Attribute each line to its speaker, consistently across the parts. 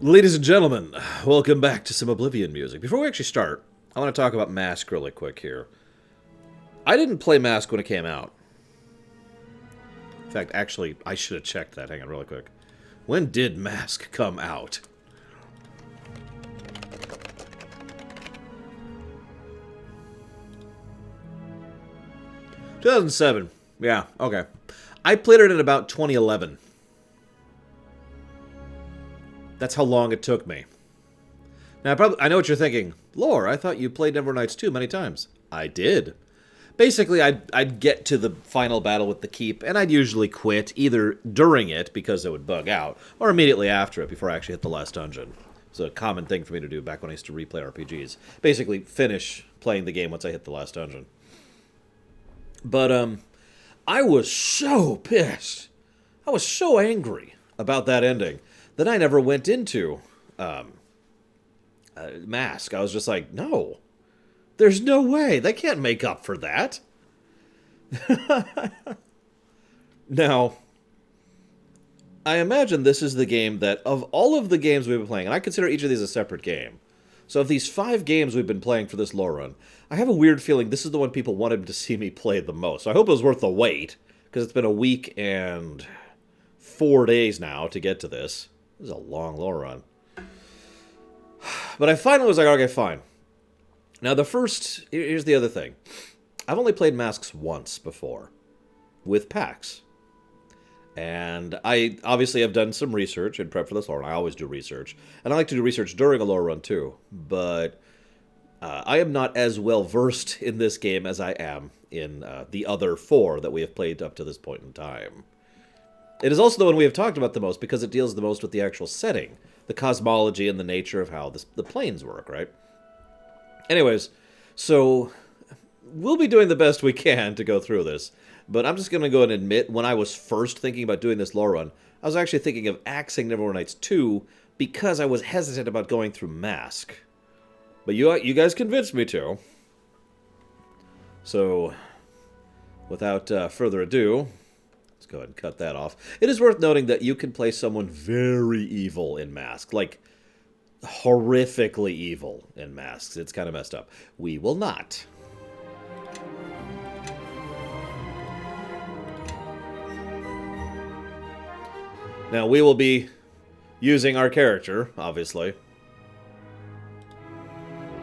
Speaker 1: Ladies and gentlemen, welcome back to some Oblivion music. Before we actually start, I want to talk about Mask really quick here. I didn't play Mask when it came out. In fact, actually, I should have checked that. Hang on really quick. When did Mask come out? "2007. Yeah, okay. I played it in about 2011. That's how long it took me. Now, I know what you're thinking. Lore, I thought you played Neverwinter 2 many times. I did. Basically, I'd get to the final battle with the keep, and I'd usually quit, either during it, because it would bug out, or immediately after it, before I actually hit the last dungeon. It's a common thing for me to do back when I used to replay RPGs. Basically, finish playing the game once I hit the last dungeon. But, I was so pissed. I was so angry about that ending that I never went into Mask. I was just like, no. There's no way. They can't make up for that. Now, I imagine this is the game that, of all of the games we've been playing, and I consider each of these a separate game. So of these 5 games we've been playing for this lore run, I have a weird feeling this is the one people wanted to see me play the most. So I hope it was worth the wait, because it's been a week and 4 days now to get to this. This is a long lore run. But I finally was like, okay, fine. Now here's the other thing. I've only played Masks once before, with PAX. And I obviously have done some research in prep for this lore run. I always do research. And I like to do research during a lore run too. But I am not as well versed in this game as I am in the other 4 that we have played up to this point in time. It is also the one we have talked about the most because it deals the most with the actual setting, the cosmology and the nature of how the planes work, right? Anyways, so we'll be doing the best we can to go through this, but I'm just going to go and admit, when I was first thinking about doing this lore run, I was actually thinking of axing Neverwinter 2 because I was hesitant about going through Mask. But you guys convinced me to. So, without further ado, let's go ahead and cut that off. It is worth noting that you can play someone very evil in Mask, like horrifically evil in Masks. It's kind of messed up. We will not. Now, we will be using our character, obviously.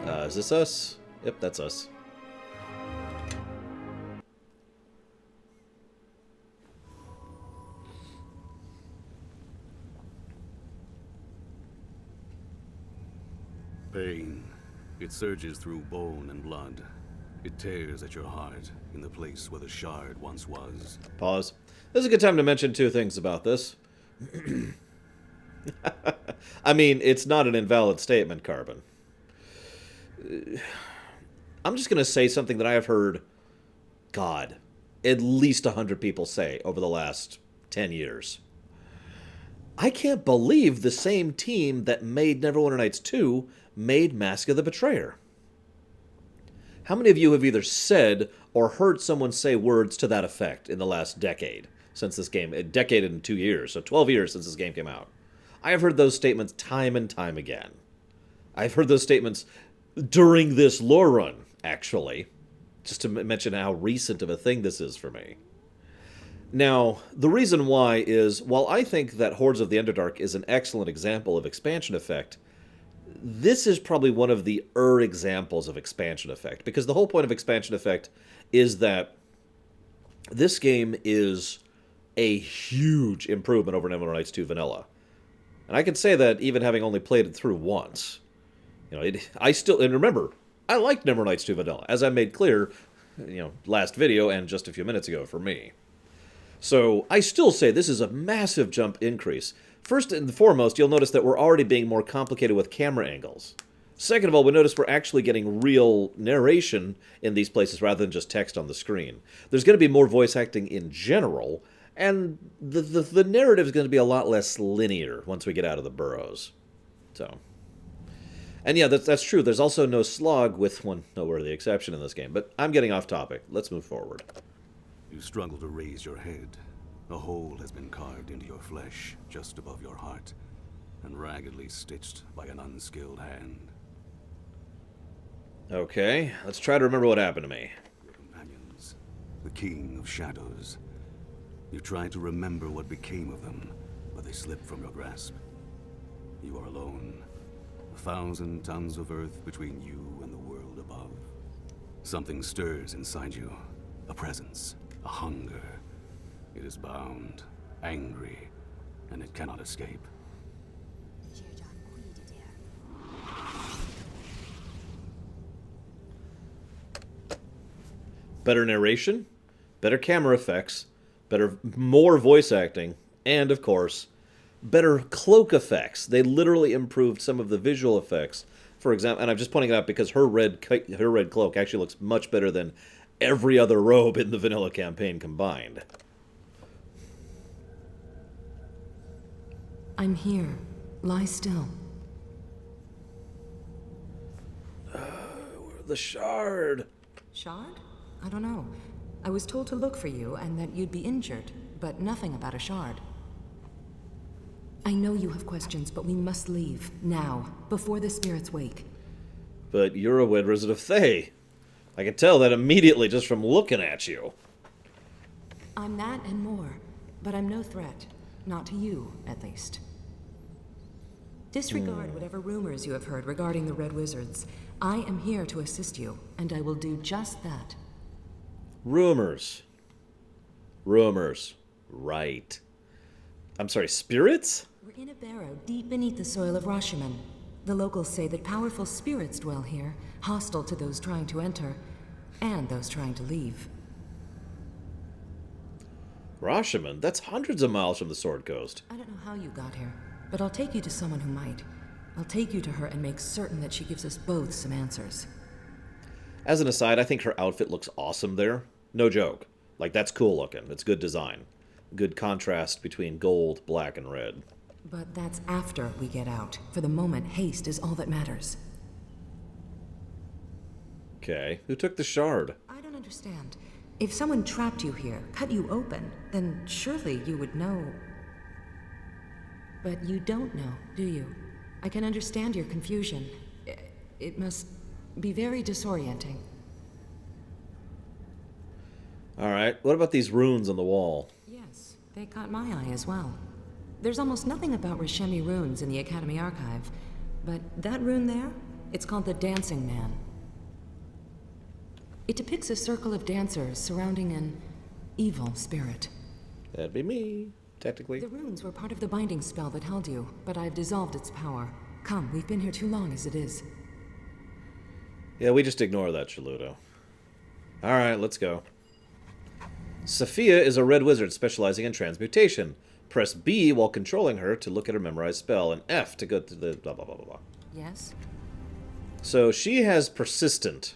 Speaker 1: Is this us? Yep, that's us.
Speaker 2: Pain. It surges through bone and blood. It tears at your heart in the place where the shard once was.
Speaker 1: Pause. This is a good time to mention 2 things about this. I mean, it's not an invalid statement, Carbon. I'm just going to say something that I have heard, God, at least 100 people say over the last 10 years. I can't believe the same team that made Neverwinter Nights 2 made Mask of the Betrayer. How many of you have either said or heard someone say words to that effect in the last decade since this game? A decade and 2 years, so 12 years since this game came out. I have heard those statements time and time again. I've heard those statements during this lore run, actually, just to mention how recent of a thing this is for me. Now, the reason why is, while I think that Hordes of the Underdark is an excellent example of expansion effect, this is probably one of the examples of expansion effect, because the whole point of expansion effect is that this game is a huge improvement over Neverwinter Nights 2 Vanilla. And I can say that even having only played it through once. You know, and remember, I liked Neverwinter Nights 2 Vanilla, as I made clear, last video and just a few minutes ago for me. So I still say this is a massive jump increase. First and foremost, you'll notice that we're already being more complicated with camera angles. Second of all, we notice we're actually getting real narration in these places rather than just text on the screen. There's going to be more voice acting in general, and the narrative is going to be a lot less linear once we get out of the burrows. So, and yeah, that's true. There's also no slog, with one noteworthy exception in this game. But I'm getting off topic. Let's move forward.
Speaker 2: You struggle to raise your head. A hole has been carved into your flesh, just above your heart. and raggedly stitched by an unskilled hand.
Speaker 1: Okay, let's try to remember what happened to me.
Speaker 2: Your companions, the King of Shadows. You tried to remember what became of them, but they slipped from your grasp. You are alone. 1,000 tons of earth between you and the world above. Something stirs inside you. A presence, a hunger. It is bound, angry, and it cannot escape.
Speaker 1: Better narration, better camera effects, more voice acting, and of course, better cloak effects. They literally improved some of the visual effects. For example, and I'm just pointing it out because her red cloak actually looks much better than every other robe in the vanilla campaign combined.
Speaker 3: I'm here. Lie still.
Speaker 1: The shard.
Speaker 3: Shard? I don't know. I was told to look for you and that you'd be injured, but nothing about a shard. I know you have questions, but we must leave, now, before the spirits wake.
Speaker 1: But you're a Wed Wizard of Thay. I can tell that immediately just from looking at you.
Speaker 3: I'm that and more, but I'm no threat. Not to you, at least. Disregard whatever rumors you have heard regarding the Red Wizards. I am here to assist you, and I will do just that.
Speaker 1: Rumors. Rumors. Right. I'm sorry, spirits?
Speaker 3: We're in a barrow deep beneath the soil of Rashomon. The locals say that powerful spirits dwell here, hostile to those trying to enter, and those trying to leave.
Speaker 1: Rashomon? That's hundreds of miles from the Sword Coast.
Speaker 3: I don't know how you got here, but I'll take you to someone who might. I'll take you to her and make certain that she gives us both some answers.
Speaker 1: As an aside, I think her outfit looks awesome there. No joke. Like, that's cool looking. It's good design. Good contrast between gold, black, and red.
Speaker 3: But that's after we get out. For the moment, haste is all that matters.
Speaker 1: Okay. Who took the shard?
Speaker 3: I don't understand. If someone trapped you here, cut you open, then surely you would know. But you don't know, do you? I can understand your confusion. It must be very disorienting.
Speaker 1: Alright, what about these runes on the wall?
Speaker 3: Yes, they caught my eye as well. There's almost nothing about Rashemi runes in the Academy archive, but that rune there, it's called the Dancing Man. It depicts a circle of dancers surrounding an evil spirit.
Speaker 1: That'd be me, technically.
Speaker 3: The runes were part of the binding spell that held you, but I've dissolved its power. Come, we've been here too long as it is.
Speaker 1: Yeah, we just ignore that, Chaluto. Alright, let's go. Sophia is a red wizard specializing in transmutation. Press B while controlling her to look at her memorized spell, and F to go to the blah blah blah blah blah.
Speaker 3: Yes?
Speaker 1: So she has persistent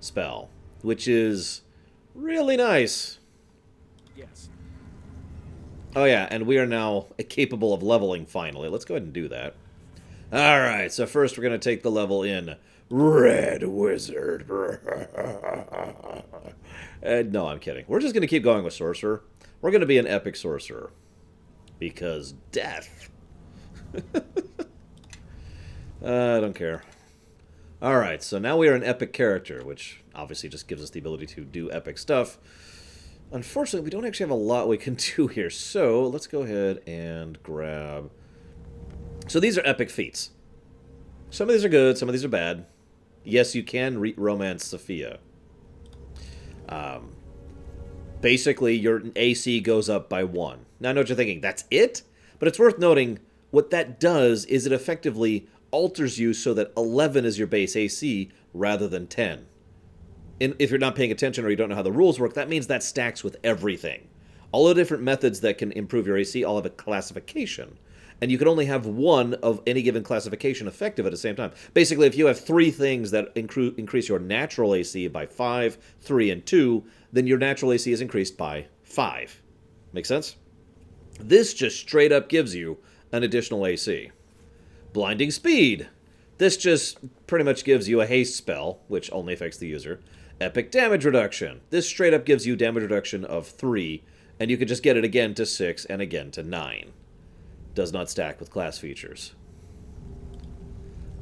Speaker 1: spell, which is really nice.
Speaker 4: Yes.
Speaker 1: Oh yeah, and we are now capable of leveling finally. Let's go ahead and do that. Alright, so first we're going to take the level in Red Wizard. No, I'm kidding. We're just going to keep going with Sorcerer. We're going to be an epic Sorcerer. Because death. I don't care. Alright, so now we are an epic character, which obviously just gives us the ability to do epic stuff. Unfortunately, we don't actually have a lot we can do here, so let's go ahead and grab... So these are epic feats. Some of these are good, some of these are bad. Yes, you can romance Sophia. Basically, your AC goes up by 1. Now, I know what you're thinking. That's it? But it's worth noting, what that does is it effectively alters you so that 11 is your base AC rather than 10. And if you're not paying attention or you don't know how the rules work, that means that stacks with everything. All the different methods that can improve your AC all have a classification. And you can only have one of any given classification effective at the same time. Basically, if you have 3 things that increase your natural AC by 5, 3, and 2, then your natural AC is increased by 5. Make sense? This just straight up gives you an additional AC. Blinding Speed. This just pretty much gives you a haste spell, which only affects the user. Epic Damage Reduction. This straight up gives you damage reduction of 3, and you can just get it again to 6 and again to 9. does not stack with class features.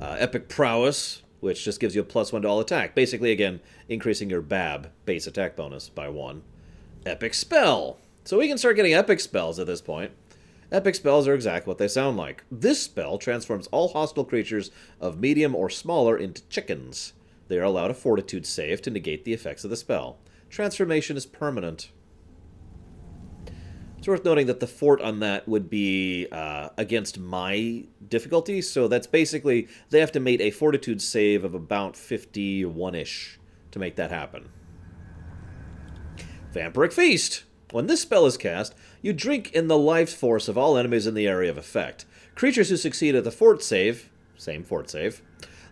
Speaker 1: Epic Prowess, which just gives you a +1 to all attack. Basically, again, increasing your BAB, base attack bonus, by 1. Epic Spell. So we can start getting epic spells at this point. Epic spells are exactly what they sound like. This spell transforms all hostile creatures of medium or smaller into chickens. They are allowed a fortitude save to negate the effects of the spell. Transformation is permanent. It's worth noting that the fort on that would be against my difficulty, so that's basically, they have to make a fortitude save of about 51-ish to make that happen. Vampiric Feast. When this spell is cast, you drink in the life force of all enemies in the area of effect. Creatures who succeed at the fort save, same fort save,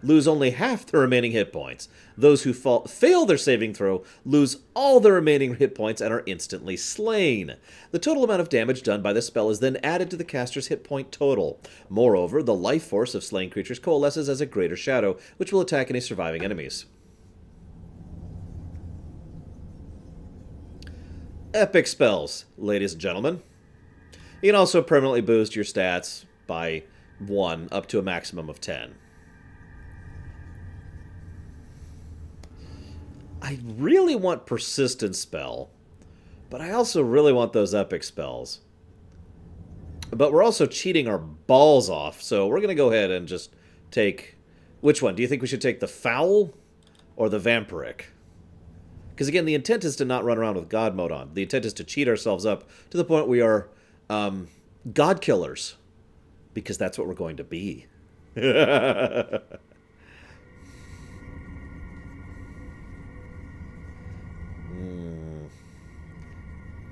Speaker 1: lose only half the remaining hit points. Those who fail their saving throw lose all the remaining hit points and are instantly slain. The total amount of damage done by this spell is then added to the caster's hit point total. Moreover, the life force of slain creatures coalesces as a greater shadow, which will attack any surviving enemies. Epic spells, ladies and gentlemen. You can also permanently boost your stats by 1 up to a maximum of 10. I really want Persistent Spell, but I also really want those epic spells. But we're also cheating our balls off, so we're going to go ahead and just take... Which one? Do you think we should take the Foul or the Vampiric? Because again, the intent is to not run around with God mode on. The intent is to cheat ourselves up to the point we are God killers. Because that's what we're going to be.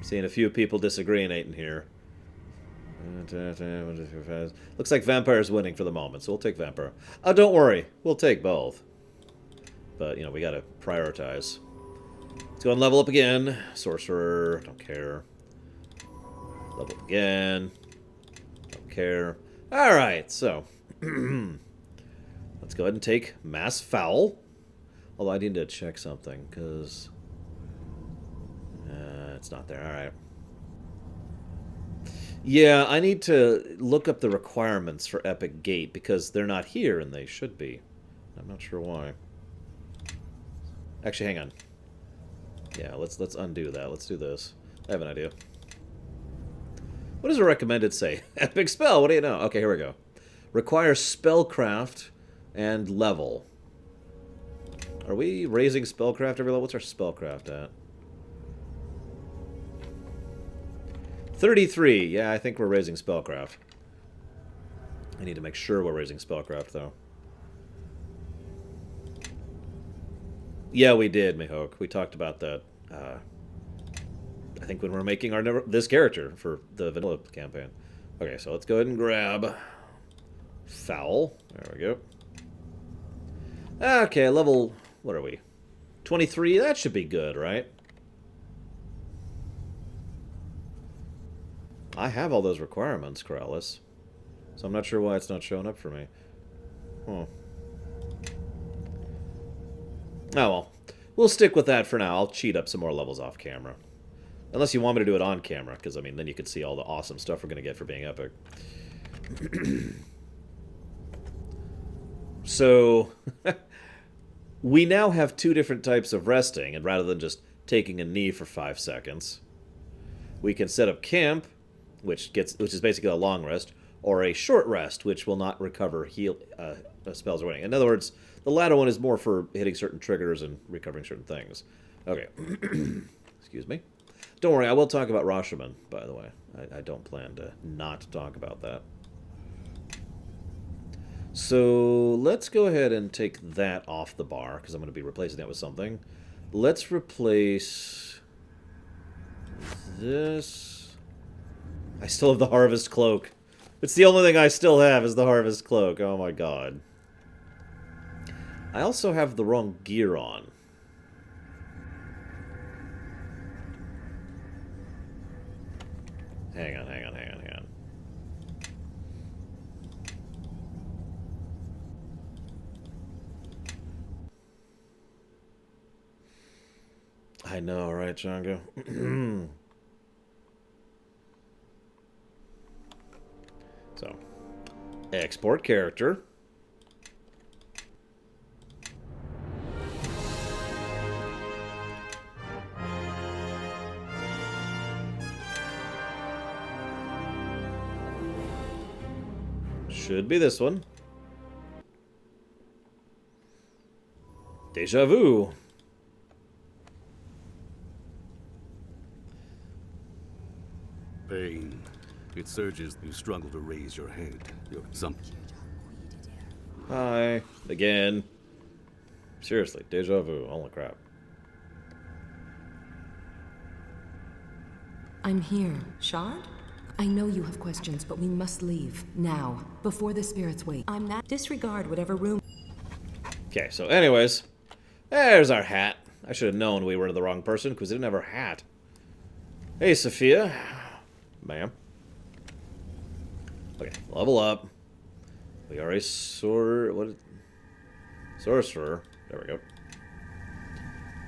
Speaker 1: Seeing a few people disagreeing in here. Looks like Vampire's winning for the moment, so we'll take Vampire. Oh, don't worry. We'll take both. But, you know, we gotta prioritize. Let's go and level up again. Sorcerer, don't care. Level up again. Don't care. Alright, so. Let's go ahead and take Mass Foul. Although I need to check something, because... it's not there. Alright. Yeah, I need to look up the requirements for Epic Gate, because they're not here, and they should be. I'm not sure why. Actually, hang on. Yeah, let's undo that. Let's do this. I have an idea. What does a recommended say? Epic spell, what do you know? Okay, here we go. Requires spellcraft and level. Are we raising spellcraft every level? What's our spellcraft at? 33. Yeah, I think we're raising spellcraft. I need to make sure we're raising spellcraft, though. Yeah, we did, Mihawk. We talked about that, I think when we're making our this character for the vanilla campaign. Okay, so let's go ahead and grab Foul. There we go. Okay, level... What are we? 23? That should be good, right? I have all those requirements, Corellis. So I'm not sure why it's not showing up for me. Huh. Oh, well. We'll stick with that for now. I'll cheat up some more levels off camera. Unless you want me to do it on camera, because, I mean, then you can see all the awesome stuff we're going to get for being epic. So, we now have 2 different types of resting, and rather than just taking a knee for 5 seconds, we can set up camp, which is basically a long rest, or a short rest, which will not recover spells or winning. In other words, the latter one is more for hitting certain triggers and recovering certain things. Okay. Excuse me. Don't worry, I will talk about Rashomon, by the way. I don't plan to not talk about that. So, let's go ahead and take that off the bar, because I'm going to be replacing that with something. Let's replace this. I still have the Harvest Cloak. It's the only thing I still have is the Harvest Cloak. Oh my god. I also have the wrong gear on. Hang on. I know, right, Django? So, export character. Should be this one. Deja vu.
Speaker 2: Pain. It surges. You struggle to raise your head. Your consumption.
Speaker 1: Hi. Again. Seriously, deja vu. Holy crap.
Speaker 3: I'm here. Shard? I know you have questions, but we must leave. Now. Before the spirits wake. I'm not. Disregard whatever room.
Speaker 1: Okay, so anyways. There's our hat. I should have known we were the wrong person, because we didn't have our hat. Hey, Sophia. Ma'am. Okay, level up. We are a sorcerer. There we go.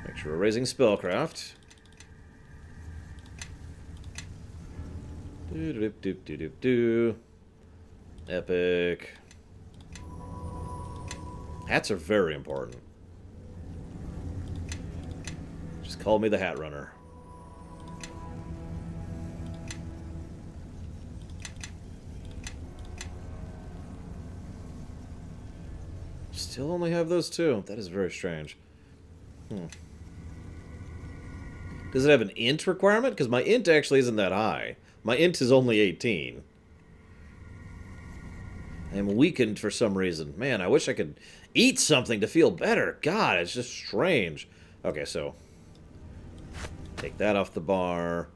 Speaker 1: Make sure we're raising spellcraft. Do. Epic. Hats are very important. Just call me the Hat Runner. Still only have those two. That is very strange. Does it have an int requirement? Because my int actually isn't that high. My int is only 18. I am weakened for some reason. Man, I wish I could eat something to feel better. God, it's just strange. Okay, so take that off the bar.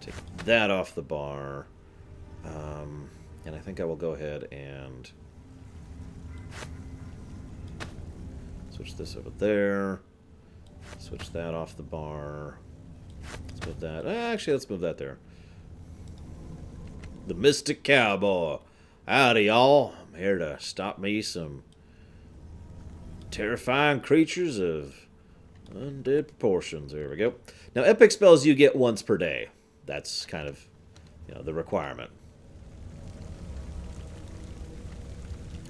Speaker 1: Take that off the bar. And I think I will go ahead and switch this over there. Switch that off the bar. Let's move that. Actually, let's move that there. The Mystic Cowboy. Howdy, y'all. I'm here to stop me some terrifying creatures of undead proportions. There we go. Now, epic spells you get once per day. That's kind of, the requirement.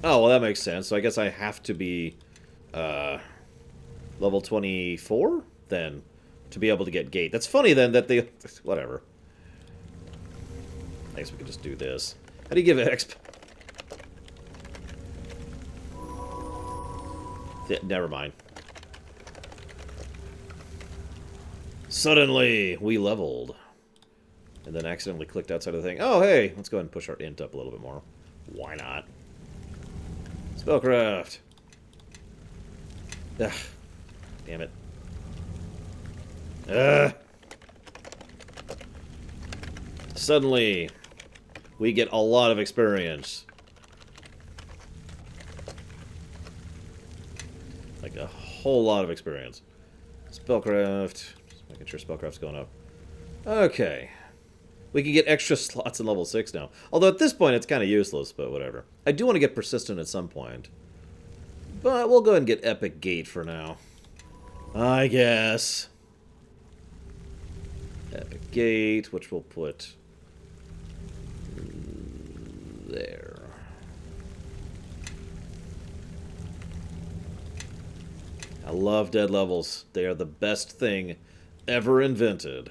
Speaker 1: Oh, well, that makes sense. So I guess I have to be level 24 then to be able to get gate. That's funny then that they... Whatever. I guess we could just do this. How do you give exp? Yeah, never mind. Suddenly, we leveled. And then accidentally clicked outside of the thing. Oh, hey! Let's go ahead and push our int up a little bit more. Why not? Spellcraft. Ugh. Damn it. Suddenly, we get a lot of experience. Like a whole lot of experience. Spellcraft. Just making sure spellcraft's going up. Okay. We can get extra slots in level 6 now. Although at this point it's kind of useless, but whatever. I do want to get persistent at some point. But we'll go ahead and get epic gate for now. I guess. Epic gate, which we'll put there. I love dead levels. They are the best thing ever invented.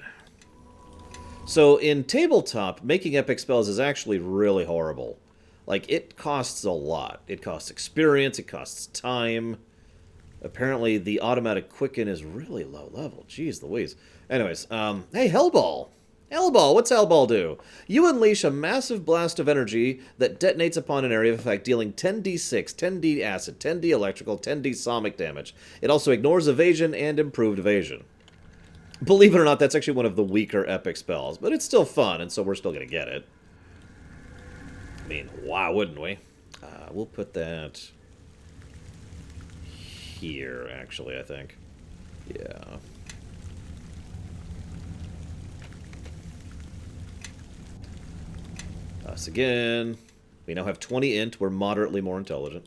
Speaker 1: So in tabletop, making epic spells is actually really horrible. Like, it costs a lot. It costs experience, it costs time. Apparently, the automatic quicken is really low level. Jeez Louise. Anyways, hey, Hellball! Hellball, what's Hellball do? You unleash a massive blast of energy that detonates upon an area of effect, dealing 10d6, 10d acid, 10d electrical, 10d psalmic damage. It also ignores evasion and improved evasion. Believe it or not, that's actually one of the weaker epic spells, but it's still fun, and so we're still going to get it. I mean, why wouldn't we? We'll put that here, actually, I think. Yeah. Us again. We now have 20 int. We're moderately more intelligent.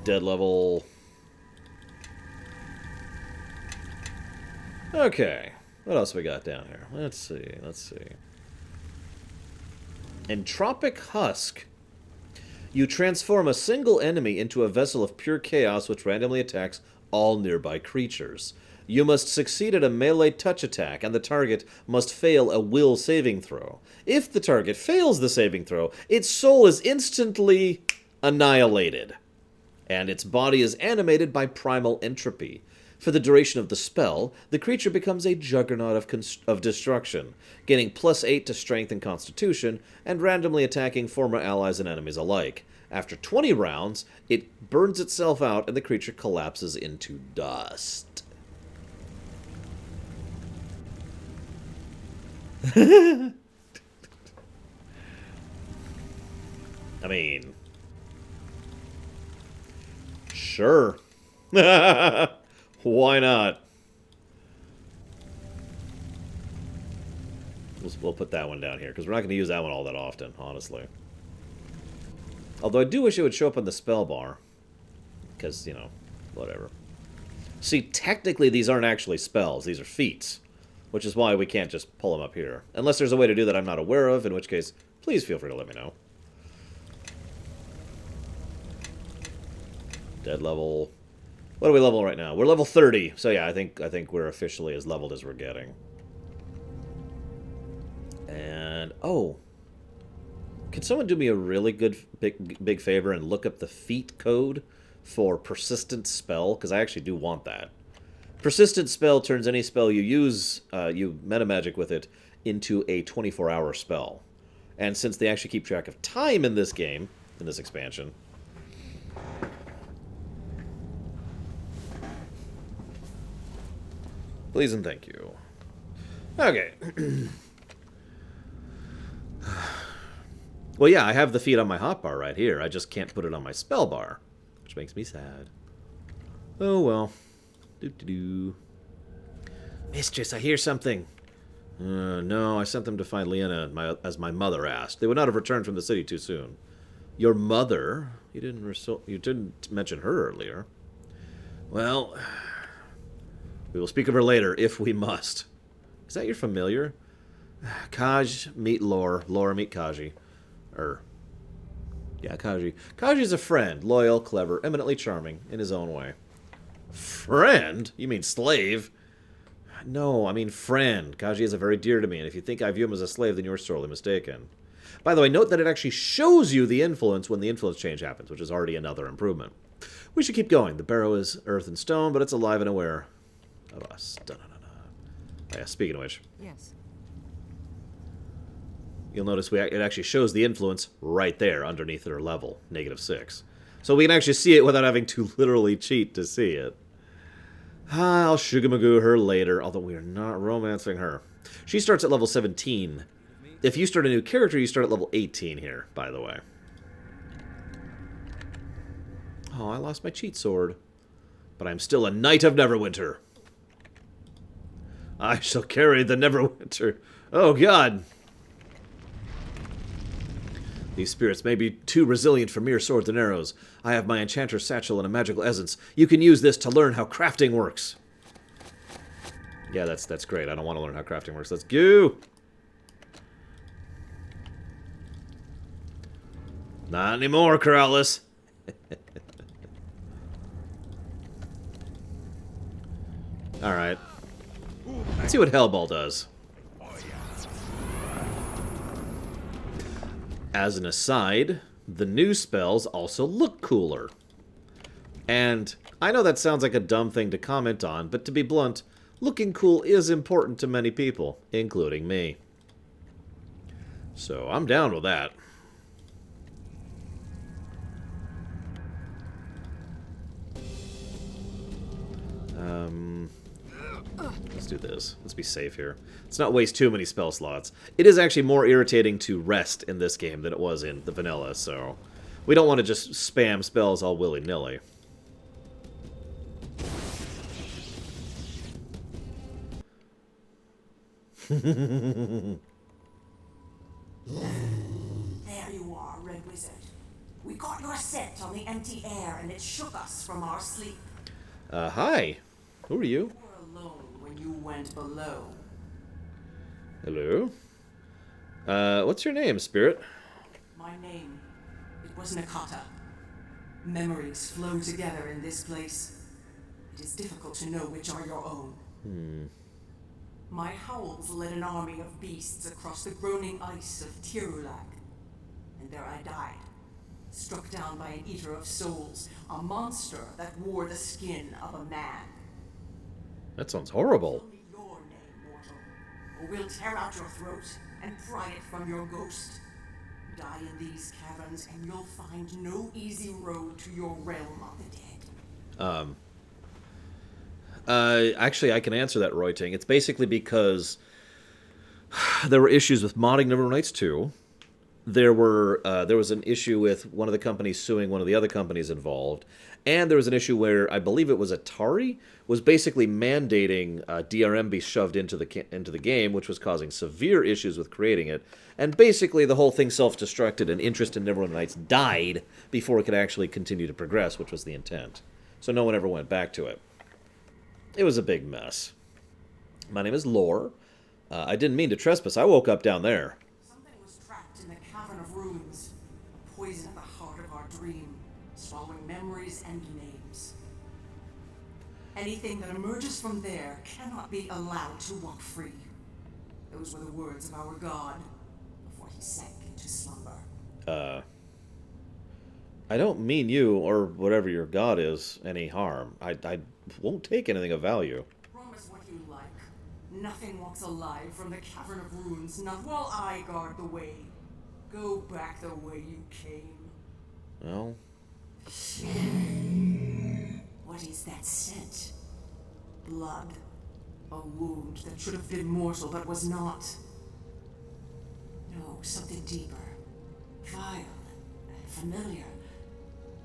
Speaker 1: Dead level. Okay. What else we got down here? Let's see. Let's see. Entropic Husk. You transform a single enemy into a vessel of pure chaos which randomly attacks all nearby creatures. You must succeed at a melee touch attack, and the target must fail a will saving throw. If the target fails the saving throw, its soul is instantly annihilated, and its body is animated by primal entropy. For the duration of the spell, the creature becomes a juggernaut of destruction, gaining +8 to strength and constitution, and randomly attacking former allies and enemies alike. After 20 rounds, it burns itself out and the creature collapses into dust. I mean, sure. Why not? We'll put that one down here, because we're not going to use that one all that often, honestly. Although I do wish it would show up on the spell bar. Because, you know, whatever. See, technically these aren't actually spells. These are feats. Which is why we can't just pull them up here. Unless there's a way to do that I'm not aware of, in which case, please feel free to let me know. Dead level. What are we level right now? We're level 30. So yeah, I think we're officially as leveled as we're getting. And oh, can someone do me a really good big favor and look up the feat code for persistent spell? Because I actually do want that. Persistent spell turns any spell you use, you metamagic with it, into a 24-hour spell. And since they actually keep track of time in this game, in this expansion, please and thank you. Okay. Well, yeah, I have the feat on my hotbar right here. I just can't put it on my spell bar, which makes me sad. Oh, well. Doo-doo-doo. Mistress, I hear something. No, I sent them to find Leanna, as my mother asked. They would not have returned from the city too soon. Your mother? You didn't mention her earlier. Well, we will speak of her later, if we must. Is that your familiar? Kaj, meet Lore. Lore, meet Kaji. Yeah, Kaji. Kaji's a friend. Loyal, clever, eminently charming, in his own way. Friend? You mean slave? No, I mean friend. Kaji is very dear to me, and if you think I view him as a slave, then you're sorely mistaken. By the way, note that it actually shows you the influence when the influence change happens, which is already another improvement. We should keep going. The barrow is earth and stone, but it's alive and aware of us. Oh, yeah, speaking of which.
Speaker 3: Yes.
Speaker 1: You'll notice it actually shows the influence right there underneath their level, -6. So we can actually see it without having to literally cheat to see it. I'll shugamagoo her later, although we are not romancing her. She starts at level 17. If you start a new character, you start at level 18 here, by the way. Oh, I lost my cheat sword. But I'm still a Knight of Neverwinter. I shall carry the Neverwinter. Oh, God. These spirits may be too resilient for mere swords and arrows. I have my enchanter's satchel and a magical essence. You can use this to learn how crafting works. Yeah, that's great. I don't want to learn how crafting works. Let's go! Not anymore, Corrales. Alright. Let's see what Hellball does. As an aside, the new spells also look cooler. And I know that sounds like a dumb thing to comment on, but to be blunt, looking cool is important to many people, including me. So I'm down with that. Let's do this. Let's be safe here. Let's not waste too many spell slots. It is actually more irritating to rest in this game than it was in the vanilla, so we don't want to just spam spells all willy-nilly.
Speaker 4: There you are, Red Wizard. We caught your scent on the empty air, and it shook us from our sleep.
Speaker 1: Hi. Who are you?
Speaker 4: You were alone when you went below.
Speaker 1: Hello. What's your name, Spirit?
Speaker 4: My name, it was Nakata. Memories flow together in this place. It is difficult to know which are your own. My howls led an army of beasts across the groaning ice of Tirulak. And there I died, struck down by an eater of souls, a monster that wore the skin of a man.
Speaker 1: That sounds horrible.
Speaker 4: Tell me your name, mortal, or we'll tear out your throat and pry it from your ghost. Die in these caverns, and you'll find no easy road to your realm of the dead.
Speaker 1: Actually, I can answer that, Roiting. It's basically because there were issues with modding Neverwinter Nights 2. There was an issue with one of the companies suing one of the other companies involved, and there was an issue where I believe it was Atari was basically mandating DRM be shoved into the game, which was causing severe issues with creating it. And basically, the whole thing self-destructed, and interest in Neverwinter Nights died before it could actually continue to progress, which was the intent. So no one ever went back to it. It was a big mess. My name is Lore. I didn't mean to trespass. I woke up down there.
Speaker 4: Something was trapped in the Cavern of Runes, a poison at the heart of our dream, swallowing memories and names. Anything that emerges from there cannot be allowed to walk free. Those were the words of our god before he sank into slumber.
Speaker 1: I don't mean you, or whatever your god is, any harm. I won't take anything of value.
Speaker 4: Promise what you like. Nothing walks alive from the Cavern of Runes, not while I guard the way. Go back the way you came.
Speaker 1: Well,
Speaker 4: What is that scent? Blood. A wound that should have been mortal but was not. No, something deeper. Vile. Familiar.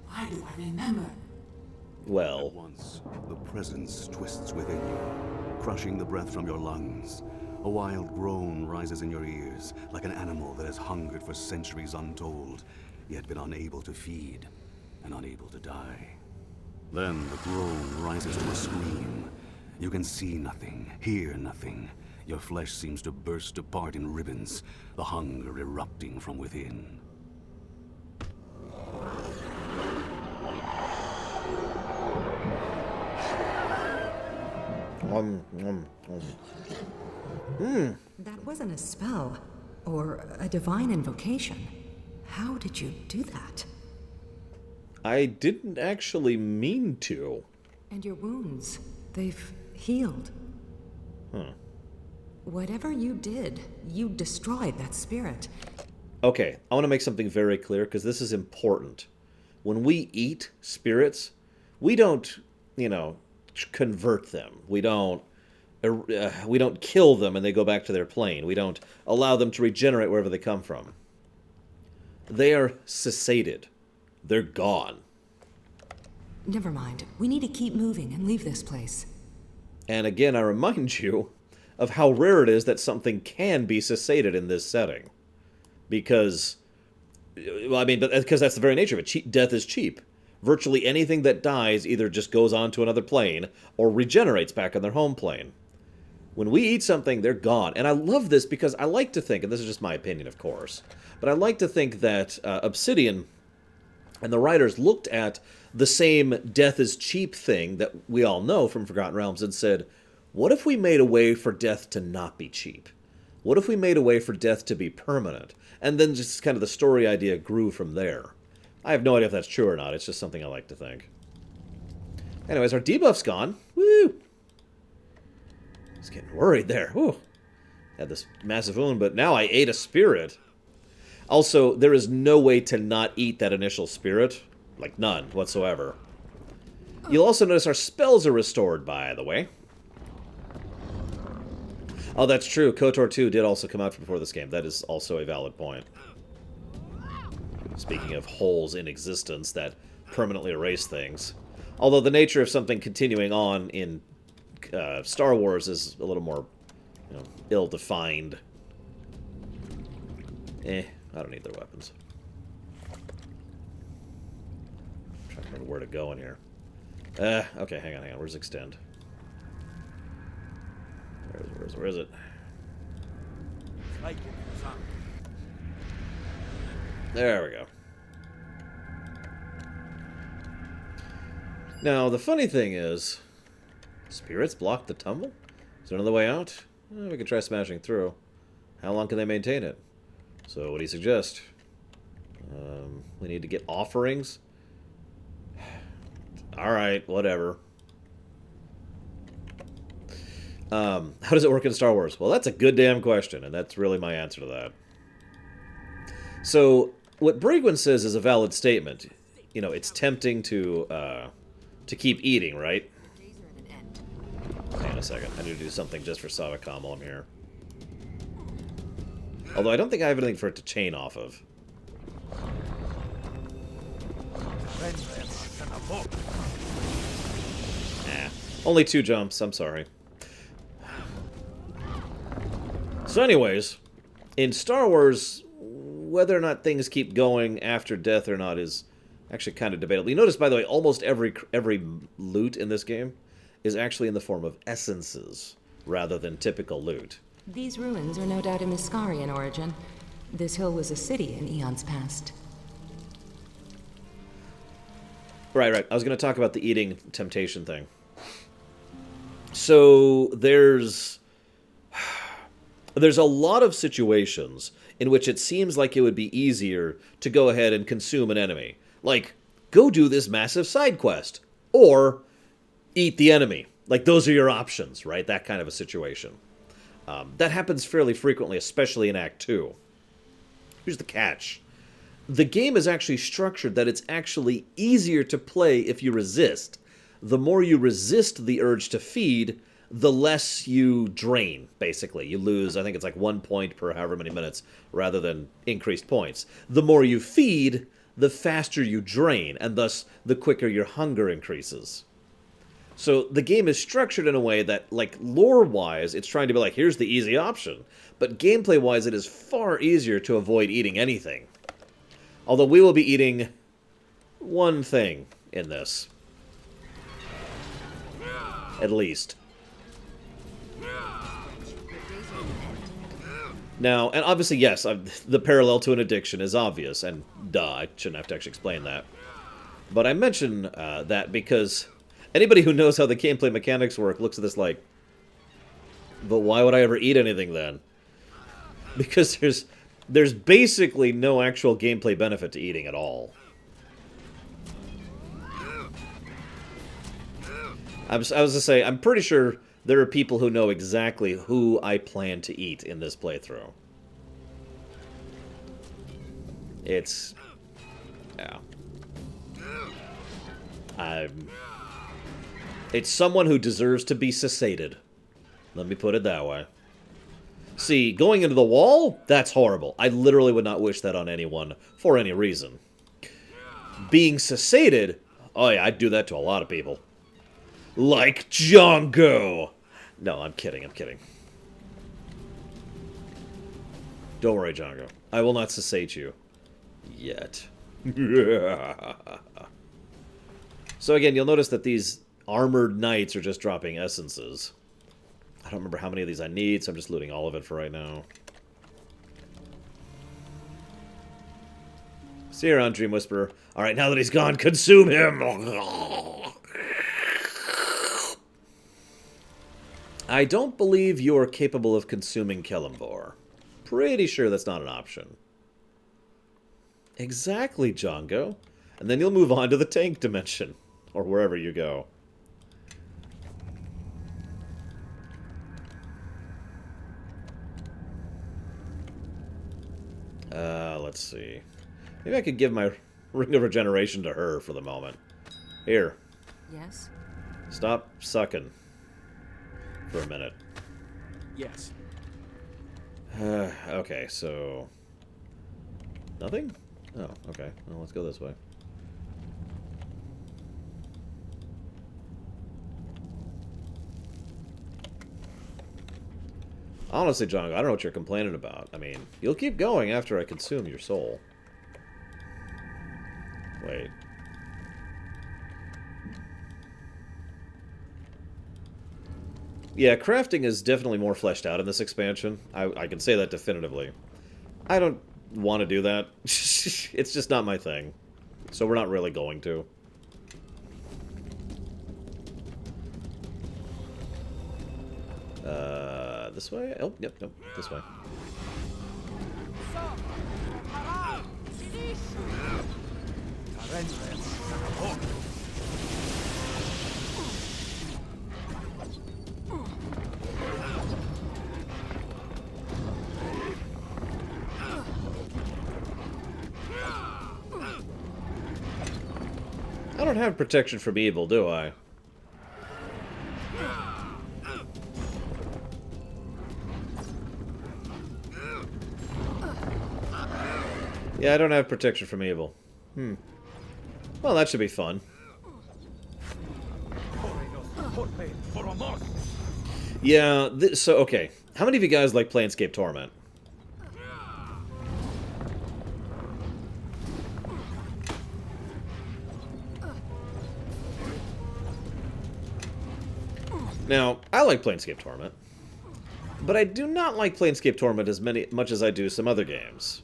Speaker 4: Why do I remember?
Speaker 1: well,
Speaker 2: At once, the presence twists within you, crushing the breath from your lungs. A wild groan rises in your ears, like an animal that has hungered for centuries untold, yet been unable to feed and unable to die. Then the groan rises to a scream. You can see nothing, hear nothing. Your flesh seems to burst apart in ribbons, the hunger erupting from within.
Speaker 3: That wasn't a spell, or a divine invocation. How did you do that?
Speaker 1: I didn't actually mean to.
Speaker 3: And your wounds, they've healed. Whatever you did, you destroyed that spirit.
Speaker 1: Okay, I want to make something very clear, because this is important. When we eat spirits, we don't, convert them. We don't kill them and they go back to their plane. We don't allow them to regenerate wherever they come from. They are cessated. They're gone.
Speaker 3: Never mind. We need to keep moving and leave this place.
Speaker 1: And again, I remind you of how rare it is that something can be cessated in this setting. Because that's the very nature of it. Death is cheap. Virtually anything that dies either just goes on to another plane or regenerates back on their home plane. When we eat something, they're gone. And I love this because I like to think, and this is just my opinion, of course, but I like to think that Obsidian and the writers looked at the same death is cheap thing that we all know from Forgotten Realms and said, what if we made a way for death to not be cheap? What if we made a way for death to be permanent? And then just kind of the story idea grew from there. I have no idea if that's true or not. It's just something I like to think. Anyways, our debuff's gone. Woo! I was getting worried there. Whew. Had this massive wound, but now I ate a spirit. Also, there is no way to not eat that initial spirit. Like, none whatsoever. You'll also notice our spells are restored, by the way. Oh, that's true. KOTOR 2 did also come out before this game. That is also a valid point. Speaking of holes in existence that permanently erase things. Although the nature of something continuing on in Star Wars is a little more, ill-defined. I don't need their weapons. I'm trying to remember where to go in here. Okay, hang on. Where's Extend? Where is it? There we go. Now, the funny thing is, spirits block the tumble? Is there another way out? We could try smashing through. How long can they maintain it? So, what do you suggest? We need to get offerings? Alright, whatever. How does it work in Star Wars? Well, that's a good damn question, and that's really my answer to that. So, what Brigwin says is a valid statement. You know, it's tempting to keep eating, right? Hang on a second. I need to do something just for Savacom while I'm here. Although I don't think I have anything for it to chain off of. Nah. Only 2 jumps. I'm sorry. So anyways, in Star Wars, whether or not things keep going after death or not is actually kind of debatable. You notice, by the way, almost every loot in this game is actually in the form of essences rather than typical loot.
Speaker 3: These ruins are no doubt of Miskari in origin. This hill was a city in eons past.
Speaker 1: Right. I was going to talk about the eating temptation thing. So there's a lot of situations in which it seems like it would be easier to go ahead and consume an enemy. Like, go do this massive side quest. Or eat the enemy. Like, those are your options, right? That kind of a situation. That happens fairly frequently, especially in Act 2. Here's the catch. The game is actually structured that it's actually easier to play if you resist. The more you resist the urge to feed, the less you drain, basically. You lose, I think it's like 1 point per however many minutes, rather than increased points. The more you feed, the faster you drain, and thus the quicker your hunger increases. So the game is structured in a way that, like, lore-wise, it's trying to be like, here's the easy option. But gameplay-wise, it is far easier to avoid eating anything. Although we will be eating one thing in this. At least. Now, and obviously, yes, the parallel to an addiction is obvious, and duh, I shouldn't have to actually explain that. But I mention that because anybody who knows how the gameplay mechanics work looks at this like, but why would I ever eat anything then? Because there's basically no actual gameplay benefit to eating at all. I was to say, I'm pretty sure there are people who know exactly who I plan to eat in this playthrough. It's... yeah. It's someone who deserves to be cessated. Let me put it that way. See, going into the wall? That's horrible. I literally would not wish that on anyone for any reason. Being cessated? Oh yeah, I'd do that to a lot of people. Like Django! No, I'm kidding, I'm kidding. Don't worry, Django. I will not cessate you. Yet. So again, you'll notice that these armored knights are just dropping essences. I don't remember how many of these I need, so I'm just looting all of it for right now. See you around, Dream Whisperer. Alright, now that he's gone, consume him! I don't believe you're capable of consuming Kellumbor. Pretty sure that's not an option. Exactly, Django. And then you'll move on to the tank dimension. Or wherever you go. Let's see. Maybe I could give my Ring of Regeneration to her for the moment. Here.
Speaker 3: Yes?
Speaker 1: Stop sucking. For a minute.
Speaker 5: Yes.
Speaker 1: Okay, so... nothing? Oh, okay. Well, let's go this way. Honestly, John, I don't know what you're complaining about. I mean, you'll keep going after I consume your soul. Wait. Yeah, crafting is definitely more fleshed out in this expansion. I can say that definitively. I don't want to do that. It's just not my thing. So we're not really going to. This way? Oh, yep, nope, this way. I don't have protection from evil, do I? Yeah, I don't have protection from evil. Well, that should be fun. Yeah, so, okay. How many of you guys like Planescape Torment? Now, I like Planescape Torment. But I do not like Planescape Torment as much as I do some other games.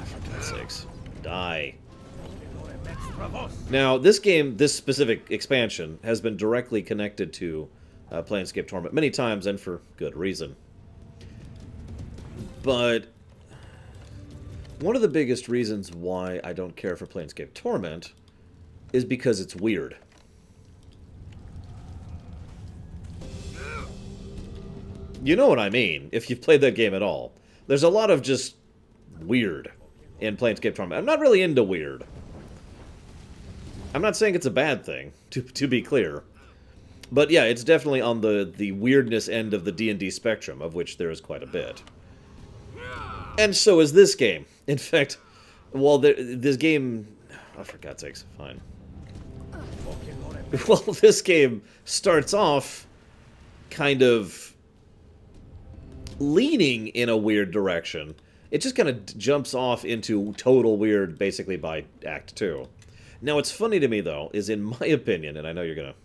Speaker 1: For God's sakes. Die. Now, this game, this specific expansion, has been directly connected to Planescape Torment many times, and for good reason. But one of the biggest reasons why I don't care for Planescape Torment is because it's weird. You know what I mean, if you've played that game at all. There's a lot of just weird in Planescape Torment. I'm not really into weird. I'm not saying it's a bad thing, to be clear. But yeah, it's definitely on the weirdness end of the D&D spectrum, of which there is quite a bit. And so is this game. In fact, while this game... Oh, for God's sakes, fine. Well, this game starts off kind of leaning in a weird direction. It just kind of jumps off into total weird, basically, by Act 2. Now, what's funny to me, though, is in my opinion, and I know you're going to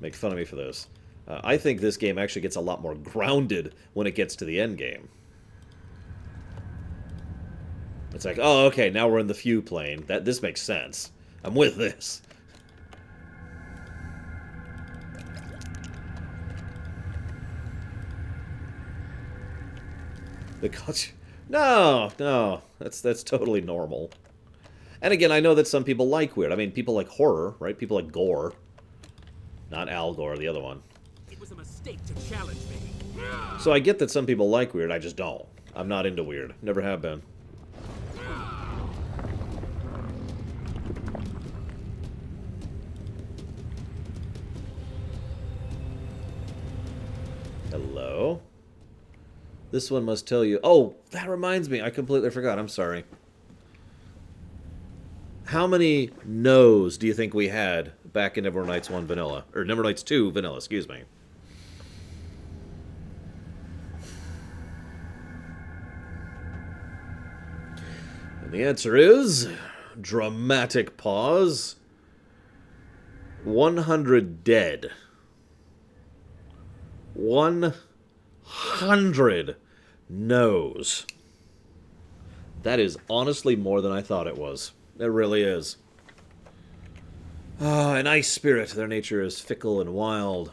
Speaker 1: make fun of me for this, I think this game actually gets a lot more grounded when it gets to the end game. It's like, oh, okay, now we're in the few plane. This makes sense. I'm with this. The culture... No, that's totally normal. And again, I know that some people like weird. I mean, people like horror, right? People like gore. Not Al Gore, the other one.
Speaker 5: It was a mistake to challenge me.
Speaker 1: So I get that some people like weird, I just don't. I'm not into weird. Never have been. Hello? This one must tell you... Oh, that reminds me. I completely forgot. I'm sorry. How many no's do you think we had back in Neverwinter 1 Vanilla? Or Neverwinter 2 Vanilla, excuse me. And the answer is... Dramatic pause. 100 dead. 100 no's. That is honestly more than I thought it was. It really is. Ah, an ice spirit. Their nature is fickle and wild.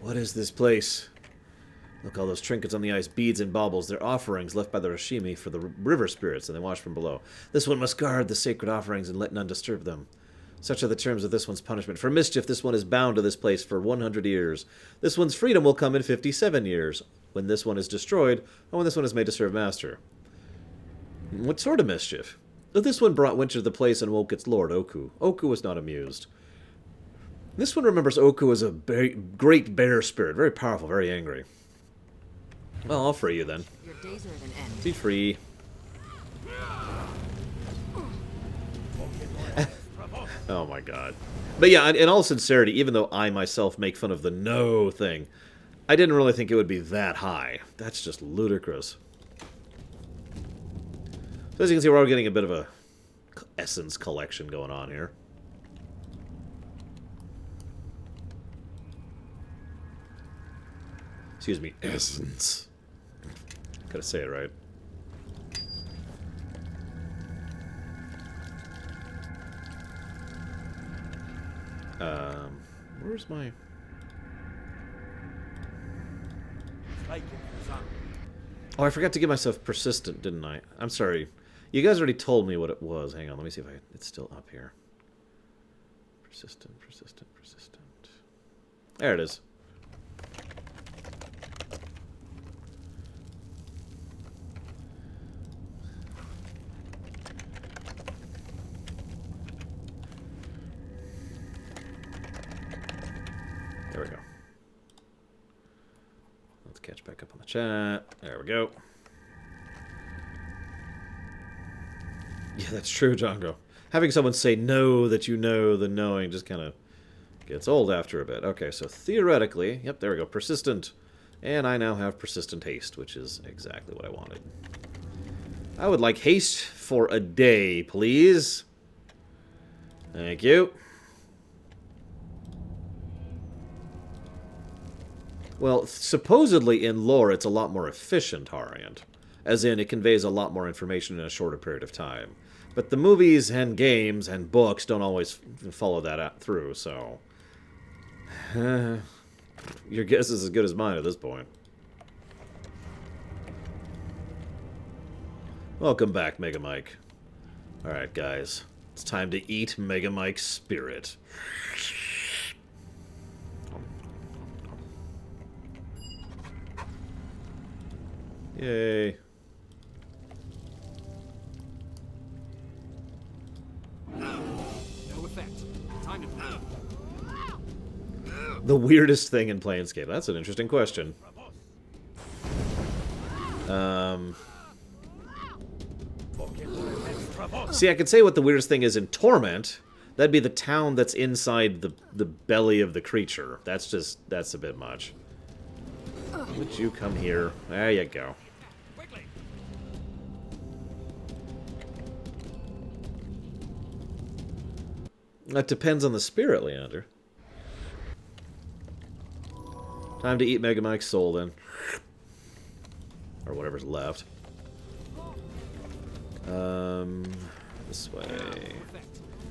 Speaker 1: What is this place? Look, all those trinkets on the ice, beads and baubles. They're offerings left by the Rashimi for the river spirits, and they watch from below. This one must guard the sacred offerings and let none disturb them. Such are the terms of this one's punishment. For mischief, this one is bound to this place for 100 years. This one's freedom will come in 57 years, when this one is destroyed, or when this one is made to serve master. What sort of mischief? This one brought winter to the place and woke its lord, Oku. Oku was not amused. This one remembers Oku as a great bear spirit, very powerful, very angry. Well, I'll free you then.
Speaker 3: Your days are at an end.
Speaker 1: Be free. Oh my god. But yeah, in all sincerity, even though I myself make fun of the no thing, I didn't really think it would be that high. That's just ludicrous. So as you can see, we're all getting a bit of a essence collection going on here. Excuse me, essence. Gotta say it right. Where's my... Oh, I forgot to give myself persistent, didn't I? I'm sorry. You guys already told me what it was. Hang on, let me see if it's still up here. Persistent, persistent, persistent. There it is. There we go. Let's catch back up on the chat. There we go. Yeah, that's true, Django. Having someone say no that you know the knowing just kind of gets old after a bit. Okay, so theoretically, yep, there we go, persistent. And I now have persistent haste, which is exactly what I wanted. I would like haste for a day, please. Thank you. Well, supposedly in lore, it's a lot more efficient, Harriant. As in, it conveys a lot more information in a shorter period of time. But the movies and games and books don't always follow that through, so... your guess is as good as mine at this point. Welcome back, Mega Mike. Alright, guys. It's time to eat Mega Mike's spirit. Yay.
Speaker 5: No effect. Time to play.
Speaker 1: The weirdest thing in Planescape. That's an interesting question. See, I could say what the weirdest thing is in Torment. That'd be the town that's inside the belly of the creature. That's a bit much. Would you come here? There you go.
Speaker 5: Quickly.
Speaker 1: That depends on the spirit, Leander. Time to eat Mega Mike's soul, then. Or whatever's left. This way.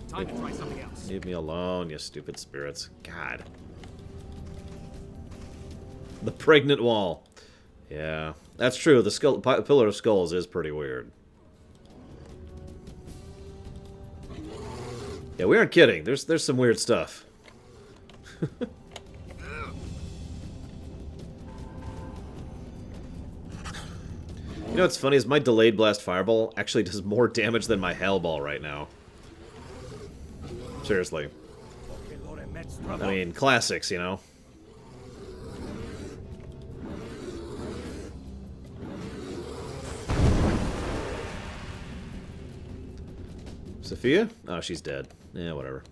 Speaker 5: Time to try something else.
Speaker 1: Leave me alone, you stupid spirits. God. The pregnant wall. Yeah, that's true. The Pillar of Skulls is pretty weird. Yeah, we aren't kidding. There's some weird stuff. You know what's funny is my Delayed Blast Fireball actually does more damage than my Hailball right now. Seriously. I mean, classics, you know. Sophia? Oh, she's dead. Yeah, whatever.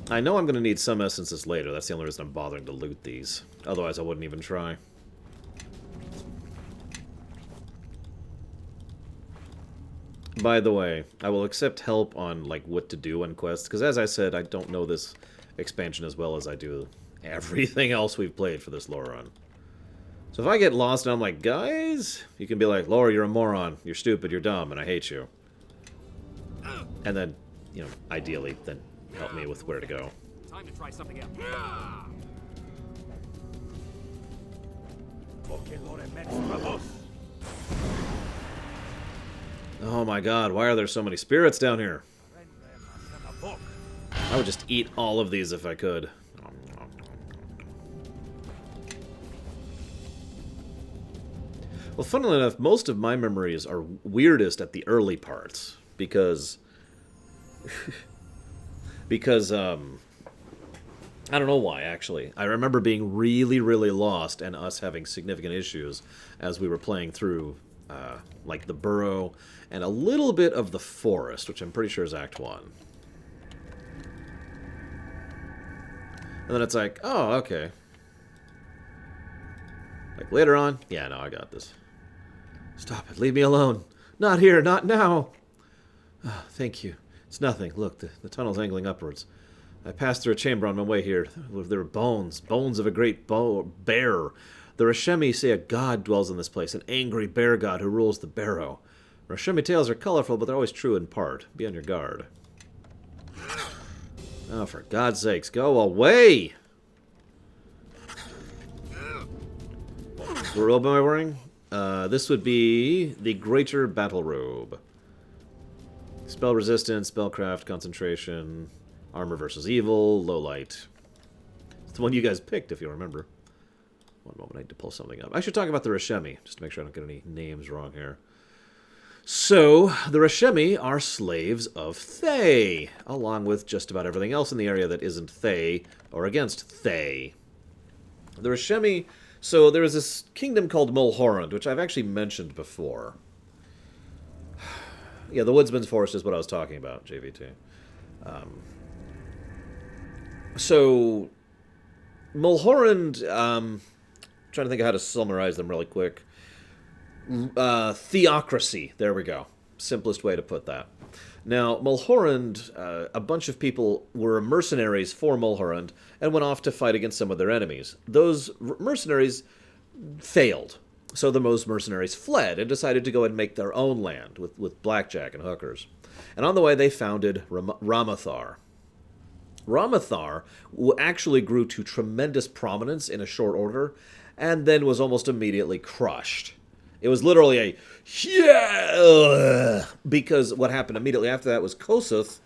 Speaker 1: I know I'm going to need some essences later. That's the only reason I'm bothering to loot these. Otherwise, I wouldn't even try. By the way, I will accept help on like what to do on quests, because as I said, I don't know this expansion as well as I do everything else we've played for this Lorerun. So if I get lost and I'm like, guys, you can be like, Laura, you're a moron, you're stupid, you're dumb, and I hate you. And then, you know, ideally, then help me with where to go.
Speaker 5: Time to try something else.
Speaker 1: Oh my god, why are there so many spirits down here? I would just eat all of these if I could. Well, funnily enough, most of my memories are weirdest at the early parts, because... I don't know why, actually. I remember being really, really lost and us having significant issues as we were playing through, like, the burrow and a little bit of the forest, which I'm pretty sure is Act 1. And then it's like, oh, okay. Like, later on, yeah, no, I got this. Stop it, leave me alone. Not here, not now. Oh, thank you. It's nothing. Look, the tunnel's angling upwards. I passed through a chamber on my way here. There were bones of a great bear. The Rashemi say a god dwells in this place, an angry bear god who rules the barrow. Rashemi tales are colorful, but they're always true in part. Be on your guard. Oh, for God's sakes, go away! What robe am I wearing? This would be the Greater Battle Robe. Spell resistance, spellcraft, concentration, armor versus evil, low light. It's the one you guys picked, if you remember. One moment, I need to pull something up. I should talk about the Rashemi, just to make sure I don't get any names wrong here. So, the Rashemi are slaves of Thay, along with just about everything else in the area that isn't Thay, or against Thay. The Rashemi... So, there is this kingdom called Mulhorand, which I've actually mentioned before. Yeah, the Woodsman's Forest is what I was talking about, JVT. So, Mulhorand, trying to think of how to summarize them really quick. Theocracy, there we go. Simplest way to put that. Now, Mulhorand, a bunch of people were mercenaries for Mulhorand and went off to fight against some of their enemies. Those mercenaries failed. So most mercenaries fled and decided to go and make their own land with blackjack and hookers. And on the way, they founded Ramathar. Ramathar actually grew to tremendous prominence in a short order, and then was almost immediately crushed. It was literally a, yeah, because what happened immediately after that was Kosuth,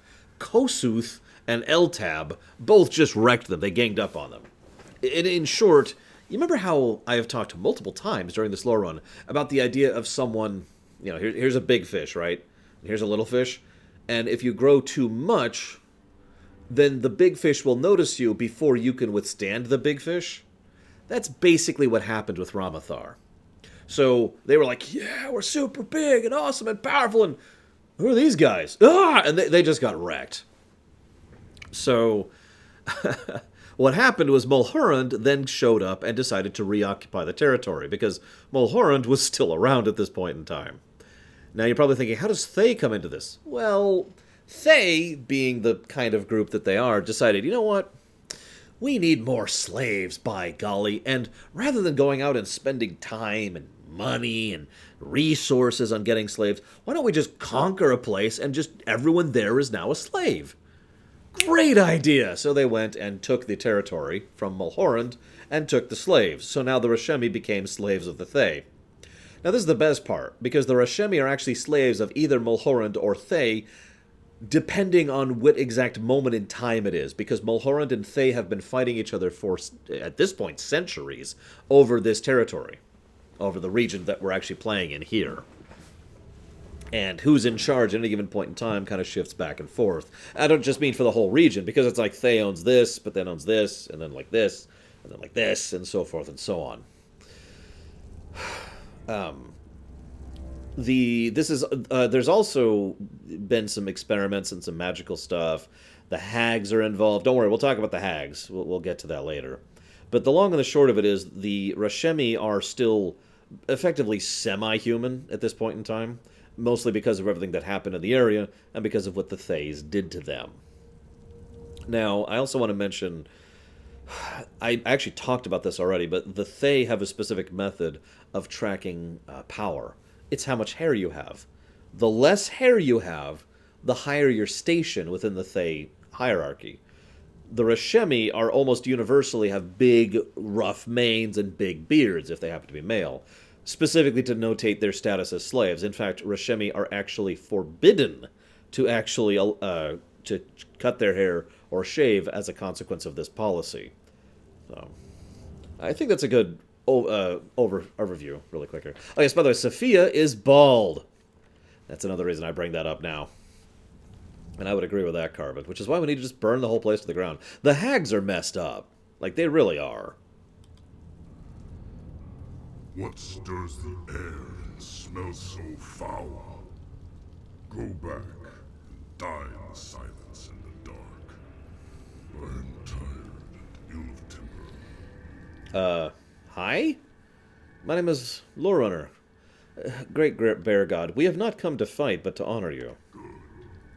Speaker 1: and Eltab both just wrecked them. They ganged up on them. In short, you remember how I have talked multiple times during this lore run about the idea of someone, you know, here's a big fish, right? Here's a little fish. And if you grow too much, then the big fish will notice you before you can withstand the big fish. That's basically what happened with Ramathar. So they were like, yeah, we're super big and awesome and powerful, and who are these guys? Ah! And they just got wrecked. So what happened was Mulhorand then showed up and decided to reoccupy the territory, because Mulhorand was still around at this point in time. Now you're probably thinking, how does Thay come into this? Well, Thay, being the kind of group that they are, decided, you know what? We need more slaves, by golly, and rather than going out and spending time and money and resources on getting slaves, why don't we just conquer a place and just everyone there is now a slave? Great idea! So they went and took the territory from Mulhorand and took the slaves. So now the Rashemi became slaves of the Thay. Now this is the best part, because the Rashemi are actually slaves of either Mulhorand or Thay, depending on what exact moment in time it is, because Mulhorand and Thay have been fighting each other for, at this point, centuries over this territory, over the region that we're actually playing in here. And who's in charge at any given point in time kind of shifts back and forth. I don't just mean for the whole region, because it's like Thay owns this, but then owns this, and then like this, and then like this, and so forth and so on. There's also been some experiments and some magical stuff. The hags are involved. Don't worry, we'll talk about the hags. We'll get to that later. But the long and the short of it is the Rashemi are still effectively semi-human at this point in time, mostly because of everything that happened in the area and because of what the Thays did to them. Now, I also want to mention, I actually talked about this already, but the Thay have a specific method of tracking power. It's how much hair you have. The less hair you have, the higher your station within the Thay hierarchy. The Rashemi are almost universally have big, rough manes and big beards, if they happen to be male, specifically to notate their status as slaves. In fact, Rashemi are actually forbidden to actually to cut their hair or shave as a consequence of this policy. So, I think that's a good overview, really quick here. Oh yes, by the way, Sophia is bald. That's another reason I bring that up now. And I would agree with that, Carvin, which is why we need to just burn the whole place to the ground. The hags are messed up. Like, they really are.
Speaker 6: What stirs the air and smells so foul? Go back and die in the silence and the dark. I am tired and ill of temper.
Speaker 1: Hi? My name is Lorerun. Great bear god, we have not come to fight, but to honor you.
Speaker 6: Good.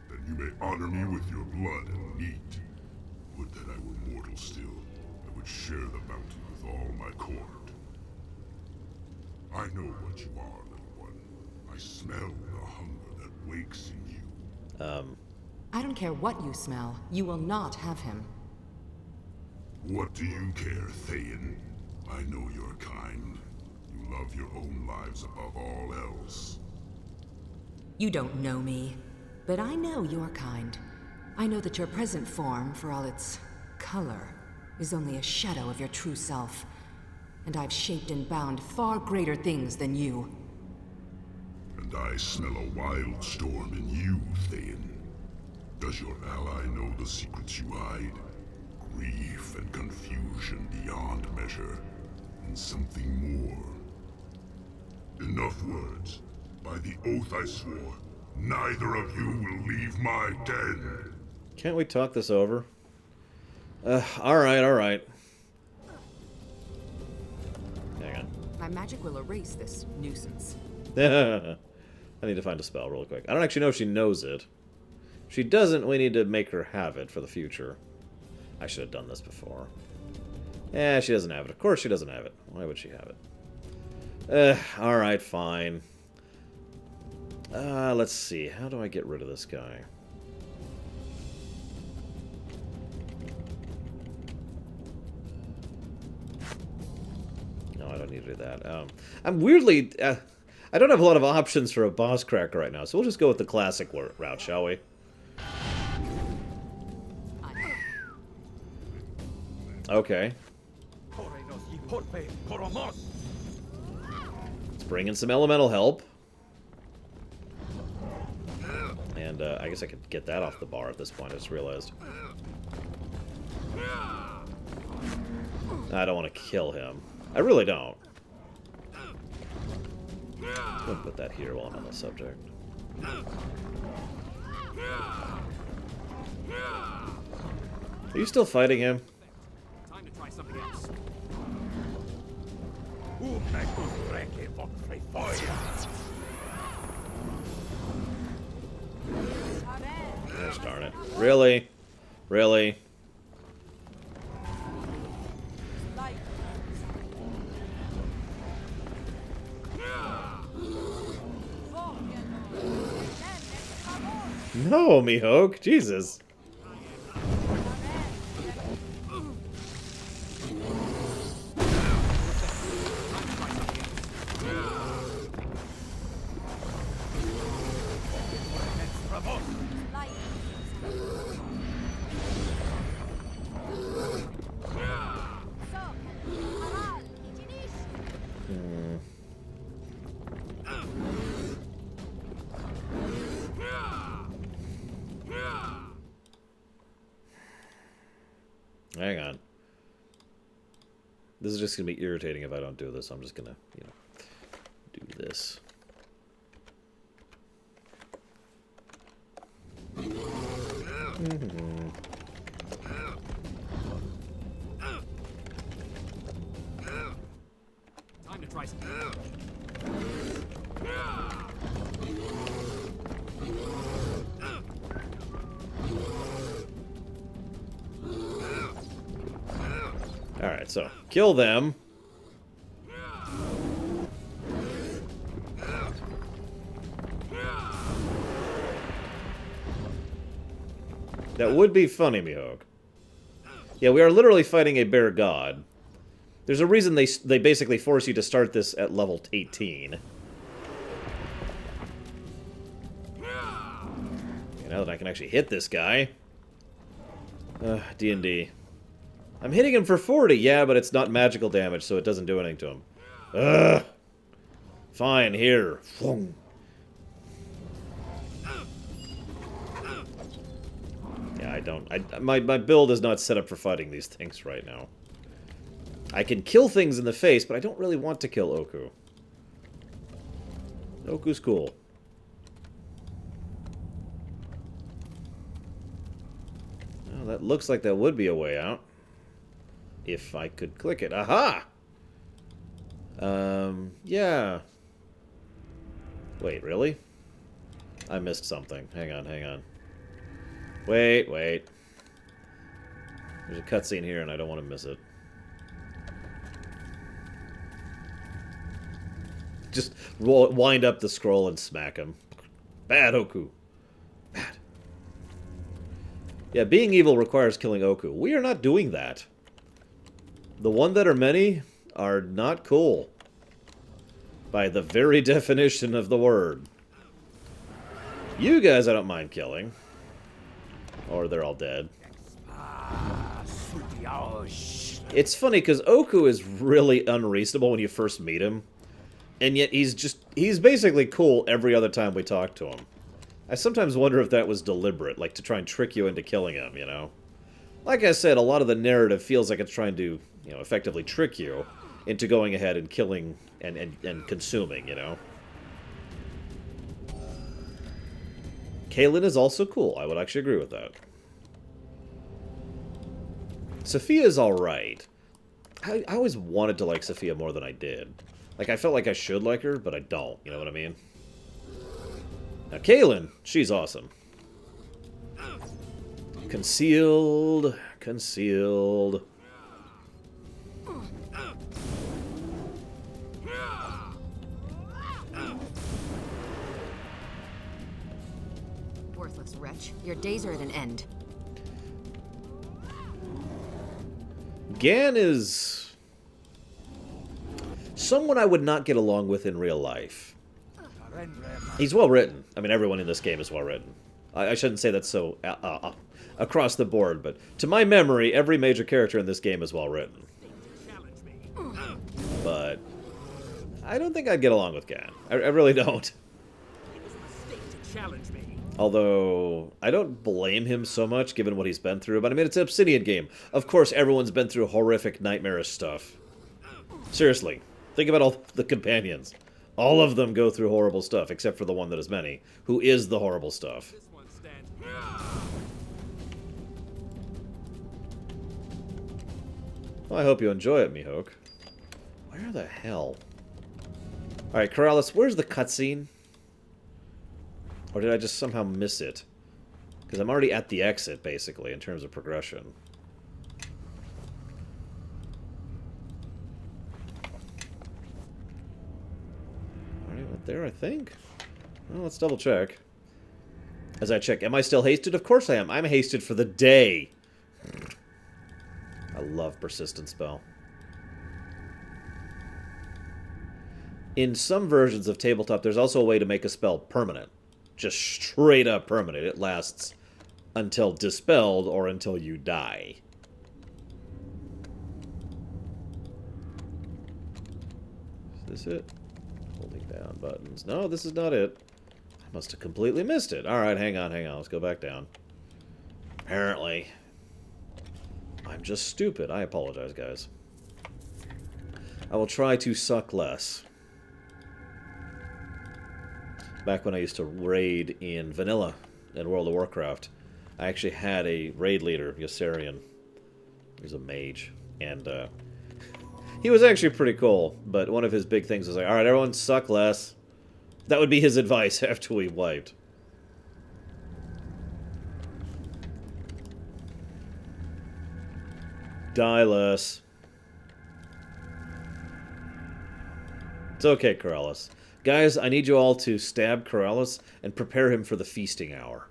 Speaker 6: Then you may honor me with your blood and meat. share the bounty with all my court. I know what you are, little one. I smell the hunger that wakes in you.
Speaker 3: I don't care what you smell. You will not have him.
Speaker 6: What do you care, Thayan? I know your kind. You love your own lives above all else.
Speaker 3: You don't know me, but I know your kind. I know that your present form, for all its color, is only a shadow of your true self. And I've shaped and bound far greater things than you.
Speaker 6: And I smell a wild storm in you, Thayan. Does your ally know the secrets you hide? Grief and confusion beyond measure, and something more. Enough words. By the oath I swore, neither of you will leave my den.
Speaker 1: Can't we talk this over? Alright, alright. Hang on.
Speaker 3: My magic will erase this nuisance.
Speaker 1: I need to find a spell real quick. I don't actually know if she knows it. If she doesn't, we need to make her have it for the future. I should have done this before. Yeah, she doesn't have it. Of course she doesn't have it. Why would she have it? Alright, fine. Let's see. How do I get rid of this guy? No, I don't need to do that. I'm weirdly... I don't have a lot of options for a boss cracker right now, so we'll just go with the classic route, shall we? Okay. Let's bring in some elemental help. And I guess I could get that off the bar at this point, I just realized. I don't want to kill him. I really don't. I'm going to put that here while I'm on the subject. Are you still fighting him?
Speaker 5: Time to try something else.
Speaker 1: Gosh darn it. Really? Really? No, Mihawk. Jesus. Hang on. This is just going to be irritating if I don't do this. I'm just going to, you know, do this.
Speaker 5: Time to try something.
Speaker 1: Alright, so kill them. That would be funny, Mihawk. Yeah, we are literally fighting a bear god. There's a reason they basically force you to start this at level 18. Okay, now that I can actually hit this guy. D&D. I'm hitting him for 40, yeah, but it's not magical damage, so it doesn't do anything to him. Ugh. Fine, here. Yeah, I don't... my build is not set up for fighting these things right now. I can kill things in the face, but I don't really want to kill Oku. Oku's cool. Well, that looks like that would be a way out. If I could click it. Aha! Yeah. Wait, really? I missed something. Hang on, hang on. Wait. There's a cutscene here and I don't want to miss it. Just wind up the scroll and smack him. Bad, Oku. Bad. Yeah, being evil requires killing Oku. We are not doing that. The one that are many are not cool. By the very definition of the word. You guys I don't mind killing. Or they're all dead. It's funny because Oku is really unreasonable when you first meet him. And yet he's basically cool every other time we talk to him. I sometimes wonder if that was deliberate, like to try and trick you into killing him, you know? Like I said, a lot of the narrative feels like it's trying to, you know, effectively trick you into going ahead and killing and consuming, you know? Kaelin is also cool. I would actually agree with that. Sophia's alright. I always wanted to like Sophia more than I did. Like, I felt like I should like her, but I don't. You know what I mean? Now, Kaelin, she's awesome. Concealed. Concealed.
Speaker 3: Worthless wretch. Your days are at an end.
Speaker 1: Gan is someone I would not get along with in real life. He's well written. I mean, everyone in this game is well written. I shouldn't say that so across the board, but to my memory, every major character in this game is well written. But I don't think I'd get along with Gan. I really don't. Although, I don't blame him so much, given what he's been through. But I mean, it's an Obsidian game. Of course, everyone's been through horrific, nightmarish stuff. Seriously, think about all the companions. All of them go through horrible stuff, except for the one that is many, who is the horrible stuff. Well, I hope you enjoy it, Mihawk. Where the hell? Alright, Corrales, where's the cutscene? Or did I just somehow miss it? Because I'm already at the exit, basically, in terms of progression. Alright, right there, I think. Well, let's double check. As I check, am I still hasted? Of course I am. I'm hasted for the day. I love persistent spell. In some versions of tabletop, there's also a way to make a spell permanent. Just straight up permanent. It lasts until dispelled or until you die. Is this it? Holding down buttons. No, this is not it. I must have completely missed it. Alright, hang on. Let's go back down. Apparently. I'm just stupid. I apologize, guys. I will try to suck less. Back when I used to raid in vanilla in World of Warcraft, I actually had a raid leader, Yossarian. He was a mage. And he was actually pretty cool, but one of his big things was like, alright, everyone suck less. That would be his advice after we wiped. Die less. It's okay, Corrales. Guys, I need you all to stab Corrales and prepare him for the feasting hour.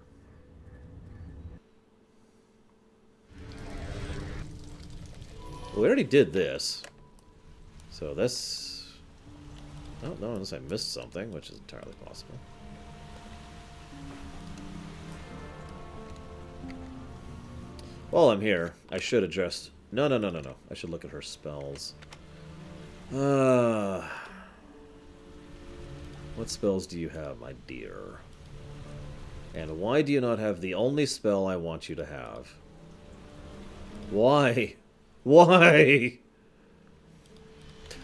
Speaker 1: Well, we already did this. So this... Oh, no, unless I missed something, which is entirely possible. While I'm here, I should address... No. I should look at her spells. What spells do you have, my dear? And why do you not have the only spell I want you to have? Why? Why?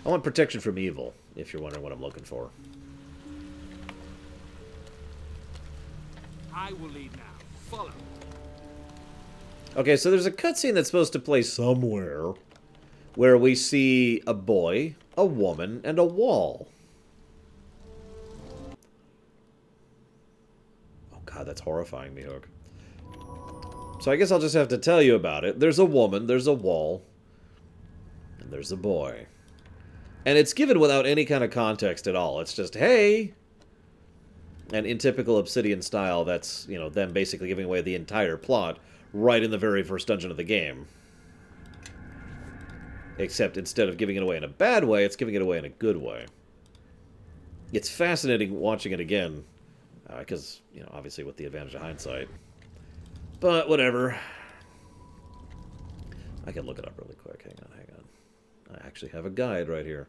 Speaker 1: I want protection from evil, if you're wondering what I'm looking for.
Speaker 5: I will lead now. Follow.
Speaker 1: Okay, so there's a cutscene that's supposed to play somewhere where we see a boy, a woman, and a wall. Oh god, that's horrifying, Mihawk. So I guess I'll just have to tell you about it. There's a woman, there's a wall, and there's a boy. And it's given without any kind of context at all. It's just, hey! And in typical Obsidian style, that's, you know, them basically giving away the entire plot right in the very first dungeon of the game. Except instead of giving it away in a bad way, it's giving it away in a good way. It's fascinating watching it again, because, you know, obviously with the advantage of hindsight. But whatever. I can look it up really quick. Hang on, hang on. I actually have a guide right here.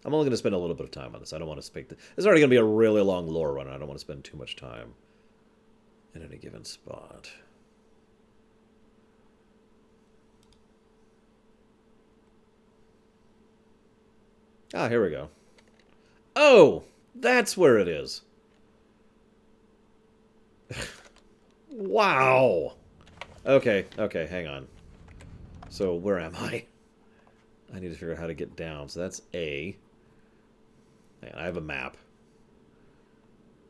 Speaker 1: I'm only going to spend a little bit of time on this. I don't want to speak... It's already going to be a really long lore run. I don't want to spend too much time in any given spot. Ah, here we go. Oh! That's where it is. Wow! Okay, hang on. So, where am I? I need to figure out how to get down. So that's A. And I have a map.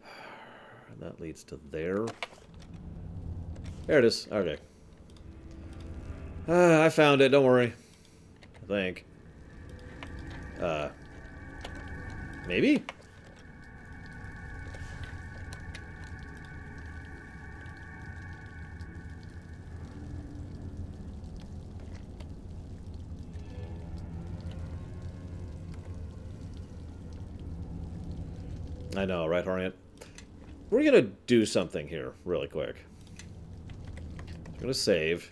Speaker 1: And that leads to there. There it is. Okay. I found it. Don't worry. I think. Maybe? I know, right, Orient? We're gonna do something here really quick. I'm gonna save.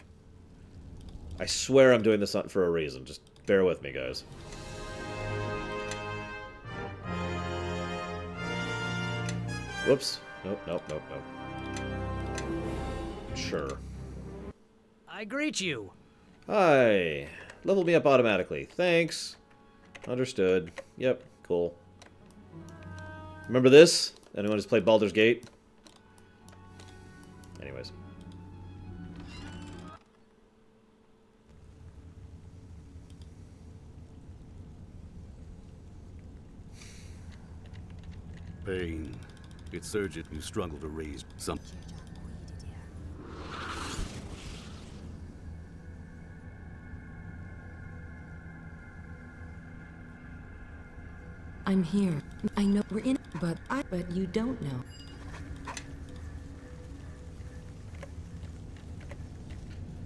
Speaker 1: I swear I'm doing this for a reason. Just bear with me, guys. Whoops. Nope. Sure.
Speaker 5: I greet you.
Speaker 1: Hi. Level me up automatically. Thanks. Understood. Yep, cool. Remember this? Anyone who's played Baldur's Gate? Anyways.
Speaker 2: Pain. It's urgent you struggle to raise some...
Speaker 3: I'm here. I know we're in, but you don't know.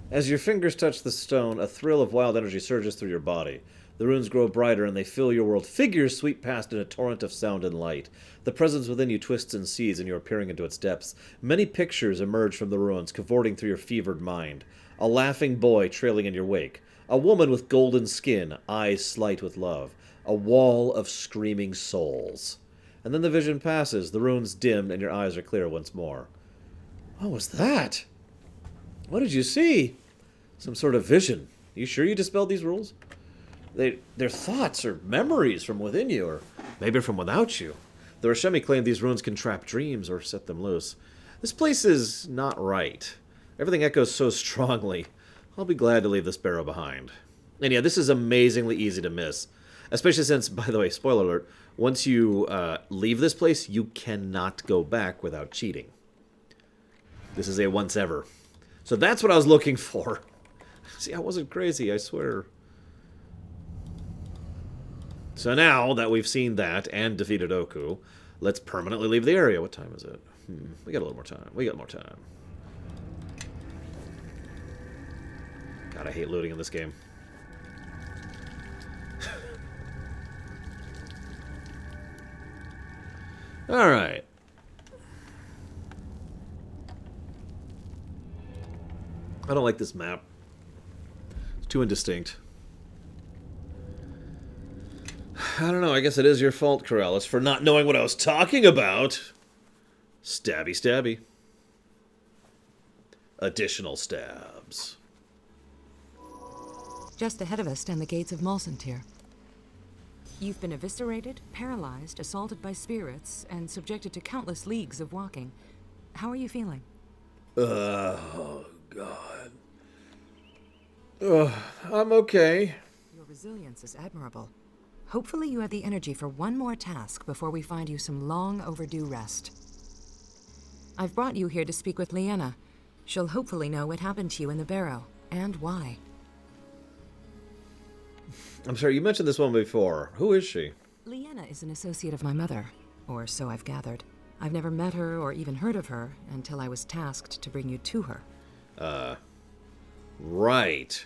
Speaker 1: As your fingers touch the stone, a thrill of wild energy surges through your body. The runes grow brighter and they fill your world. Figures sweep past in a torrent of sound and light. The presence within you twists and sees, and you are peering into its depths. Many pictures emerge from the ruins, cavorting through your fevered mind. A laughing boy trailing in your wake. A woman with golden skin, eyes slight with love. A wall of screaming souls. And then the vision passes, the runes dim, and your eyes are clear once more. What was that? What did you see? Some sort of vision. You sure you dispelled these rules? They're thoughts or memories from within you, or maybe from without you. The Rashemi claim these runes can trap dreams or set them loose. This place is not right. Everything echoes so strongly. I'll be glad to leave this barrow behind. And yeah, this is amazingly easy to miss. Especially since, by the way, spoiler alert, once you leave this place, you cannot go back without cheating. This is a once ever. So that's what I was looking for. See, I wasn't crazy, I swear. So now that we've seen that and defeated Oku, let's permanently leave the area. What time is it? We got a little more time. We got more time. God, I hate looting in this game. Alright. I don't like this map. It's too indistinct. I don't know, I guess it is your fault, Corellis, for not knowing what I was talking about. Stabby, stabby. Additional stabs.
Speaker 3: Just ahead of us stand the gates of Malsentir. You've been eviscerated, paralyzed, assaulted by spirits, and subjected to countless leagues of walking. How are you feeling?
Speaker 1: Oh, God. Ugh, I'm okay.
Speaker 3: Your resilience is admirable. Hopefully you have the energy for one more task before we find you some long overdue rest. I've brought you here to speak with Leanna. She'll hopefully know what happened to you in the barrow, and why.
Speaker 1: I'm sorry, you mentioned this one before. Who is she?
Speaker 3: Leanna is an associate of my mother, or so I've gathered. I've never met her or even heard of her until I was tasked to bring you to her.
Speaker 1: Right.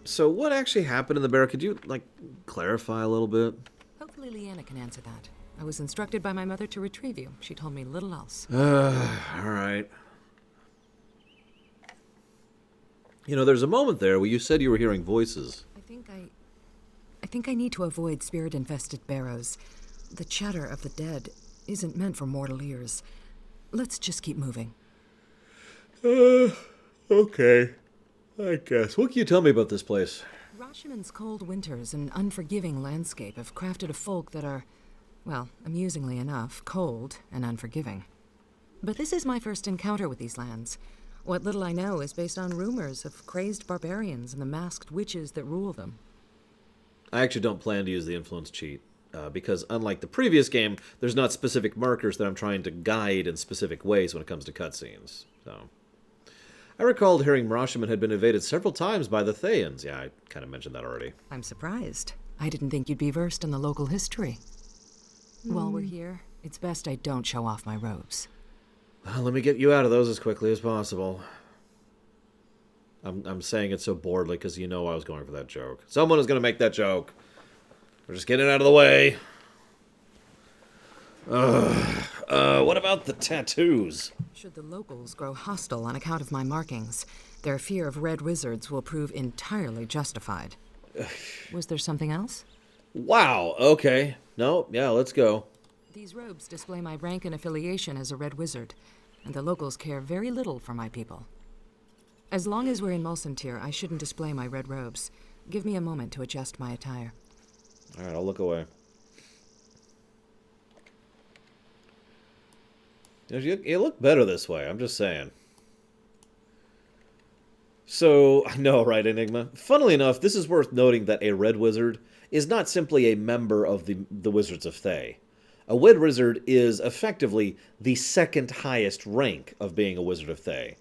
Speaker 1: So what actually happened in the barrow? Could you, clarify a little bit?
Speaker 3: Hopefully Leanna can answer that. I was instructed by my mother to retrieve you. She told me little else.
Speaker 1: Alright. You know, there's a moment there where you said you were hearing voices.
Speaker 3: I think I need to avoid spirit-infested barrows. The chatter of the dead isn't meant for mortal ears. Let's just keep moving.
Speaker 1: Okay. I guess. What can you tell me about this place?
Speaker 3: Rashiman's cold winters and unforgiving landscape have crafted a folk that are, well, amusingly enough, cold and unforgiving. But this is my first encounter with these lands. What little I know is based on rumors of crazed barbarians and the masked witches that rule them.
Speaker 1: I actually don't plan to use the influence cheat, because unlike the previous game, there's not specific markers that I'm trying to guide in specific ways when it comes to cutscenes. So, I recalled hearing Rashiman had been invaded several times by the Thayans. Yeah, I kind of mentioned that already.
Speaker 3: I'm surprised. I didn't think you'd be versed in the local history. While we're here, it's best I don't show off my robes.
Speaker 1: Well, let me get you out of those as quickly as possible. I'm saying it so boredly because you know I was going for that joke. Someone is going to make that joke. We're just getting it out of the way. What about the tattoos?
Speaker 3: Should the locals grow hostile on account of my markings, their fear of red wizards will prove entirely justified. Was there something else?
Speaker 1: Wow, okay. No, yeah, let's go.
Speaker 3: These robes display my rank and affiliation as a red wizard, and the locals care very little for my people. As long as we're in Mulsantir, I shouldn't display my red robes. Give me a moment to adjust my attire.
Speaker 1: Alright, I'll look away. You look better this way, I'm just saying. So, I know, right, Enigma? Funnily enough, this is worth noting that a Red Wizard is not simply a member of the Wizards of Thay. A Red Wizard is effectively the second highest rank of being a Wizard of Thay.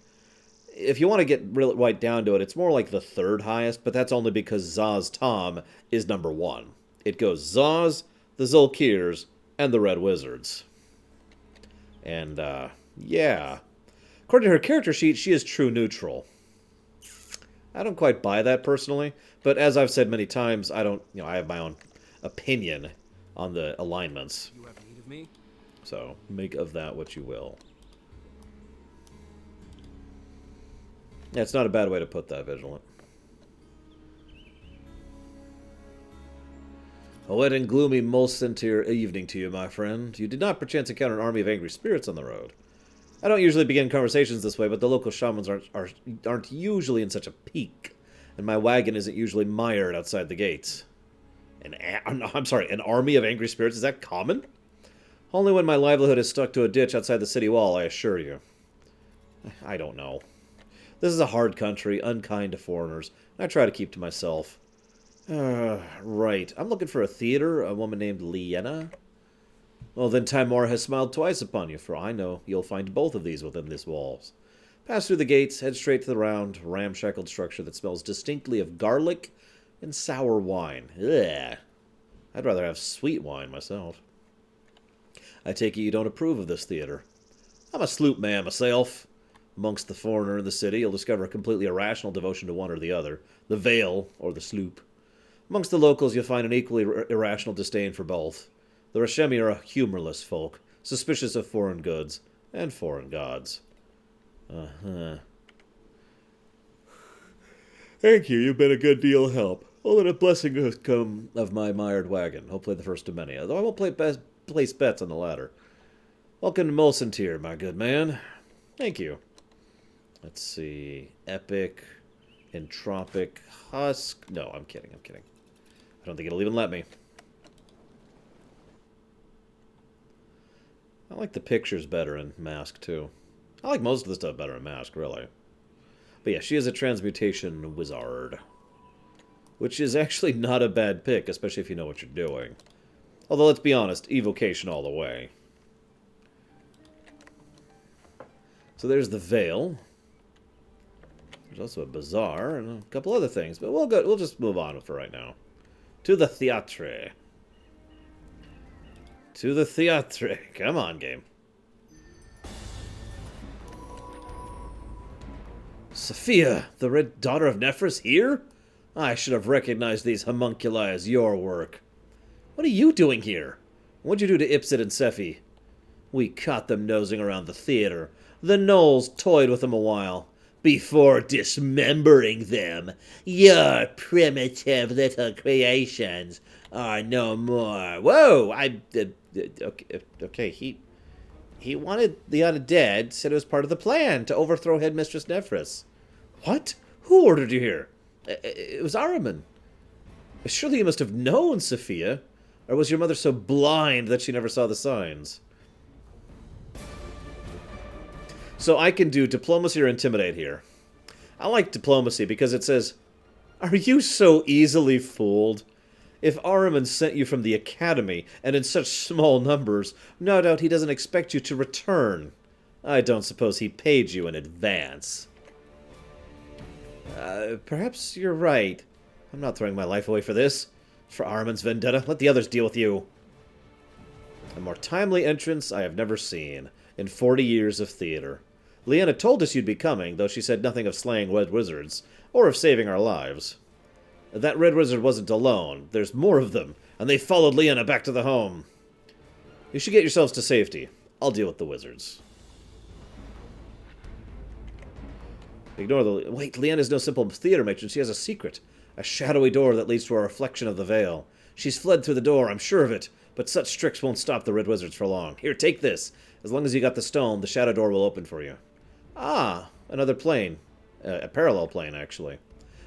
Speaker 1: If you want to get really right down to it, it's more like the third highest, but that's only because Zaz Tom is number 1. It goes Zaz, the Zulkirs, and the Red Wizards. And, yeah. According to her character sheet, she is true neutral. I don't quite buy that personally, but as I've said many times, I have my own opinion on the alignments.
Speaker 7: You have need of me?
Speaker 1: So, make of that what you will. Yeah, it's not a bad way to put that, Vigilant. A wet and gloomy Mulsantir evening to you, my friend. You did not perchance encounter an army of angry spirits on the road. I don't usually begin conversations this way, but the local shamans aren't usually in such a peak, and my wagon isn't usually mired outside the gates. I'm sorry, an army of angry spirits? Is that common? Only when my livelihood is stuck to a ditch outside the city wall, I assure you. I don't know. This is a hard country, unkind to foreigners, and I try to keep to myself. Right. I'm looking for a theater, a woman named Leanna. Well, then Timor has smiled twice upon you, for I know you'll find both of these within these walls. Pass through the gates, head straight to the round, ramshackled structure that smells distinctly of garlic and sour wine. Ugh. I'd rather have sweet wine myself. I take it you don't approve of this theater. I'm a sloop man myself. Amongst the foreigner in the city, you'll discover a completely irrational devotion to one or the other, the Vale or the sloop. Amongst the locals, you'll find an equally irrational disdain for both. The Rashemi are a humorless folk, suspicious of foreign goods and foreign gods. Thank you, you've been a good deal of help. Oh, that a blessing has come of my mired wagon, hopefully the first of many, although I won't place bets on the latter. Welcome to Mulsantir, my good man. Thank you. Let's see. Epic, Entropic, Husk. No, I'm kidding. I don't think it'll even let me. I like the pictures better in Mask, too. I like most of the stuff better in Mask, really. But yeah, she is a transmutation wizard. Which is actually not a bad pick, especially if you know what you're doing. Although, let's be honest, evocation all the way. So there's the Veil. There's also a bazaar and a couple other things, but we'll just move on for right now. To the theatre. To the theatre. Come on, game. Sophia, the Red Daughter of Nephris, here? I should have recognized these homunculi as your work. What are you doing here? What'd you do to Ipsit and Sephi? We caught them nosing around the theater. The gnolls toyed with them a while. Before dismembering them, your primitive little creations are no more. Whoa! Okay, he wanted Liana dead, said it was part of the plan to overthrow Headmistress Nephris. What? Who ordered you here? It was Ahriman. Surely you must have known, Sophia. Or was your mother so blind that she never saw the signs? So I can do diplomacy or intimidate here. I like diplomacy because it says, are you so easily fooled? If Ahriman sent you from the academy, and in such small numbers, no doubt he doesn't expect you to return. I don't suppose he paid you in advance. Perhaps you're right. I'm not throwing my life away for this. For Ahriman's vendetta, let the others deal with you. A more timely entrance I have never seen in 40 years of theater. Leanna told us you'd be coming, though she said nothing of slaying red wizards, or of saving our lives. That red wizard wasn't alone. There's more of them, and they followed Leanna back to the home. You should get yourselves to safety. I'll deal with the wizards. Ignore the... Wait, Leanna's no simple theater matron. She has a secret. A shadowy door that leads to a reflection of the veil. She's fled through the door, I'm sure of it, but such tricks won't stop the red wizards for long. Here, take this. As long as you got the stone, the shadow door will open for you. Ah, another plane. A parallel plane, actually.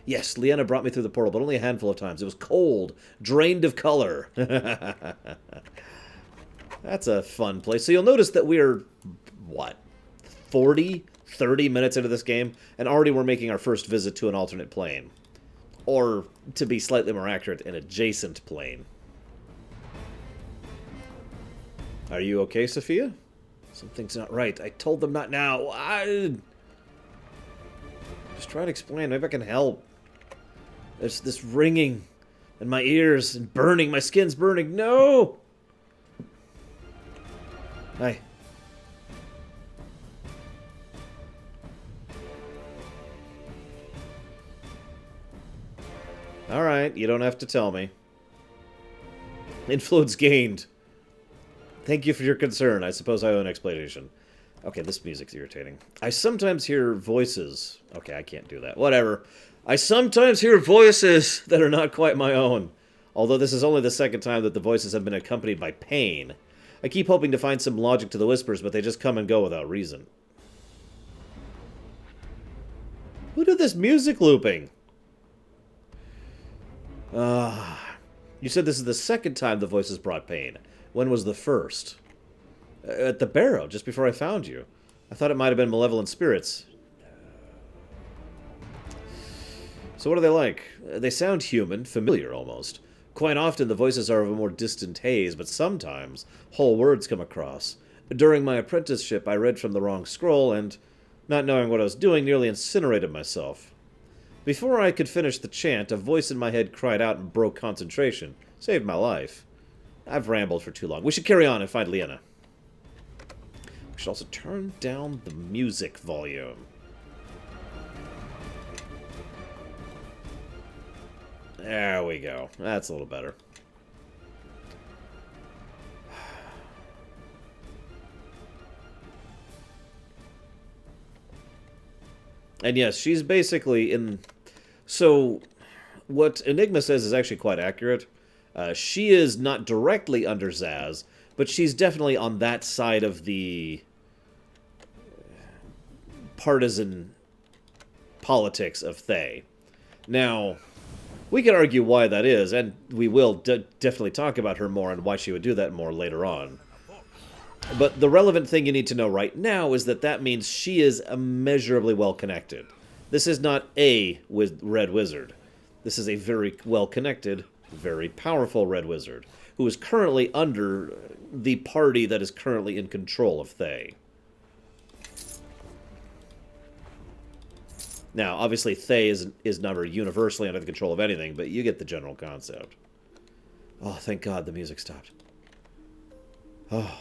Speaker 1: Yes, Leanna brought me through the portal, but only a handful of times. It was cold, drained of color. That's a fun place. So you'll notice that we're, what, 30 minutes into this game, and already we're making our first visit to an alternate plane. Or, to be slightly more accurate, an adjacent plane. Are you okay, Sophia? Something's not right. I told them not now. Just try to explain. Maybe I can help. There's this ringing in my ears and burning. My skin's burning. No! Hi. Alright, you don't have to tell me. Influence gained. Thank you for your concern. I suppose I owe an explanation. Okay, this music's irritating. I sometimes hear voices. Okay, I can't do that. Whatever. I sometimes hear voices that are not quite my own. Although this is only the second time that the voices have been accompanied by pain. I keep hoping to find some logic to the whispers, but they just come and go without reason. Who did this music looping? You said this is the second time the voices brought pain. When was the first? At the barrow, just before I found you. I thought it might have been malevolent spirits. So what are they like? They sound human, familiar almost. Quite often the voices are of a more distant haze, but sometimes whole words come across. During my apprenticeship, I read from the wrong scroll, and, not knowing what I was doing, nearly incinerated myself. Before I could finish the chant, a voice in my head cried out and broke concentration. Saved my life. I've rambled for too long. We should carry on and find Leanna. We should also turn down the music volume. There we go. That's a little better. And yes, she's basically in... So, what Enigma says is actually quite accurate. She is not directly under Zaz, but she's definitely on that side of the partisan politics of Thay. Now, we can argue why that is, and we will definitely talk about her more and why she would do that more later on. But the relevant thing you need to know right now is that means she is immeasurably well connected. This is not a red wizard. This is a very well connected, very powerful red wizard who is currently under the party that is currently in control of Thay. Now, obviously, Thay is never universally under the control of anything, but you get the general concept. Oh, thank God the music stopped. Oh.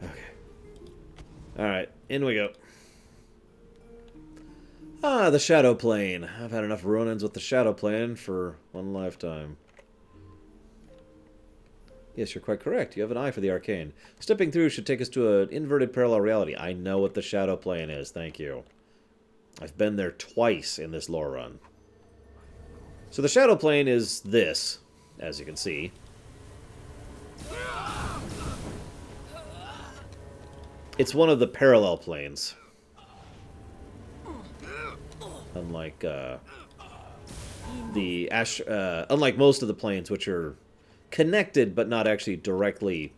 Speaker 1: Okay. Alright, in we go. Ah, the Shadow Plane. I've had enough run-ins with the Shadow Plane for one lifetime. Yes, you're quite correct. You have an eye for the arcane. Stepping through should take us to an inverted parallel reality. I know what the Shadow Plane is, thank you. I've been there twice in this lore run. So the Shadow Plane is this, as you can see. It's one of the parallel planes. Unlike unlike most of the planes, which are connected but not actually directly.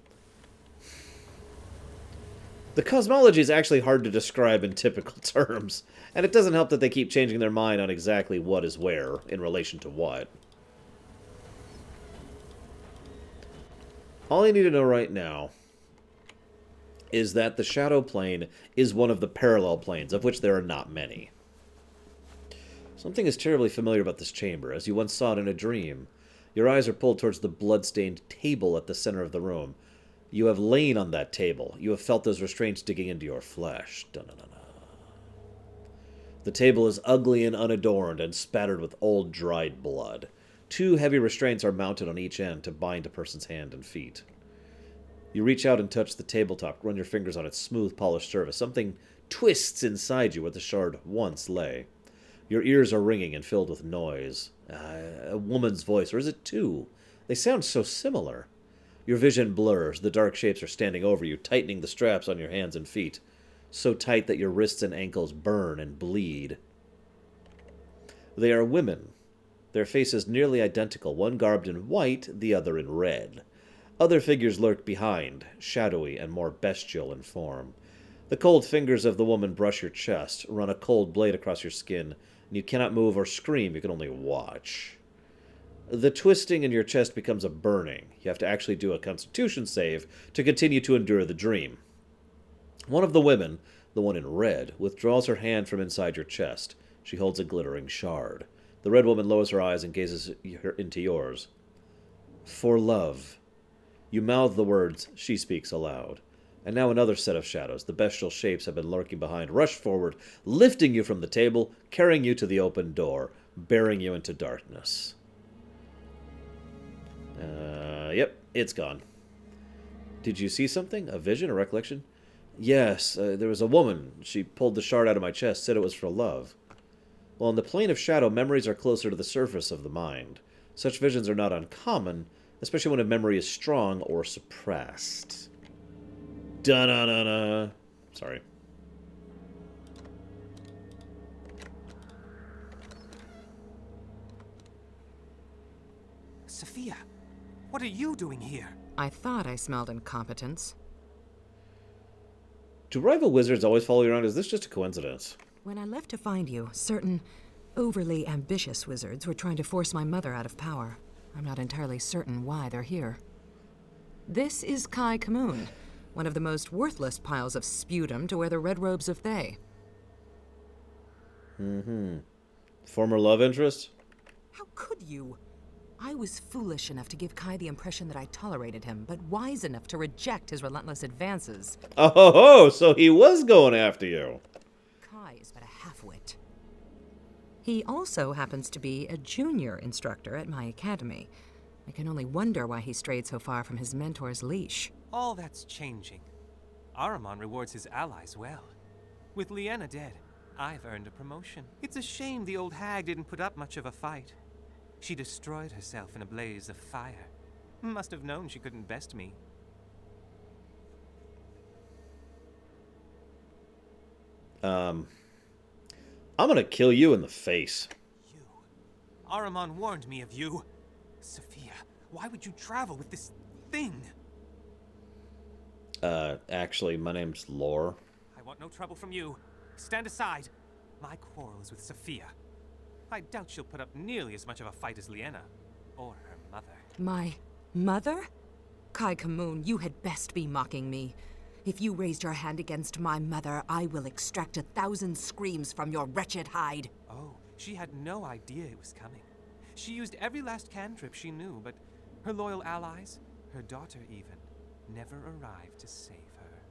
Speaker 1: The cosmology is actually hard to describe in typical terms, and it doesn't help that they keep changing their mind on exactly what is where in relation to what. All you need to know right now is that the Shadow Plane is one of the parallel planes, of which there are not many. Something is terribly familiar about this chamber, as you once saw it in a dream. Your eyes are pulled towards the blood-stained table at the center of the room. You have lain on that table. You have felt those restraints digging into your flesh. Dun-dun-dun-dun. The table is ugly and unadorned and spattered with old, dried blood. 2 heavy restraints are mounted on each end to bind a person's hand and feet. You reach out and touch the tabletop, run your fingers on its smooth, polished surface. Something twists inside you where the shard once lay. Your ears are ringing and filled with noise. A woman's voice, or is it 2? They sound so similar. Your vision blurs. The dark shapes are standing over you, tightening the straps on your hands and feet. So tight that your wrists and ankles burn and bleed. They are women. Their faces nearly identical, one garbed in white, the other in red. Other figures lurk behind, shadowy and more bestial in form. The cold fingers of the woman brush your chest, run a cold blade across your skin, and you cannot move or scream, you can only watch. The twisting in your chest becomes a burning. You have to actually do a constitution save to continue to endure the dream. One of the women, the one in red, withdraws her hand from inside your chest. She holds a glittering shard. The red woman lowers her eyes and gazes into yours. For love. You mouth the words, she speaks aloud. And now another set of shadows, the bestial shapes have been lurking behind, rush forward, lifting you from the table, carrying you to the open door, bearing you into darkness. Yep, it's gone. Did you see something? A vision, a recollection? Yes, there was a woman. She pulled the shard out of my chest, said it was for love. Well, in the plane of shadow, memories are closer to the surface of the mind. Such visions are not uncommon, especially when a memory is strong or suppressed. Da-na-na-na. Sorry.
Speaker 7: Sophia, what are you doing here?
Speaker 3: I thought I smelled incompetence.
Speaker 1: Do rival wizards always follow you around? Is this just a coincidence?
Speaker 3: When I left to find you, certain overly ambitious wizards were trying to force my mother out of power. I'm not entirely certain why they're here. This is Kai Kamoon, one of the most worthless piles of sputum to wear the red robes of Thay.
Speaker 1: Former love interest?
Speaker 3: How could you? I was foolish enough to give Kai the impression that I tolerated him, but wise enough to reject his relentless advances.
Speaker 1: Oh, so he was going after you.
Speaker 3: Kai is but a half-wit. He also happens to be a junior instructor at my academy. I can only wonder why he strayed so far from his mentor's leash.
Speaker 7: All that's changing. Ahriman rewards his allies well. With Liana dead, I've earned a promotion. It's a shame the old hag didn't put up much of a fight. She destroyed herself in a blaze of fire. Must have known she couldn't best me.
Speaker 1: I'm gonna kill you in the face.
Speaker 7: You. Ahriman warned me of you. Sophia, why would you travel with this thing?
Speaker 1: Actually, my name's Lore.
Speaker 7: I want no trouble from you. Stand aside. My quarrel is with Sophia. I doubt she'll put up nearly as much of a fight as Liena. Or her mother.
Speaker 3: My mother? Kai Kamoon, you had best be mocking me. If you raised your hand against my mother, I will extract 1,000 screams from your wretched hide.
Speaker 7: Oh, she had no idea it was coming. She used every last cantrip she knew, but her loyal allies, her daughter even, never arrived to save her.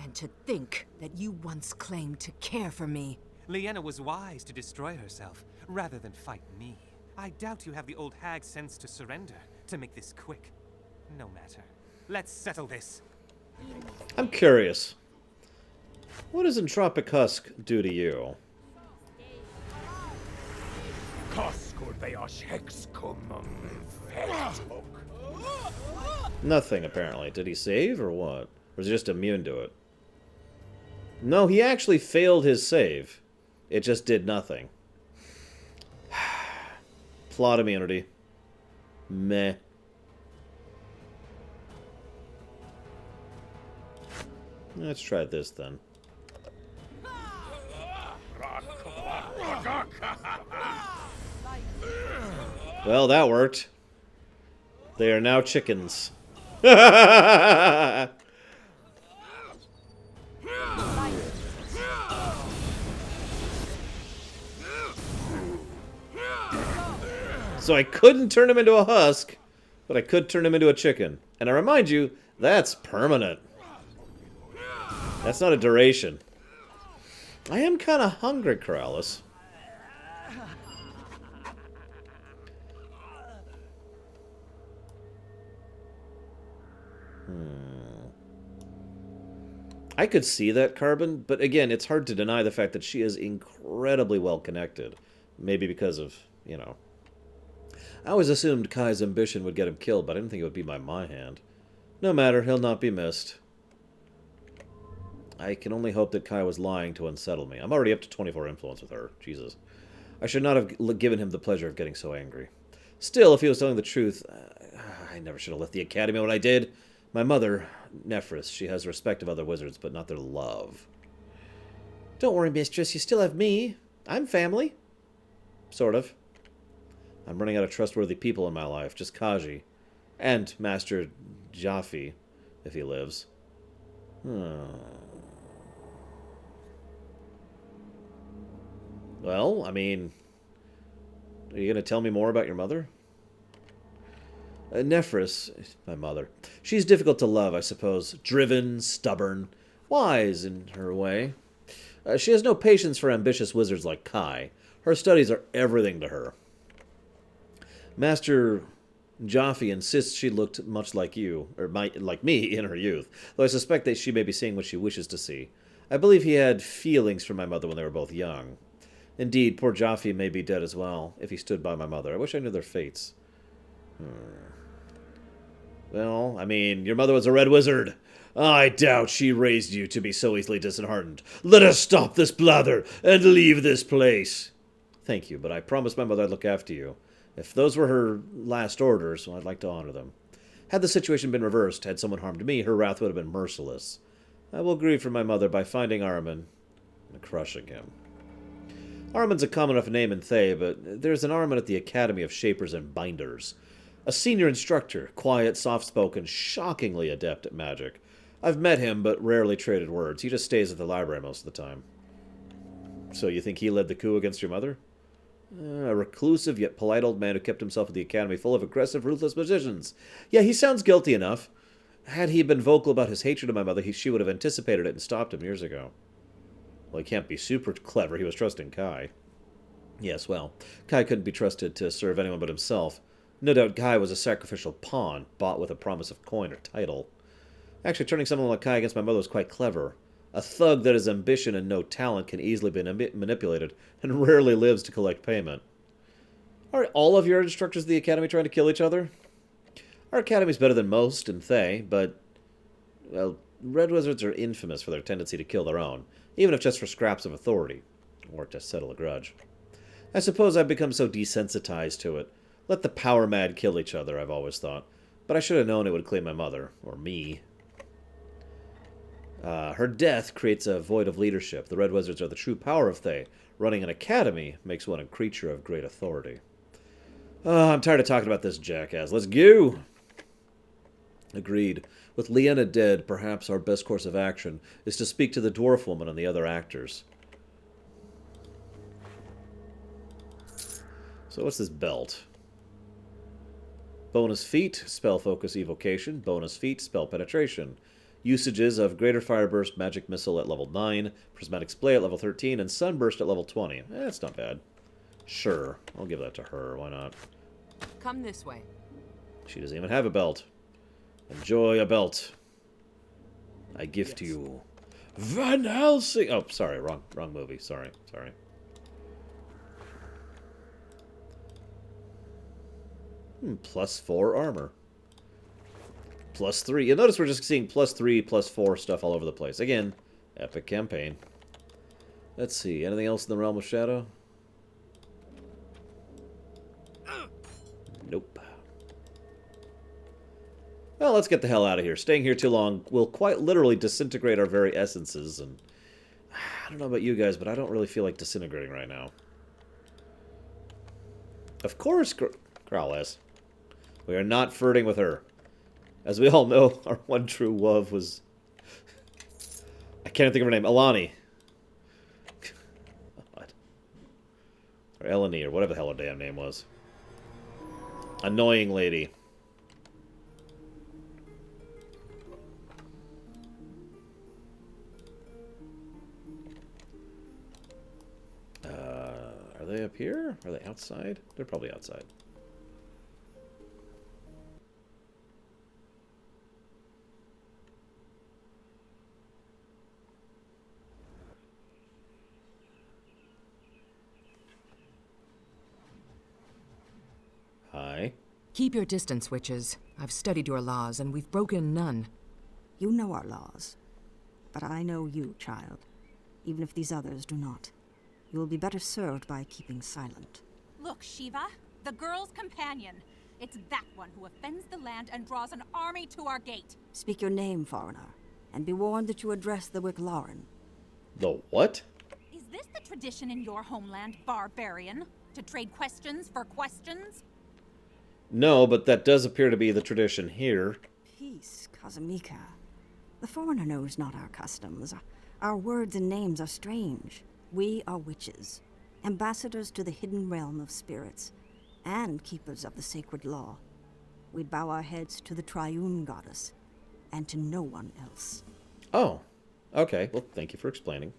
Speaker 3: And to think that you once claimed to care for me.
Speaker 7: Liena was wise to destroy herself, rather than fight me. I doubt you have the old hag's sense to surrender, to make this quick. No matter. Let's settle this.
Speaker 1: I'm curious. What does Entropic Husk do to you? Nothing, apparently. Did he save, or what? Or is he just immune to it? No, he actually failed his save. It just did nothing. Plot immunity. Meh. Let's try this then. Well, that worked. They are now chickens. So I couldn't turn him into a husk, but I could turn him into a chicken. And I remind you, that's permanent. That's not a duration. I am kind of hungry, Corrales. I could see that, Carbon, but again, it's hard to deny the fact that she is incredibly well connected. Maybe because of, you know... I always assumed Kai's ambition would get him killed, but I didn't think it would be by my hand. No matter, he'll not be missed. I can only hope that Kai was lying to unsettle me. I'm already up to 24 influence with her. Jesus. I should not have given him the pleasure of getting so angry. Still, if he was telling the truth, I never should have left the academy when I did. My mother, Nephris, she has respect of other wizards, but not their love. Don't worry, mistress, you still have me. I'm family. Sort of. I'm running out of trustworthy people in my life, just Kaji. And Master Jaffe, if he lives. Well, I mean... Are you going to tell me more about your mother? Nephris, my mother. She's difficult to love, I suppose. Driven, stubborn, wise in her way. She has no patience for ambitious wizards like Kai. Her studies are everything to her. Master Jaffe insists she looked much like you, or like me in her youth, though I suspect that she may be seeing what she wishes to see. I believe he had feelings for my mother when they were both young. Indeed, poor Jaffe may be dead as well, if he stood by my mother. I wish I knew their fates. Well, I mean, your mother was a red wizard. I doubt she raised you to be so easily disheartened. Let us stop this blather and leave this place. Thank you, but I promised my mother I'd look after you. If those were her last orders, well, I'd like to honor them. Had the situation been reversed, had someone harmed me, her wrath would have been merciless. I will grieve for my mother by finding Ahriman and crushing him. Ahriman's a common enough name in Thay, but there's an Ahriman at the Academy of Shapers and Binders. A senior instructor, quiet, soft-spoken, shockingly adept at magic. I've met him, but rarely traded words. He just stays at the library most of the time. So you think he led the coup against your mother? A reclusive yet polite old man who kept himself at the academy full of aggressive, ruthless magicians. Yeah, he sounds guilty enough. Had he been vocal about his hatred of my mother, she would have anticipated it and stopped him years ago. Well, he can't be super clever. He was trusting Kai. Yes, well, Kai couldn't be trusted to serve anyone but himself. No doubt Kai was a sacrificial pawn, bought with a promise of coin or title. Actually, turning someone like Kai against my mother was quite clever. A thug that has ambition and no talent can easily be manipulated, and rarely lives to collect payment. Are all of your instructors of the academy trying to kill each other? Our academy's better than most in Thay, but... well, red wizards are infamous for their tendency to kill their own, even if just for scraps of authority, or to settle a grudge. I suppose I've become so desensitized to it. Let the power-mad kill each other, I've always thought. But I should have known it would claim my mother, or me. Her death creates a void of leadership. The Red Wizards are the true power of Thay. Running an academy makes one a creature of great authority. I'm tired of talking about this jackass. Let's go! Agreed. With Leanna dead, perhaps our best course of action is to speak to the dwarf woman and the other actors. So what's this belt? Bonus feat, spell focus evocation. Bonus feat, spell penetration. Usages of Greater Fire Burst, Magic Missile at level 9, Prismatic Splay at level 13, and Sunburst at level 20. That's not bad. Sure, I'll give that to her. Why not?
Speaker 3: Come this way.
Speaker 1: She doesn't even have a belt. Enjoy a belt. I gift you. Van Helsing! Oh, sorry, wrong movie. Sorry. +4 armor. +3. You'll notice we're just seeing +3, +4 stuff all over the place. Again, epic campaign. Let's see. Anything else in the Realm of Shadow? Nope. Well, let's get the hell out of here. Staying here too long will quite literally disintegrate our very essences, and I don't know about you guys, but I don't really feel like disintegrating right now. Of course, Growl is. We are not flirting with her. As we all know, our one true love was... I can't think of her name. Alani. God. Or Eleni, or whatever the hell her damn name was. Annoying lady. Are they up here? Are they outside? They're probably outside. Hi.
Speaker 3: Keep your distance, witches. I've studied your laws, and we've broken none.
Speaker 8: You know our laws. But I know you, child. Even if these others do not. You will be better served by keeping silent.
Speaker 9: Look, Shiva, the girl's companion. It's that one who offends the land and draws an army to our gate.
Speaker 8: Speak your name, foreigner, and be warned that you address the Lorerun.
Speaker 1: The what?
Speaker 9: Is this the tradition in your homeland, barbarian? To trade questions for questions?
Speaker 1: No, but that does appear to be the tradition here.
Speaker 8: Peace, Kazumika. The foreigner knows not our customs. Our words and names are strange. We are witches, ambassadors to the hidden realm of spirits, and keepers of the sacred law. We bow our heads to the triune goddess, and to no one else.
Speaker 1: Oh, okay. Well, thank you for explaining.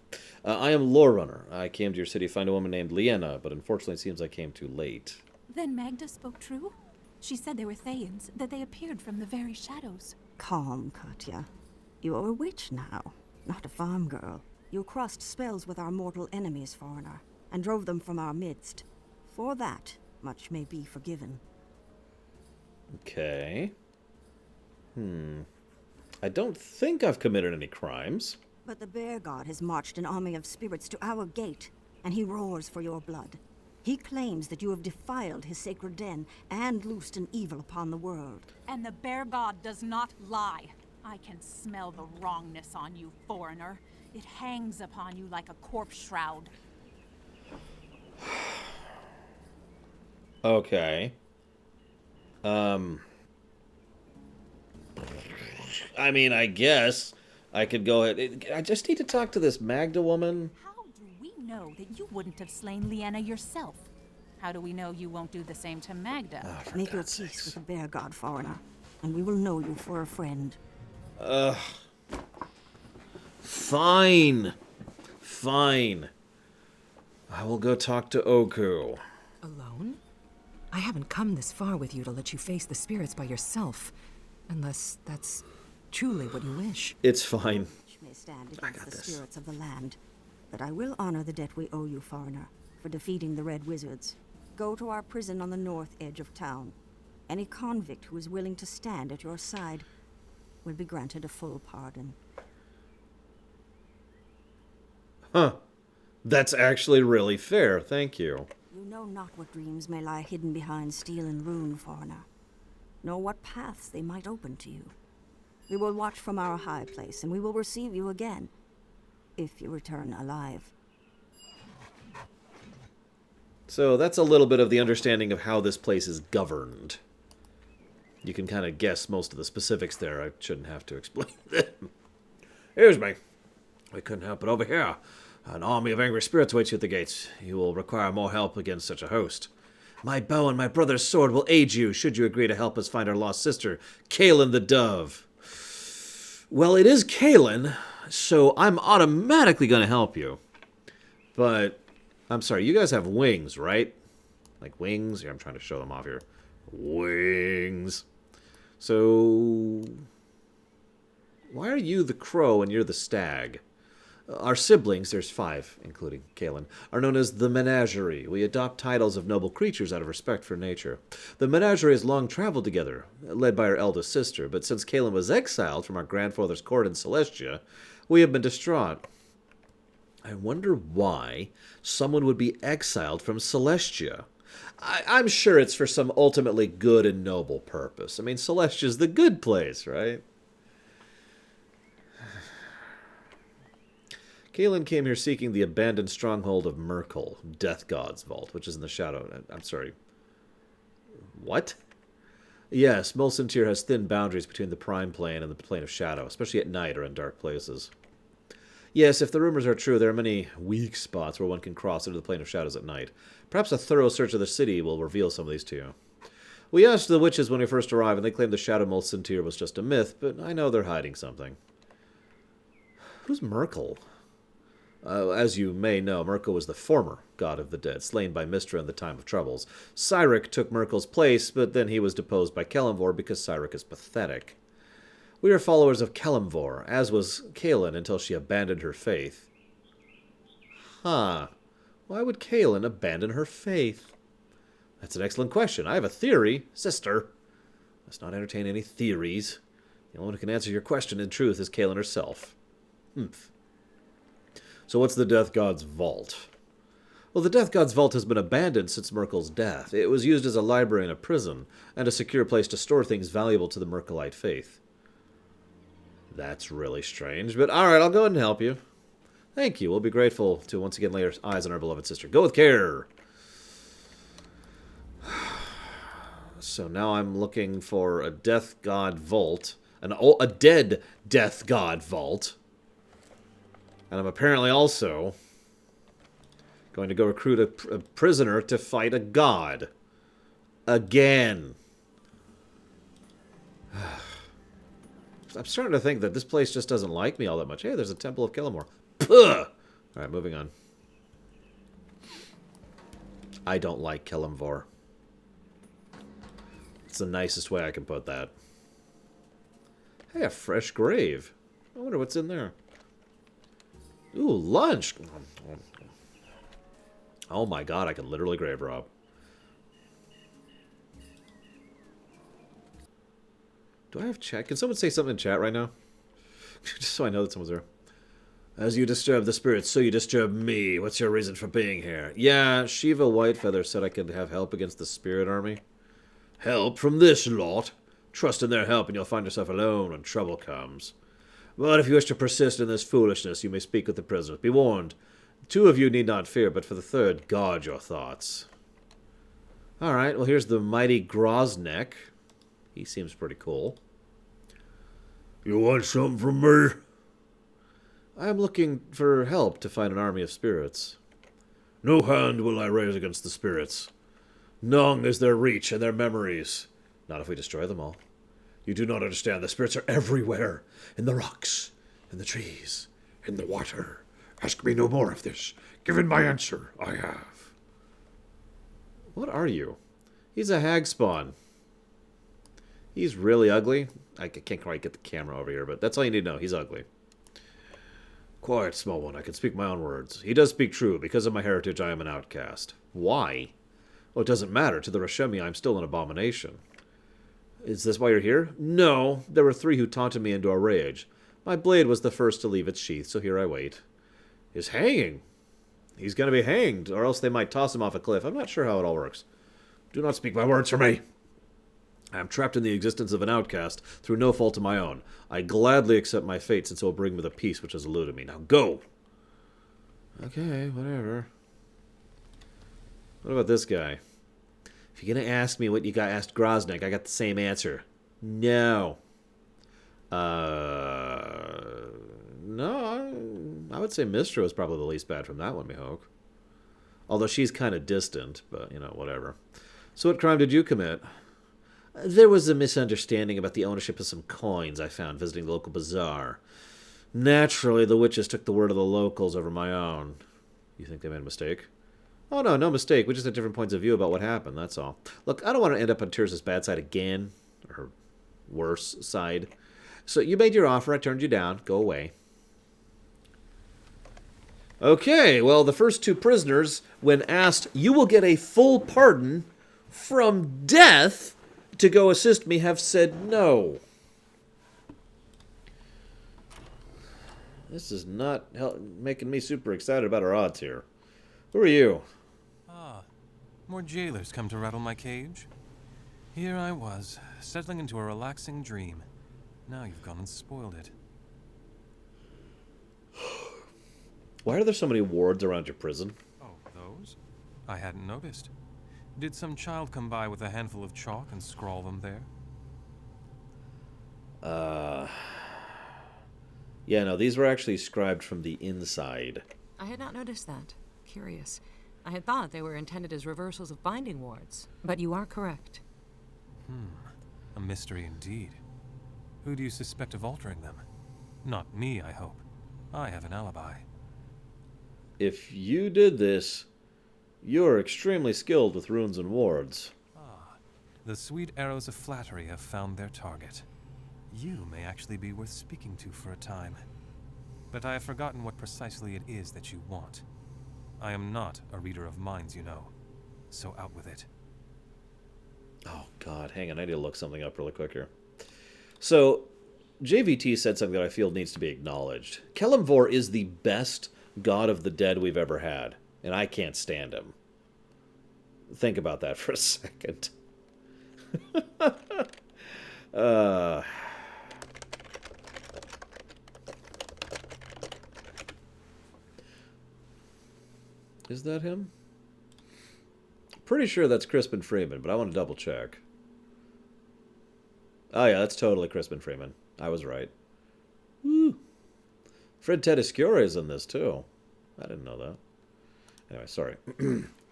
Speaker 1: I am Lorerunner. I came to your city to find a woman named Leanna, but unfortunately it seems I came too late.
Speaker 9: Then Magda spoke true? She said they were Thayans, that they appeared from the very shadows.
Speaker 8: Calm, Katya. You are a witch now, not a farm girl. You crossed spells with our mortal enemies, foreigner, and drove them from our midst. For that, much may be forgiven.
Speaker 1: Okay. I don't think I've committed any crimes.
Speaker 8: But the bear god has marched an army of spirits to our gate, and he roars for your blood. He claims that you have defiled his sacred den and loosed an evil upon the world.
Speaker 9: And the bear god does not lie. I can smell the wrongness on you, foreigner. It hangs upon you like a corpse shroud.
Speaker 1: Okay. I mean, I guess I could go ahead. I just need to talk to this Magda woman.
Speaker 9: How do we know that you wouldn't have slain Leanna yourself? How do we know you won't do the same to Magda?
Speaker 1: Oh,
Speaker 8: Make your peace with the bear god, foreigner, and we will know you for a friend.
Speaker 1: Fine. Fine. I will go talk to Oku.
Speaker 3: Alone? I haven't come this far with you to let you face the spirits by yourself. Unless that's truly what you wish.
Speaker 1: It's fine.
Speaker 8: Which may stand
Speaker 1: I
Speaker 8: against
Speaker 1: got
Speaker 8: the
Speaker 1: this.
Speaker 8: spirits of the land. But I will honor the debt we owe you, foreigner, for defeating the Red Wizards. Go to our prison on the north edge of town. Any convict who is willing to stand at your side will be granted a full pardon.
Speaker 1: Huh. That's actually really fair. Thank you.
Speaker 8: You know not what dreams may lie hidden behind steel and rune, foreigner. nor what paths they might open to you. We will watch from our high place, and we will receive you again, if you return alive.
Speaker 1: So that's a little bit of the understanding of how this place is governed. You can kind of guess most of the specifics there. I shouldn't have to explain them. Here's me. We couldn't help it over here. An army of angry spirits waits you at the gates. You will require more help against such a host. My bow and my brother's sword will aid you, should you agree to help us find our lost sister, Kaelin the Dove. Well, it is Kaelin, so I'm automatically going to help you. But, I'm sorry, you guys have wings, right? Like wings? Here, I'm trying to show them off here. Wings. So, why are you the crow and you're the stag? Our siblings, there's 5, including Kaelin, are known as the Menagerie. We adopt titles of noble creatures out of respect for nature. The Menagerie has long traveled together, led by our eldest sister, but since Kaelin was exiled from our grandfather's court in Celestia, we have been distraught. I wonder why someone would be exiled from Celestia. I'm sure it's for some ultimately good and noble purpose. I mean, Celestia's the good place, right? Kaelin came here seeking the abandoned stronghold of Merkel, Death God's vault, which is in the shadow. I'm sorry. What? Yes, Mulcintyre has thin boundaries between the Prime Plane and the Plane of Shadow, especially at night or in dark places. Yes, if the rumors are true, there are many weak spots where one can cross into the Plane of Shadows at night. Perhaps a thorough search of the city will reveal some of these to you. We asked the witches when we first arrived, and they claimed the Shadow Mulcintyre was just a myth, but I know they're hiding something. Who's Merkel? As you may know, Merkel was the former god of the dead, slain by Mystra in the time of troubles. Cyric took Merkel's place, but then he was deposed by Kelemvor because Cyric is pathetic. We are followers of Kelemvor, as was Kaelin until she abandoned her faith. Huh. Why would Kaelin abandon her faith? That's an excellent question. I have a theory, sister. Let's not entertain any theories. The only one who can answer your question in truth is Kaelin herself. Humph. So what's the Death God's vault? Well, the Death God's vault has been abandoned since Merkel's death. It was used as a library and a prison, and a secure place to store things valuable to the Merkelite faith. That's really strange, but alright, I'll go ahead and help you. Thank you. We'll be grateful to once again lay our eyes on our beloved sister. Go with care! So now I'm looking for a Death God vault. A dead Death God vault. And I'm apparently also going to go recruit a prisoner to fight a god. Again. I'm starting to think that this place just doesn't like me all that much. Hey, there's a Temple of Kelemvor. Puh! Alright, moving on. I don't like Kelemvor. It's the nicest way I can put that. Hey, a fresh grave. I wonder what's in there. Ooh, lunch! Oh my god, I can literally grave rob. Do I have chat? Can someone say something in chat right now? Just so I know that someone's there. As you disturb the spirits, so you disturb me. What's your reason for being here? Yeah, Shiva Whitefeather said I could have help against the spirit army. Help from this lot? Trust in their help and you'll find yourself alone when trouble comes. But if you wish to persist in this foolishness, you may speak with the prisoners. Be warned, 2 of you need not fear, but for the 3rd, guard your thoughts. Alright, well here's the mighty Groznek. He seems pretty cool.
Speaker 6: You want something from me?
Speaker 1: I'm looking for help to find an army of spirits.
Speaker 6: No hand will I raise against the spirits. None is their reach and their memories.
Speaker 1: Not if we destroy them all.
Speaker 6: You do not understand. The spirits are everywhere. In the rocks, in the trees, in the water. Ask me no more of this. Given my answer, I have.
Speaker 1: What are you? He's a hag spawn. He's really ugly. I can't quite get the camera over here, but that's all you need to know. He's ugly.
Speaker 6: Quiet, small one. I can speak my own words. He does speak true. Because of my heritage, I am an outcast.
Speaker 1: Why?
Speaker 6: Well, it doesn't matter. To the Rashemi, I'm still an abomination.
Speaker 1: Is this why you're here? No. There were 3 who taunted me into a rage. My blade was the first to leave its sheath, so here I wait.
Speaker 6: Is hanging.
Speaker 1: He's going to be hanged, or else they might toss him off a cliff. I'm not sure how it all works.
Speaker 6: Do not speak my words for me.
Speaker 1: I am trapped in the existence of an outcast through no fault of my own. I gladly accept my fate, since it will bring me the peace which has eluded me. Now go! Okay, whatever. What about this guy? If you're gonna ask me what you got asked Groznik, I got the same answer. No. No, I would say Mistra was probably the least bad from that one, Mihawk. Although she's kind of distant, but, you know, whatever. So what crime did you commit? There was a misunderstanding about the ownership of some coins I found visiting the local bazaar. Naturally, the witches took the word of the locals over my own. You think they made a mistake? Oh, no, no mistake. We just had different points of view about what happened, that's all. Look, I don't want to end up on Tears' bad side again, or her worse side. So you made your offer, I turned you down. Go away. Okay, well, the first two prisoners, when asked, you will get a full pardon from death to go assist me, have said no. This is not making me super excited about our odds here. Who are you?
Speaker 7: Ah, more jailers come to rattle my cage. Here I was, settling into a relaxing dream. Now you've gone and spoiled it.
Speaker 1: Why are there so many wards around your prison?
Speaker 7: Oh, those? I hadn't noticed. Did some child come by with a handful of chalk and scrawl them there?
Speaker 1: Yeah, no, these were actually scribed from the inside.
Speaker 3: I had not noticed that. Curious. I had thought they were intended as reversals of binding wards, but you are correct.
Speaker 7: A mystery indeed. Who do you suspect of altering them? Not me, I hope. I have an alibi.
Speaker 1: If you did this, you're extremely skilled with runes and wards.
Speaker 7: Ah, the sweet arrows of flattery have found their target. You may actually be worth speaking to for a time. But I have forgotten what precisely it is that you want. I am not a reader of minds, you know. So out with it.
Speaker 1: Oh, God, hang on. I need to look something up really quick here. So, JVT said something that I feel needs to be acknowledged. Kelemvor is the best god of the dead we've ever had, and I can't stand him. Think about that for a second. Is that him? Pretty sure that's Crispin Freeman, but I want to double check. Oh yeah, that's totally Crispin Freeman. I was right. Woo. Fred Tedeschiore is in this too. I didn't know that. Anyway, sorry.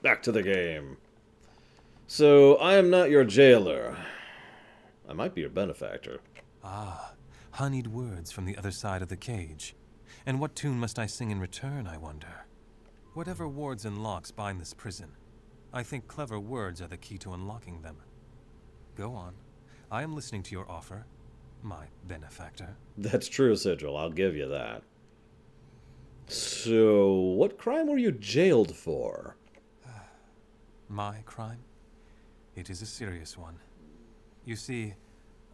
Speaker 1: Back to the game. So, I am not your jailer. I might be your benefactor.
Speaker 7: Ah, honeyed words from the other side of the cage. And what tune must I sing in return, I wonder? Whatever wards and locks bind this prison, I think clever words are the key to unlocking them. Go on. I am listening to your offer, my benefactor.
Speaker 1: That's true, Sigil. I'll give you that. So, what crime were you jailed for?
Speaker 7: My crime? It is a serious one. You see,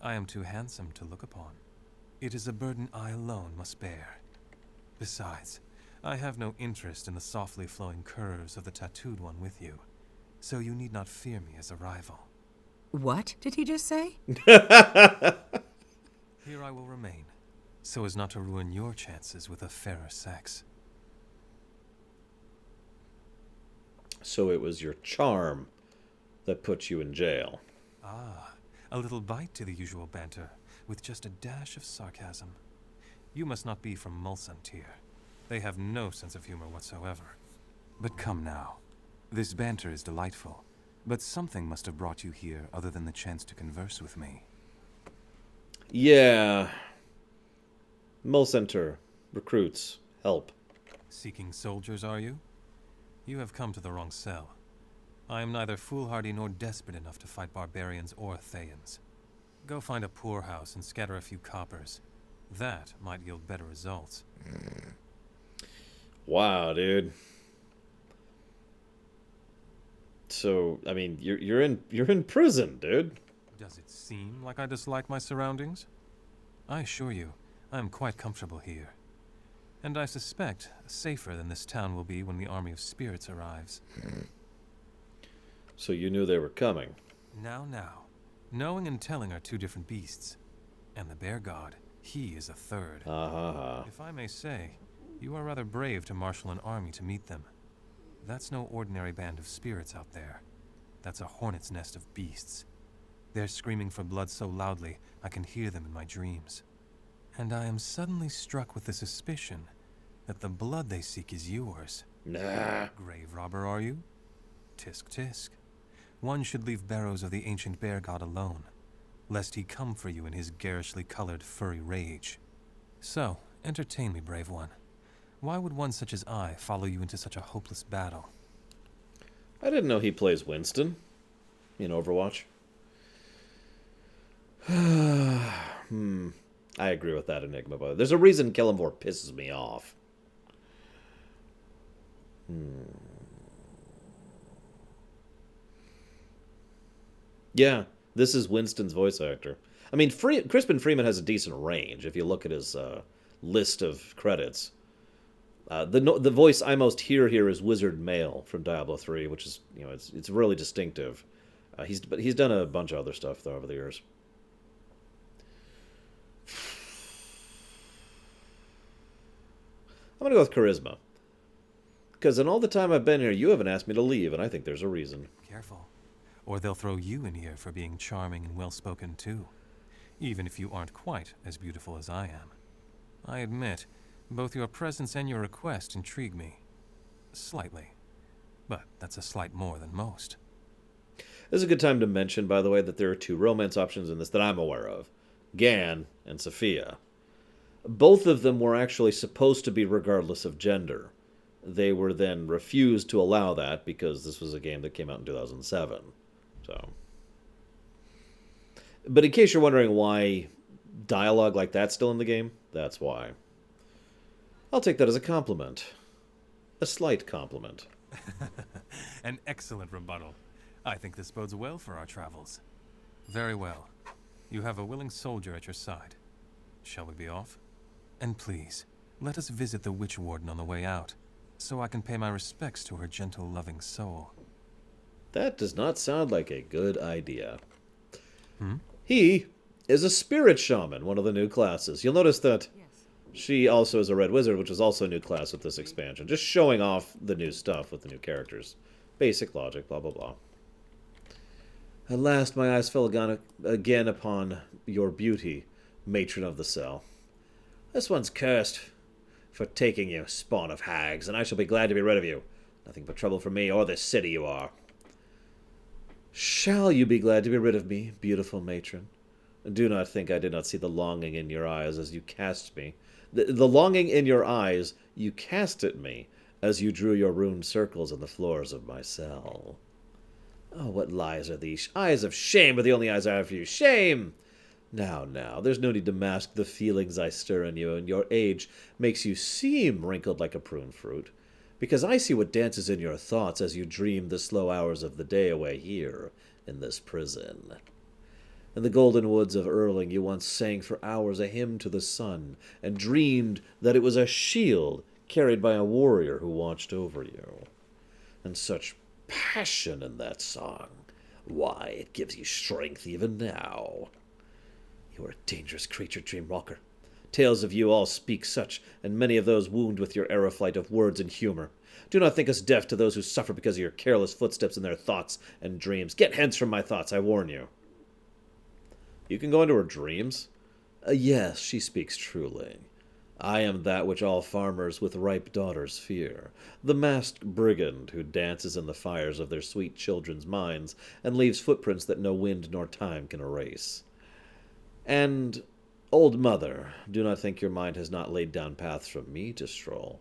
Speaker 7: I am too handsome to look upon. It is a burden I alone must bear. Besides, I have no interest in the softly flowing curves of the tattooed one with you, so you need not fear me as a rival.
Speaker 3: What did he just say?
Speaker 7: Here I will remain, so as not to ruin your chances with a fairer sex.
Speaker 1: So it was your charm that put you in jail.
Speaker 7: Ah, a little bite to the usual banter, with just a dash of sarcasm. You must not be from Mulsantir. They have no sense of humor whatsoever. But come now. This banter is delightful, but something must have brought you here other than the chance to converse with me.
Speaker 1: Yeah. Mulcenter. Recruits. Help.
Speaker 7: Seeking soldiers, are you? You have come to the wrong cell. I am neither foolhardy nor desperate enough to fight barbarians or Thayans. Go find a poorhouse and scatter a few coppers. That might yield better results.
Speaker 1: Wow, dude. So, I mean, you're in prison, dude.
Speaker 7: Does it seem like I dislike my surroundings? I assure you, I am quite comfortable here. And I suspect safer than this town will be when the army of spirits arrives.
Speaker 1: So you knew they were coming.
Speaker 7: Now. Knowing and telling are two different beasts. And the bear god, he is a third. If I may say, you are rather brave to marshal an army to meet them. That's no ordinary band of spirits out there. That's a hornet's nest of beasts. They're screaming for blood so loudly, I can hear them in my dreams. And I am suddenly struck with the suspicion that the blood they seek is yours.
Speaker 1: Nah.
Speaker 7: Grave robber, are you? Tisk tisk. One should leave Barrows of the ancient bear god alone, lest he come for you in his garishly colored furry rage. So, entertain me, brave one. Why would one such as I follow you into such a hopeless battle?
Speaker 1: I didn't know he plays Winston in Overwatch. I agree with that, Enigma, but there's a reason Kellamvor pisses me off. Yeah, this is Winston's voice actor. I mean, Crispin Freeman has a decent range if you look at his list of credits. The voice I most hear here is Wizard Male from Diablo 3, which is, you know, it's really distinctive. But he's done a bunch of other stuff though over the years. I'm gonna go with charisma, because in all the time I've been here, you haven't asked me to leave, and I think there's a reason.
Speaker 7: Careful, or they'll throw you in here for being charming and well-spoken too, even if you aren't quite as beautiful as I am. I admit, both your presence and your request intrigue me. Slightly. But that's a slight more than most.
Speaker 1: This is a good time to mention, by the way, that there are two romance options in this that I'm aware of. Gan and Sophia. Both of them were actually supposed to be regardless of gender. They were then refused to allow that because this was a game that came out in 2007. So. But in case you're wondering why dialogue like that's still in the game, that's why. I'll take that as a compliment. A slight compliment.
Speaker 7: An excellent rebuttal. I think this bodes well for our travels. Very well. You have a willing soldier at your side. Shall we be off? And please, let us visit the Witch Warden on the way out, so I can pay my respects to her gentle, loving soul.
Speaker 1: That does not sound like a good idea. He is a spirit shaman, one of the new classes. You'll notice that she also is a red wizard, which is also a new class with this expansion. Just showing off the new stuff with the new characters. Basic logic, blah, blah, blah. At last my eyes fell again upon your beauty, matron of the cell. This one's cursed for taking you, spawn of hags, and I shall be glad to be rid of you. Nothing but trouble for me or this city you are. Shall you be glad to be rid of me, beautiful matron? Do not think I did not see the longing in your eyes as you cast me. The longing in your eyes you cast at me as you drew your runed circles on the floors of my cell. Oh, what lies are these? Eyes of shame are the only eyes I have for you. Shame! Now, there's no need to mask the feelings I stir in you, and your age makes you seem wrinkled like a prune fruit, because I see what dances in your thoughts as you dream the slow hours of the day away here in this prison. In the golden woods of Erling, you once sang for hours a hymn to the sun, and dreamed that it was a shield carried by a warrior who watched over you. And such passion in that song. Why, it gives you strength even now. You are a dangerous creature, Dreamwalker. Tales of you all speak such, and many of those wound with your arrow flight of words and humor. Do not think us deaf to those who suffer because of your careless footsteps in their thoughts and dreams. Get hence from my thoughts, I warn you. You can go into her dreams? Yes, she speaks truly. I am that which all farmers with ripe daughters fear, the masked brigand who dances in the fires of their sweet children's minds and leaves footprints that no wind nor time can erase. And, old mother, do not think your mind has not laid down paths for me to stroll.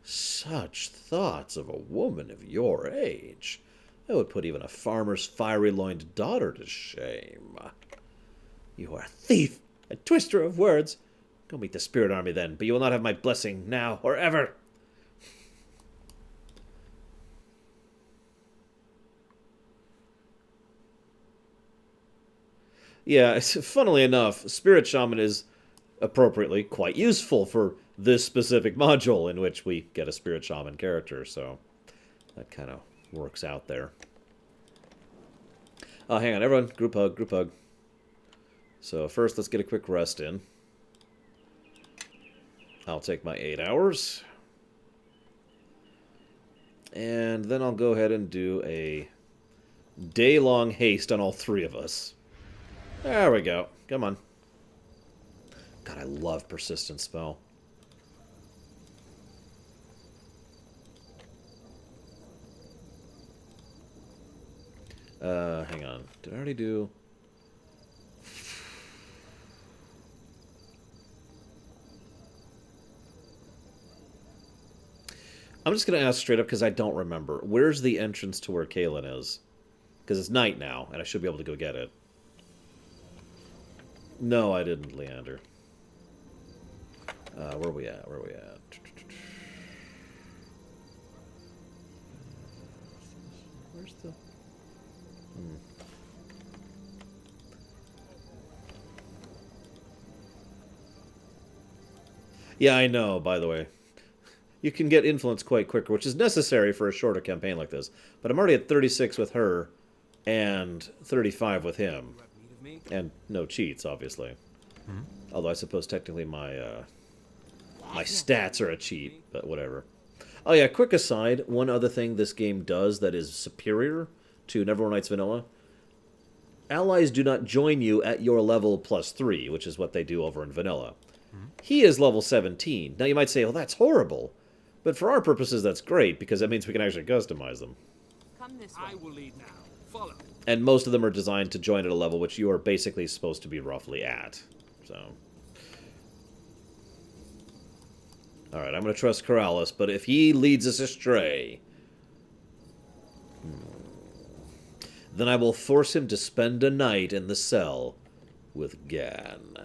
Speaker 1: Such thoughts of a woman of your age! That would put even a farmer's fiery-loined daughter to shame. You are a thief, a twister of words. Go meet the spirit army then, but you will not have my blessing now or ever. Yeah, funnily enough, Spirit Shaman is appropriately quite useful for this specific module in which we get a Spirit Shaman character, so that kind of works out there. Oh, hang on, everyone. Group hug, group hug. So first, let's get a quick rest in. I'll take my 8 hours. And then I'll go ahead and do a day-long haste on all 3 of us. There we go. Come on. God, I love persistent spell. Hang on. Did I already do... I'm just going to ask straight up because I don't remember. Where's the entrance to where Kaelin is? Because it's night now, and I should be able to go get it. No, I didn't, Leander. Where are we at? Where are we at? Where's the... Yeah, I know, by the way. You can get influence quite quicker, which is necessary for a shorter campaign like this. But I'm already at 36 with her, and 35 with him. And no cheats, obviously. Although I suppose technically my my stats are a cheat, but whatever. Oh yeah, quick aside, one other thing this game does that is superior to Neverwinter Nights Vanilla. Allies do not join you at your level +3, which is what they do over in Vanilla. He is level 17. Now you might say, well, that's horrible. But for our purposes, that's great, because that means we can actually customize them.
Speaker 9: Come this way.
Speaker 10: I will lead now. Follow.
Speaker 1: And most of them are designed to join at a level which you are basically supposed to be roughly at. So. Alright, I'm going to trust Corrales, but if he leads us astray, then I will force him to spend a night in the cell with Gan.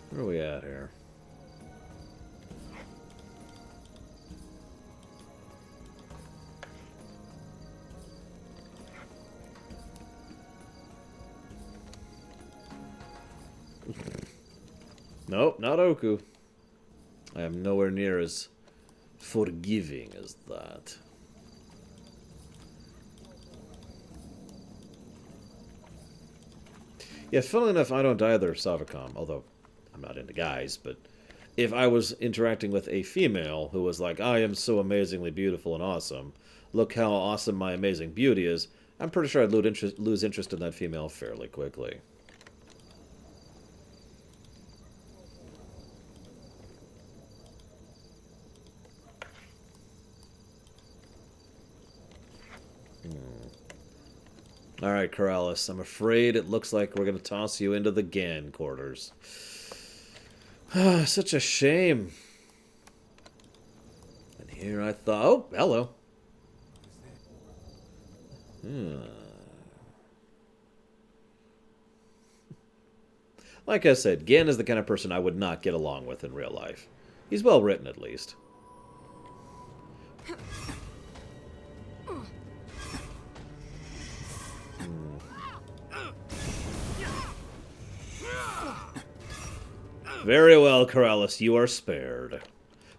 Speaker 1: Where are we at here? Nope, not Oku. I am nowhere near as forgiving as that. Yeah, funnily enough, I don't either, Savacom, although I'm not into guys, but if I was interacting with a female who was like, I am so amazingly beautiful and awesome, look how awesome my amazing beauty is, I'm pretty sure I'd lose interest in that female fairly quickly. Alright, Corrales, I'm afraid it looks like we're going to toss you into the Gan quarters. Such a shame. And here I thought... Oh, hello. Like I said, Gan is the kind of person I would not get along with in real life. He's well written, at least. Very well, Corrales, you are spared.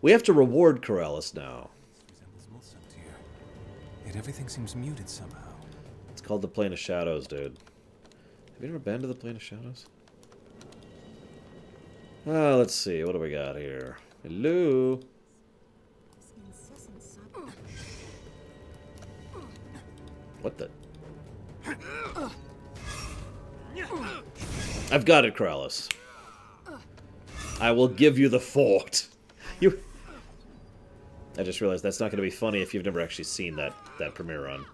Speaker 1: We have to reward Corrales now.
Speaker 7: Yet everything seems muted somehow.
Speaker 1: It's called the Plane of Shadows, dude. Have you ever been to the Plane of Shadows? Let's see. What do we got here? Hello? What the? I've got it, Corrales. I will give you the fort. You. I just realized that's not going to be funny if you've never actually seen that premiere run.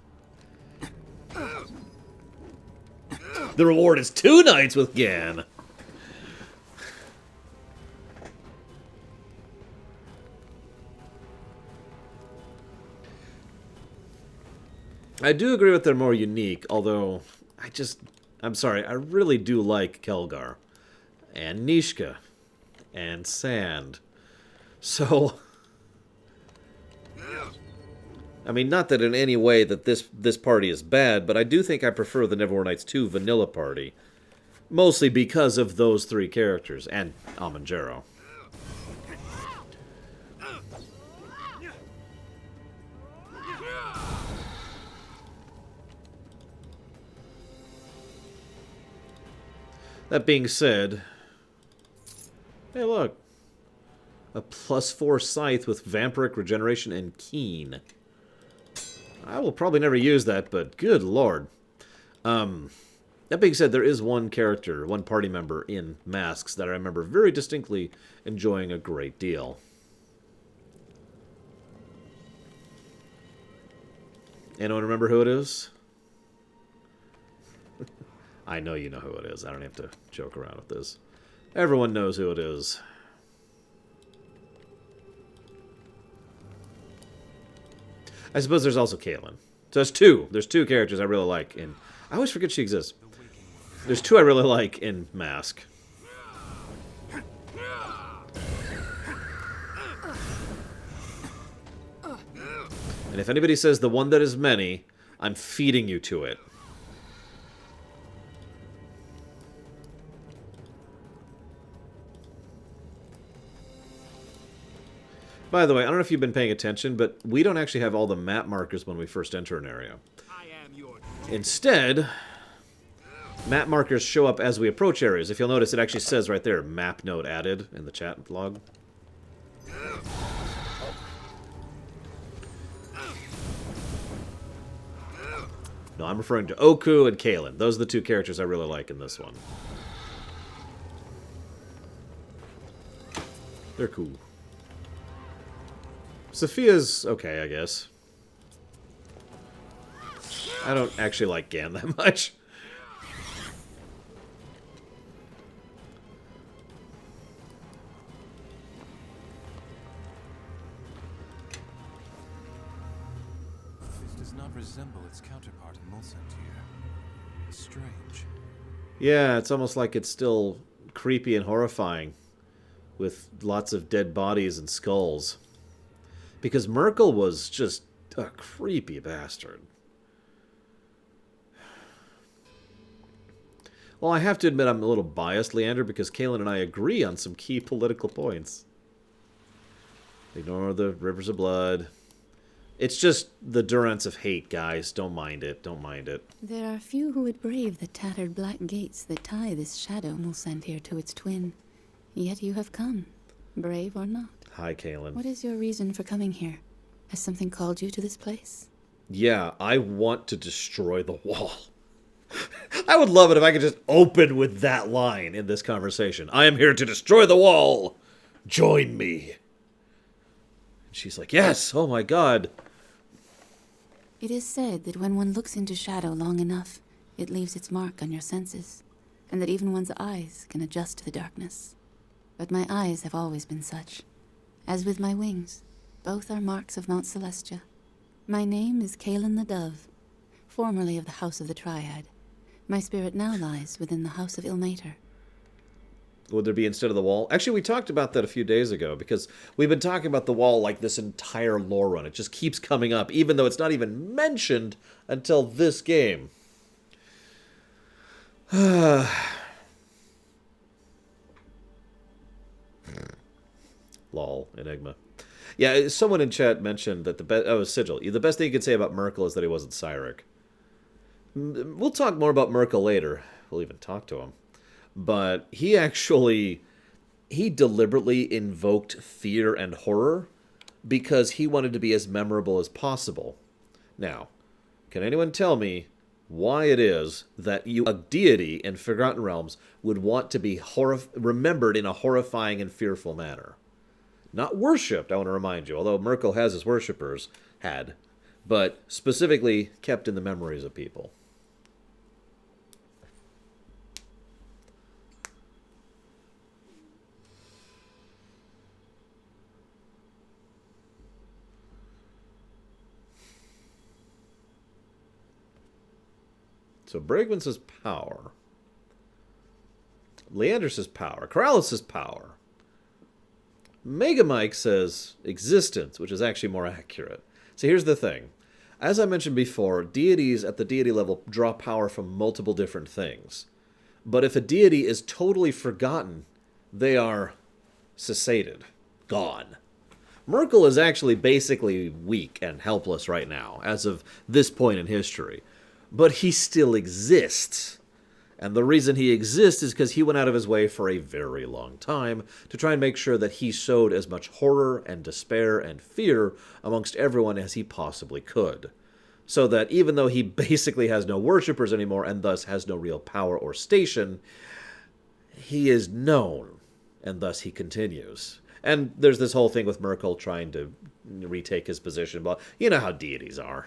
Speaker 1: The reward is 2 nights with Gan. I do agree with they're more unique, although I'm sorry, I really do like Kelgar and Nishka and Sand. So I mean, not that in any way that this party is bad, but I do think I prefer the Neverwinter Nights 2 vanilla party. Mostly because of those three characters, and Amanjaro. That being said... Hey, look. A +4 scythe with vampiric regeneration and keen. I will probably never use that, but good lord. That being said, there is one character, one party member in Masks that I remember very distinctly enjoying a great deal. Anyone remember who it is? I know you know who it is. I don't have to joke around with this. Everyone knows who it is. I suppose there's also Caitlin. So there's two. There's two characters I really like in... I always forget she exists. There's two I really like in Mask. And if anybody says the one that is many, I'm feeding you to it. By the way, I don't know if you've been paying attention, but we don't actually have all the map markers when we first enter an area. Instead, map markers show up as we approach areas. If you'll notice, it actually says right there, map node added in the chat log. No, I'm referring to Oku and Kaelin. Those are the two characters I really like in this one. They're cool. Sophia's okay, I guess. I don't actually like Gan that much.
Speaker 7: This does not resemble its counterpart in Mulsantir. Strange.
Speaker 1: Yeah, it's almost like it's still creepy and horrifying, with lots of dead bodies and skulls. Because Merkel was just a creepy bastard. Well, I have to admit I'm a little biased, Leander, because Kaelin and I agree on some key political points. Ignore the rivers of blood. It's just the durance of hate, guys. Don't mind it. Don't mind it.
Speaker 10: There are few who would brave the tattered black gates that tie this shadow Mulsantir to its twin. Yet you have come, brave or not.
Speaker 1: Hi, Kaelin.
Speaker 10: What is your reason for coming here? Has something called you to this place?
Speaker 1: Yeah, I want to destroy the wall. I would love it if I could just open with that line in this conversation. I am here to destroy the wall. Join me. And she's like, yes, oh my god.
Speaker 10: It is said that when one looks into shadow long enough, it leaves its mark on your senses, and that even one's eyes can adjust to the darkness. But my eyes have always been such. As with my wings, both are marks of Mount Celestia. My name is Kaelin the Dove, formerly of the House of the Triad. My spirit now lies within the House of Ilmater.
Speaker 1: Would there be instead of the wall? Actually, we talked about that a few days ago, because we've been talking about the wall like this entire lore run. It just keeps coming up, even though it's not even mentioned until this game. Lol, Enigma. Yeah, someone in chat mentioned that the best... Oh, Sigil. The best thing you could say about Merkel is that he wasn't Cyric. We'll talk more about Merkel later. We'll even talk to him. But he actually... He deliberately invoked fear and horror because he wanted to be as memorable as possible. Now, can anyone tell me why it is that a deity in Forgotten Realms would want to be remembered in a horrifying and fearful manner? Not worshipped, I want to remind you, although Merkel has his worshippers, but specifically kept in the memories of people. So Brigman says power. Leander says power. Corrales says power. Mega Mike says existence, which is actually more accurate. So here's the thing. As I mentioned before, deities at the deity level draw power from multiple different things. But if a deity is totally forgotten, they are cessated, gone. Merkel is actually basically weak and helpless right now, as of this point in history. But he still exists. And the reason he exists is because he went out of his way for a very long time to try and make sure that he sowed as much horror and despair and fear amongst everyone as he possibly could. So that even though he basically has no worshippers anymore and thus has no real power or station, he is known, and thus he continues. And there's this whole thing with Merkel trying to retake his position, but you know how deities are.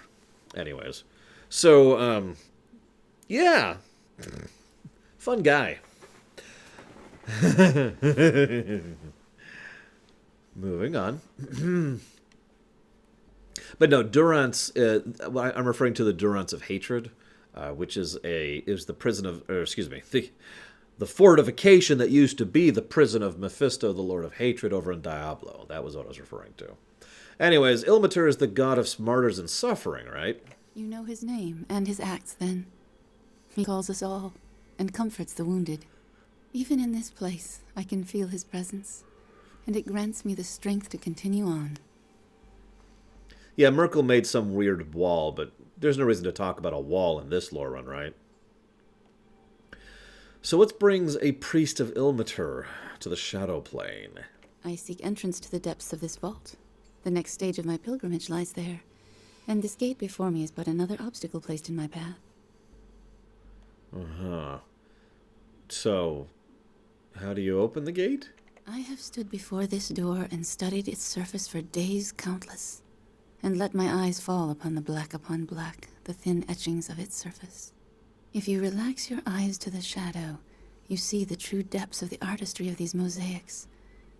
Speaker 1: Anyways. So, yeah. Fun guy. Moving on. But no, Durance, I'm referring to the Durance of Hatred, which is the prison of, or excuse me, the fortification that used to be the prison of Mephisto, the Lord of Hatred, over in Diablo. That was what I was referring to. Anyways, Ilmater is the god of martyrs and suffering, right?
Speaker 10: You know his name and his acts, then. He calls us all, and comforts the wounded. Even in this place, I can feel his presence, and it grants me the strength to continue on.
Speaker 1: Yeah, Merkel made some weird wall, but there's no reason to talk about a wall in this lore run, right? So what brings a priest of Ilmater to the Shadow Plane?
Speaker 10: I seek entrance to the depths of this vault. The next stage of my pilgrimage lies there, and this gate before me is but another obstacle placed in my path.
Speaker 1: Uh-huh. So, how do you open the gate?
Speaker 10: I have stood before this door and studied its surface for days countless, and let my eyes fall upon the thin etchings of its surface. If you relax your eyes to the shadow, you see the true depths of the artistry of these mosaics,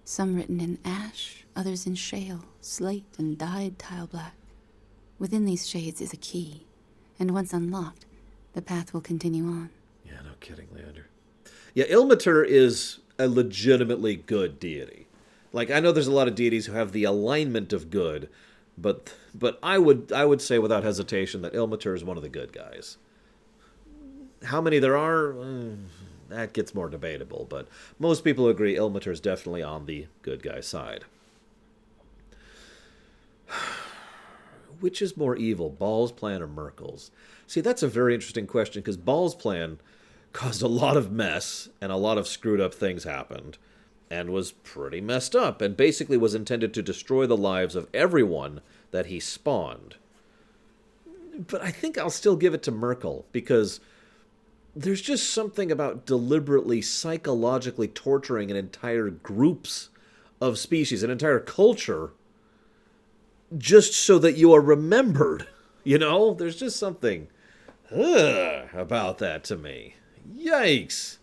Speaker 10: some written in ash, others in shale, slate, and dyed tile black. Within these shades is a key, and once unlocked, the path will continue on.
Speaker 1: Yeah, no kidding, Leander. Yeah, Ilmater is a legitimately good deity. Like, I know there's a lot of deities who have the alignment of good, but I would say without hesitation that Ilmater is one of the good guys. How many there are, that gets more debatable, but most people agree Ilmater is definitely on the good guy side. Which is more evil, Baal's plan or Merkel's? See, that's a very interesting question, because Baal's plan caused a lot of mess, and a lot of screwed up things happened, and was pretty messed up, and basically was intended to destroy the lives of everyone that he spawned. But I think I'll still give it to Merkel, because there's just something about deliberately psychologically torturing an entire groups of species, an entire culture, just so that you are remembered. You know? There's just something about that to me. Yikes.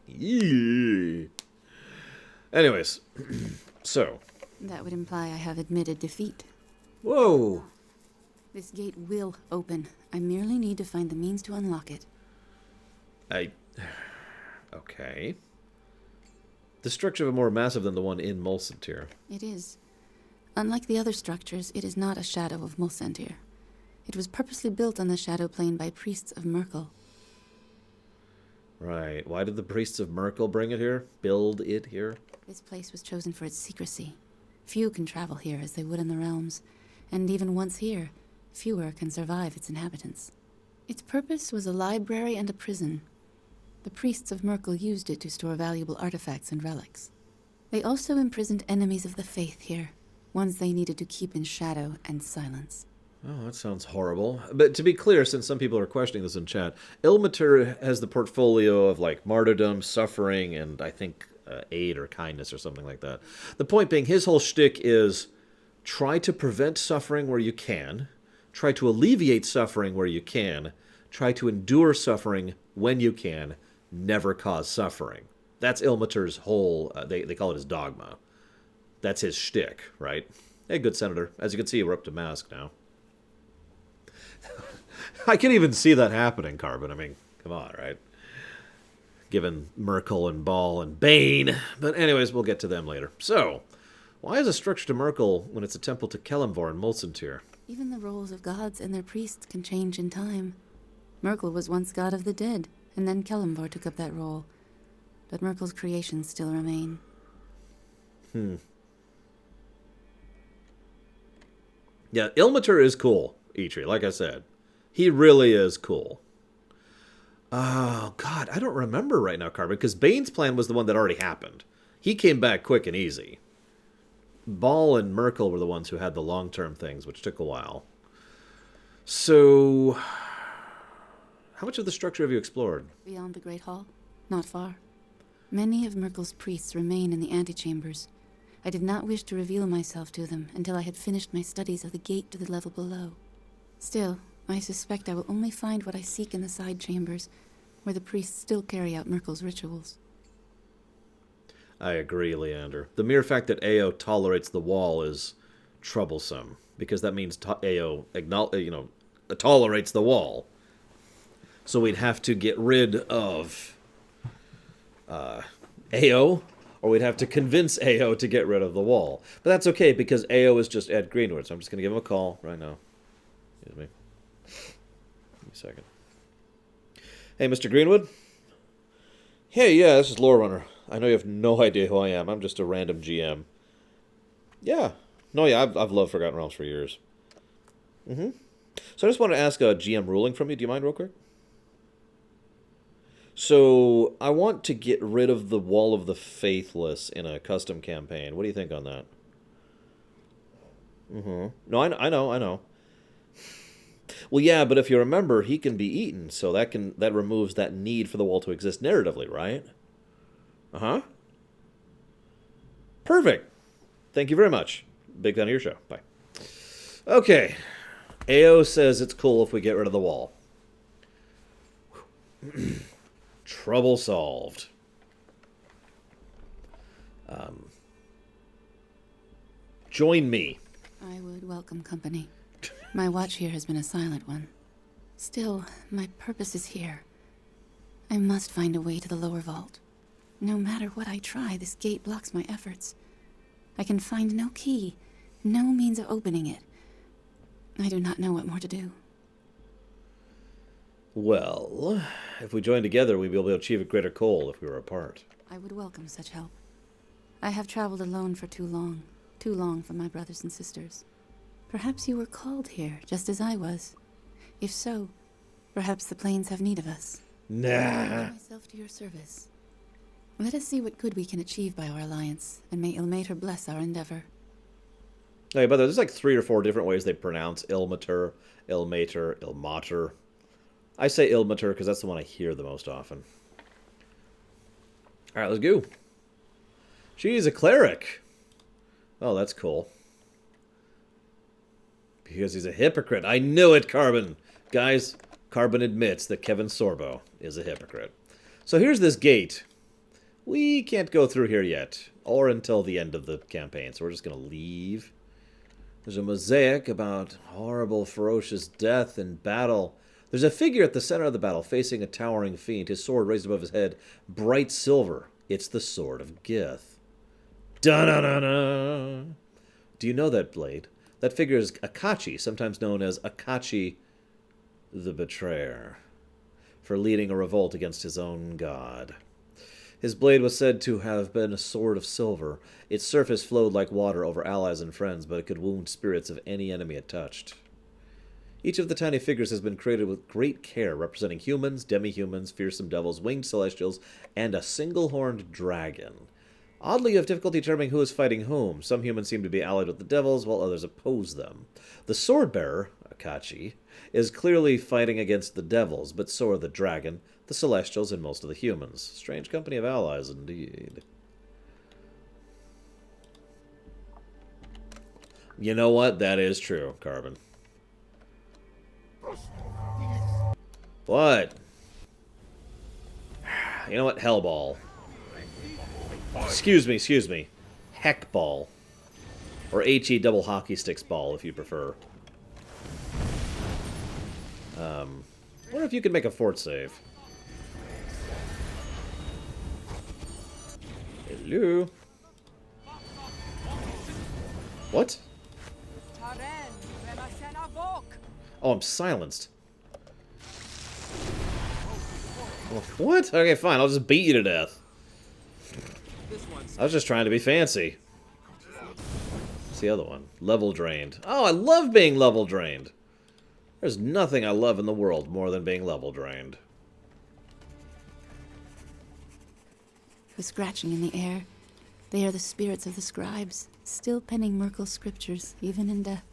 Speaker 1: Yeah. Anyways, so.
Speaker 10: That would imply I have admitted defeat.
Speaker 1: Whoa.
Speaker 10: This gate will open. I merely need to find the means to unlock it.
Speaker 1: Okay. The structure is more massive than the one in Mulcentir.
Speaker 10: It is. Unlike the other structures, it is not a shadow of Mulcentir. It was purposely built on the Shadow Plane by priests of Merkel.
Speaker 1: Right. Why did the priests of Merkel bring it here? Build it here?
Speaker 10: This place was chosen for its secrecy. Few can travel here as they would in the realms, and even once here, fewer can survive its inhabitants. Its purpose was a library and a prison. The priests of Merkel used it to store valuable artifacts and relics. They also imprisoned enemies of the faith here, ones they needed to keep in shadow and silence.
Speaker 1: Oh, that sounds horrible. But to be clear, since some people are questioning this in chat, Ilmater has the portfolio of, like, martyrdom, suffering, and I think aid or kindness or something like that. The point being, his whole shtick is try to prevent suffering where you can, try to alleviate suffering where you can, try to endure suffering when you can, never cause suffering. That's Ilmater's whole, they call it his dogma. That's his shtick, right? Hey, good senator. As you can see, we're up to mask now. I can even see that happening, Carbon. I mean, come on, right? given Merkel and Ball and Bane. But anyways, we'll get to them later. So, why is a structure to Merkel when it's a temple to Kelemvor and Molcentir?
Speaker 10: Even the roles of gods and their priests can change in time. Merkel was once god of the dead, and then Kelemvor took up that role. But Merkel's creations still remain.
Speaker 1: Yeah, Ilmater is cool, Eitri, like I said. He really is cool. Oh, God, I don't remember right now, Carbon, because Bane's plan was the one that already happened. He came back quick and easy. Ball and Merkel were the ones who had the long-term things, which took a while. So, how much of the structure have you explored?
Speaker 10: Beyond the Great Hall? Not far. Many of Merkel's priests remain in the antechambers. I did not wish to reveal myself to them until I had finished my studies of the gate to the level below. Still, I suspect I will only find what I seek in the side chambers, where the priests still carry out Merkel's rituals.
Speaker 1: I agree, Leander. The mere fact that Ao tolerates the wall is troublesome, because that means Ao tolerates the wall. So we'd have to get rid of Ao, or we'd have to convince Ao to get rid of the wall. But that's okay, because Ao is just Ed Greenwood, so I'm just going to give him a call right now. Excuse me. Give me a second. Hey, Mr. Greenwood? Hey, yeah, this is Lorerunner. I know you have no idea who I am. I'm just a random GM. Yeah. No, yeah, I've loved Forgotten Realms for years. So I just want to ask a GM ruling from you. Do you mind real quick? So, I want to get rid of the Wall of the Faithless in a custom campaign. What do you think on that? No, I know. Well, yeah, but if you remember, he can be eaten, so that removes that need for the wall to exist narratively, right? Perfect. Thank you very much. Big fan of your show. Bye. Okay. Ao says it's cool if we get rid of the wall. Trouble solved. Join me.
Speaker 10: I would welcome company. My watch here has been a silent one. Still, my purpose is here. I must find a way to the lower vault. No matter what I try, this gate blocks my efforts. I can find no key, no means of opening it. I do not know what more to do.
Speaker 1: Well, if we join together, we'd be able to achieve a greater goal if we were apart.
Speaker 10: I would welcome such help. I have traveled alone for too long from my brothers and sisters. Perhaps you were called here, just as I was. If so, perhaps the plains have need of us.
Speaker 1: Nah.
Speaker 10: I give myself to your service. Let us see what good we can achieve by our alliance, and may Ilmater bless our endeavor.
Speaker 1: Hey, by the way, there's like 3 or 4 different ways they pronounce Ilmater, Ilmater, Ilmater. I say Ilmater because that's the one I hear the most often. Alright, let's go. She's a cleric. Oh, that's cool. Because he's a hypocrite. I knew it, Carbon. Guys, Carbon admits that Kevin Sorbo is a hypocrite. So here's this gate. We can't go through here yet, or until the end of the campaign, so we're just going to leave. There's a mosaic about horrible, ferocious death in battle. There's a figure at the center of the battle, facing a towering fiend, his sword raised above his head, bright silver. It's the Sword of Gith. Da-na-na-na! Do you know that blade? That figure is Akachi, sometimes known as Akachi the Betrayer, for leading a revolt against his own god. His blade was said to have been a sword of silver. Its surface flowed like water over allies and friends, but it could wound spirits of any enemy it touched. Each of the tiny figures has been created with great care, representing humans, demi-humans, fearsome devils, winged celestials, and a single-horned dragon. Oddly, you have difficulty determining who is fighting whom. Some humans seem to be allied with the devils, while others oppose them. The sword-bearer, Akachi, is clearly fighting against the devils, but so are the dragon, the celestials, and most of the humans. Strange company of allies, indeed. You know what? That is true, Carbon. What? You know what? Hellball. Excuse me. Heck ball. Or HE double hockey sticks ball, if you prefer. Wonder if you could make a fort save. Hello? What? Oh, I'm silenced. What? Okay, fine. I'll just beat you to death. I was just trying to be fancy. What's the other one? Level drained. Oh, I love being level drained. There's nothing I love in the world more than being level drained.
Speaker 10: For scratching in the air, they are the spirits of the scribes, still penning Merkel's scriptures, even in death.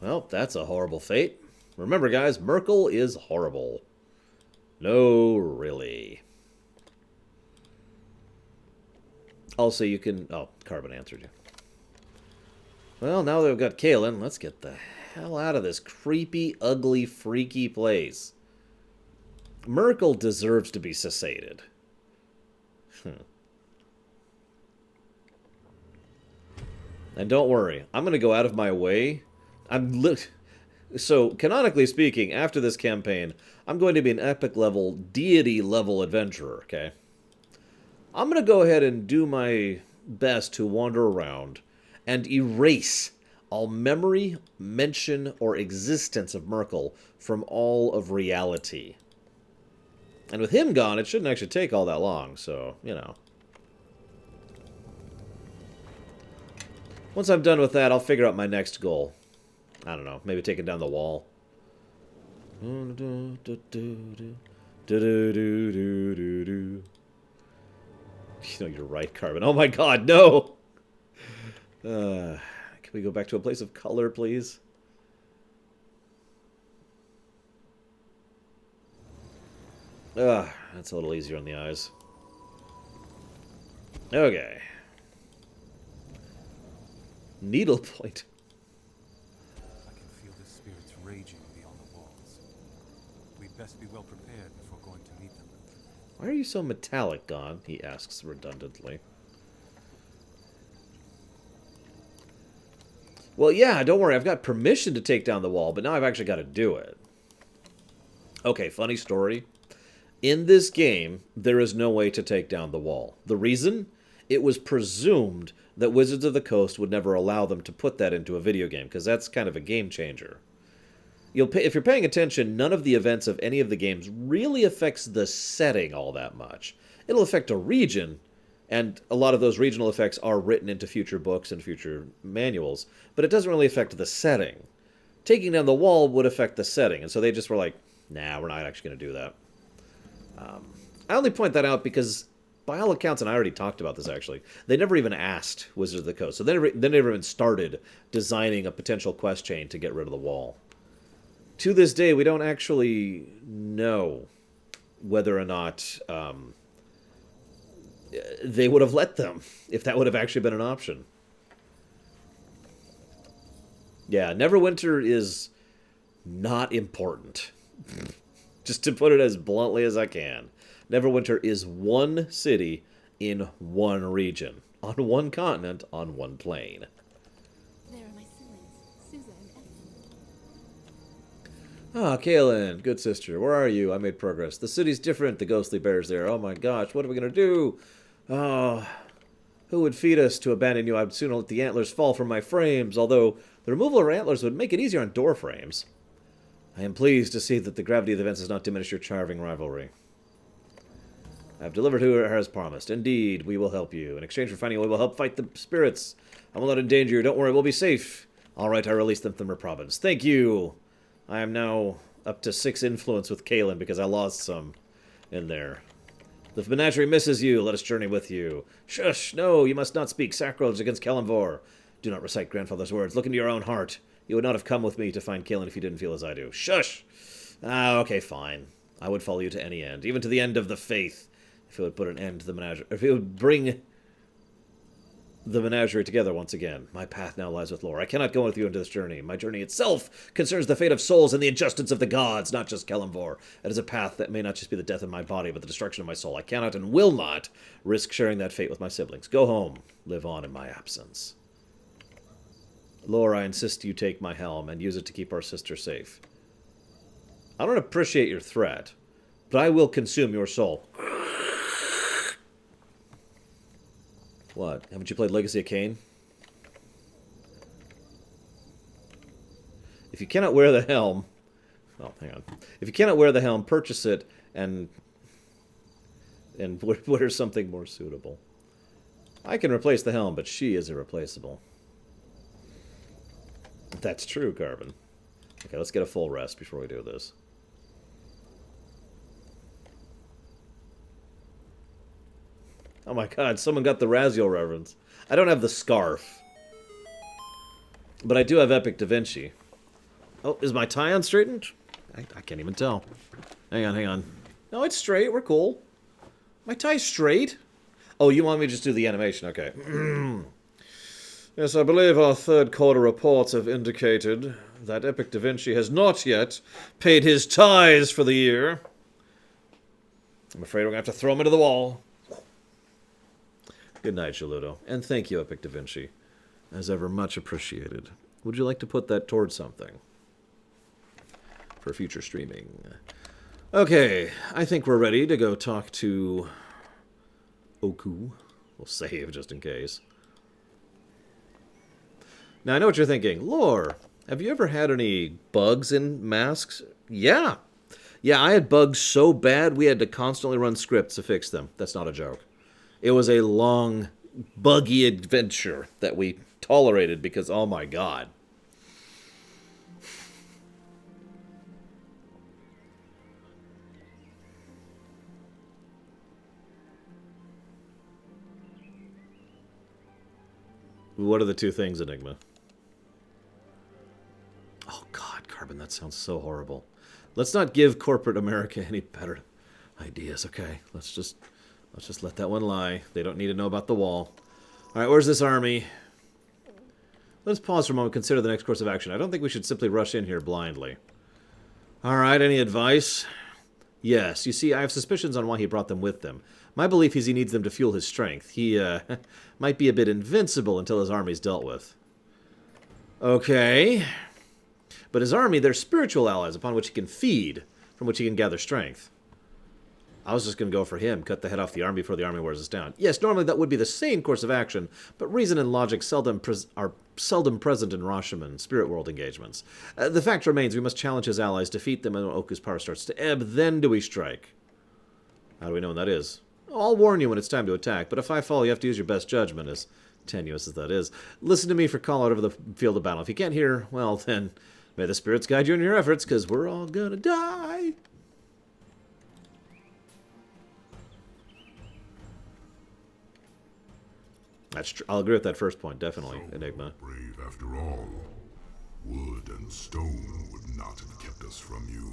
Speaker 1: Well, that's a horrible fate. Remember, guys, Merkel is horrible. No, really. Also, you can... Oh, Carbon answered you. Well, now that we've got Kalen, let's get the hell out of this creepy, ugly, freaky place. Merkel deserves to be cessated. And don't worry, I'm going to go out of my way. So, canonically speaking, after this campaign, I'm going to be an epic level, deity level adventurer, okay? I'm going to go ahead and do my best to wander around and erase all memory, mention, or existence of Merkel from all of reality. And with him gone, it shouldn't actually take all that long, so, you know. Once I'm done with that, I'll figure out my next goal. I don't know, maybe taking down the wall. You know, you're right, Carbon. Oh my god, no! Can we go back to a place of color, please? That's a little easier on the eyes. Okay. Needlepoint.
Speaker 7: I can feel the spirits raging beyond the walls. We'd best be well prepared before going to meet them.
Speaker 1: Why are you so metallic, Gon? He asks redundantly. Well, yeah, don't worry. I've got permission to take down the wall, but now I've actually got to do it. Okay, funny story. In this game, there is no way to take down the wall. The reason? It was presumed that Wizards of the Coast would never allow them to put that into a video game, because that's kind of a game changer. If you're paying attention, none of the events of any of the games really affects the setting all that much. It'll affect a region, and a lot of those regional effects are written into future books and future manuals, but it doesn't really affect the setting. Taking down the wall would affect the setting, and so they just were like, nah, we're not actually going to do that. I only point that out because, by all accounts, and I already talked about this actually, they never even asked Wizards of the Coast, so they never even started designing a potential quest chain to get rid of the wall. To this day, we don't actually know whether or not they would have let them, if that would have actually been an option. Yeah, Neverwinter is not important. Just to put it as bluntly as I can. Neverwinter is one city in one region, on one continent, on one plane.
Speaker 10: There are my siblings, Susan and Ethel.
Speaker 1: Ah, Kaelin, good sister, where are you? I made progress. The city's different, the ghostly bear's there. Oh my gosh, what are we going to do? Oh, who would feed us? To abandon you, I'd sooner let the antlers fall from my frames, although the removal of antlers would make it easier on door frames. I am pleased to see that the gravity of the events has not diminished your charming rivalry. I have delivered who has promised. Indeed, we will help you. In exchange for finding you, we will help fight the spirits. I will not endanger you. Don't worry, we'll be safe. All right, I released them from their province. Thank you. I am now up to 6 influence with Kaelin because I lost some in there. The menagerie misses you. Let us journey with you. Shush! No, you must not speak sacrilege against Kalimvor. Do not recite grandfather's words. Look into your own heart. You would not have come with me to find Kaelin if you didn't feel as I do. Shush! Ah, okay, fine. I would follow you to any end, even to the end of the faith, if it would put an end to the menagerie. If it would bring the menagerie together once again. My path now lies with Lore. I cannot go with you into this journey. My journey itself concerns the fate of souls and the injustice of the gods, not just Kalimvor. It is a path that may not just be the death of my body, but the destruction of my soul. I cannot and will not risk sharing that fate with my siblings. Go home. live on in my absence. Lore, I insist you take my helm and use it to keep our sister safe. I don't appreciate your threat, but I will consume your soul. What? Haven't you played Legacy of Kain? If you cannot wear the helm... Oh, hang on. If you cannot wear the helm, purchase it and wear something more suitable. I can replace the helm, but she is irreplaceable. That's true, Carbon. Okay, let's get a full rest before we do this. Oh my god, someone got the Raziel reference. I don't have the scarf. But I do have Epic Da Vinci. Oh, is my tie unstraightened? I can't even tell. Hang on. No, it's straight. We're cool. My tie's straight. Oh, you want me to just do the animation? Okay. Yes, I believe our third quarter reports have indicated that Epic Da Vinci has not yet paid his tithes for the year. I'm afraid we're going to have to throw him into the wall. Good night, Shaludo. And thank you, Epic Da Vinci. As ever, much appreciated. Would you like to put that towards something? For future streaming. Okay, I think we're ready to go talk to Oku. We'll save just in case. Now, I know what you're thinking. Lore, have you ever had any bugs in masks? Yeah. Yeah, I had bugs so bad we had to constantly run scripts to fix them. That's not a joke. It was a long, buggy adventure that we tolerated because, oh my god. What are the two things, Enigma? Oh god, Carbon, that sounds so horrible. Let's not give corporate America any better ideas, okay? Let's just let that one lie. They don't need to know about the wall. Alright, where's this army? Let's pause for a moment, consider the next course of action. I don't think we should simply rush in here blindly. Alright, any advice? Yes, you see, I have suspicions on why he brought them with him. My belief is he needs them to fuel his strength. He, might be a bit invincible until his army's dealt with. Okay. But his army, they're spiritual allies upon which he can feed, from which he can gather strength. I was just going to go for him, cut the head off the army before the army wears us down. Yes, normally that would be the sane course of action, but reason and logic are seldom present in Rashomon spirit world engagements. The fact remains we must challenge his allies, defeat them, and when Oku's power starts to ebb, then do we strike. How do we know when that is? I'll warn you when it's time to attack, but if I fall, you have to use your best judgment, as tenuous as that is. Listen to me for call out over the field of battle. If you can't hear, well, then may the spirits guide you in your efforts, because we're all gonna die. That's true. I'll agree with that first point, definitely,
Speaker 6: So
Speaker 1: Enigma.
Speaker 6: brave after all. Wood and stone would not have kept us from you.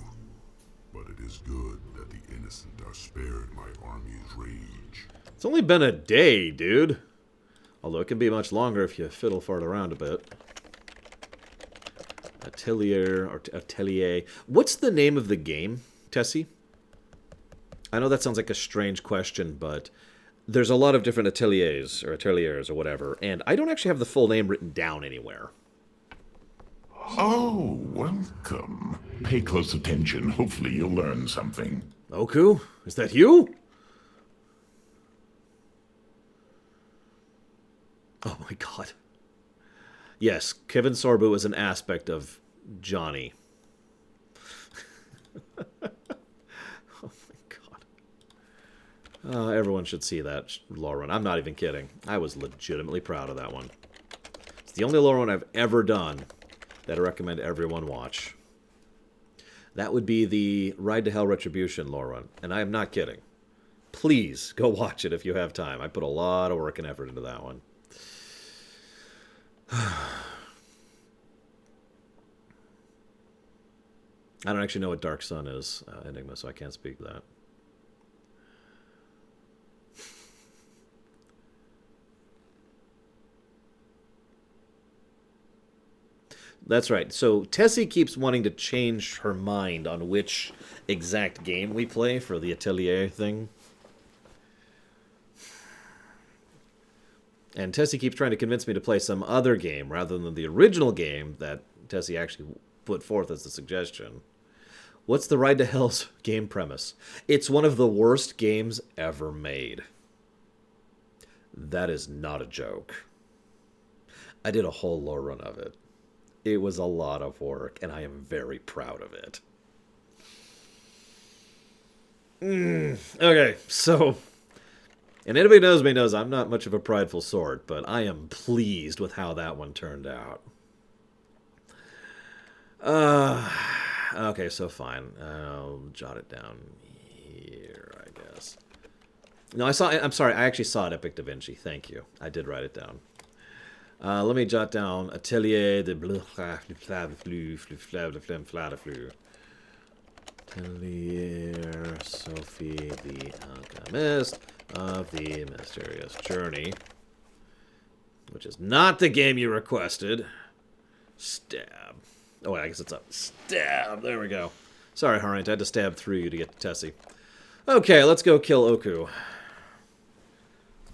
Speaker 6: But it is good that the innocent are spared my army's rage.
Speaker 1: It's only been a day, dude. Although it can be much longer if you fiddle fart around a bit. Atelier. What's the name of the game, Tessie? I know that sounds like a strange question, but there's a lot of different ateliers or whatever, and I don't actually have the full name written down anywhere.
Speaker 11: Oh, welcome. Pay close attention. Hopefully you'll learn something.
Speaker 1: Oku? Is that you? Oh my god. Yes, Kevin Sorbo is an aspect of Johnny. Oh my god. Everyone should see that Lorerun. I'm not even kidding. I was legitimately proud of that one. It's the only Lorerun I've ever done that I recommend everyone watch. That would be the Ride to Hell Retribution Lorerun, and I am not kidding. Please go watch it if you have time. I put a lot of work and effort into that one. I don't actually know what Dark Sun is, Enigma, so I can't speak to that. That's right. So Tessie keeps wanting to change her mind on which exact game we play for the Atelier thing. And Tessie keeps trying to convince me to play some other game rather than the original game that Tessie actually put forth as the suggestion. What's the Ride to Hell's game premise? It's one of the worst games ever made. That is not a joke. I did a whole lore run of it. It was a lot of work, and I am very proud of it. Okay, so... And anybody who knows me knows I'm not much of a prideful sort, but I am pleased with how that one turned out. Okay, so fine. I'll jot it down here, I guess. No, I'm sorry, I actually saw it, Epic Da Vinci. Thank you. I did write it down. Let me jot down Atelier de Bleu. Atelier Sophie the Alchemist of the Mysterious Journey. Which is not the game you requested. Stab. Oh, wait, I guess it's up. Stab. There we go. Sorry, Harriet. I had to stab through you to get to Tessie. Okay, let's go kill Oku.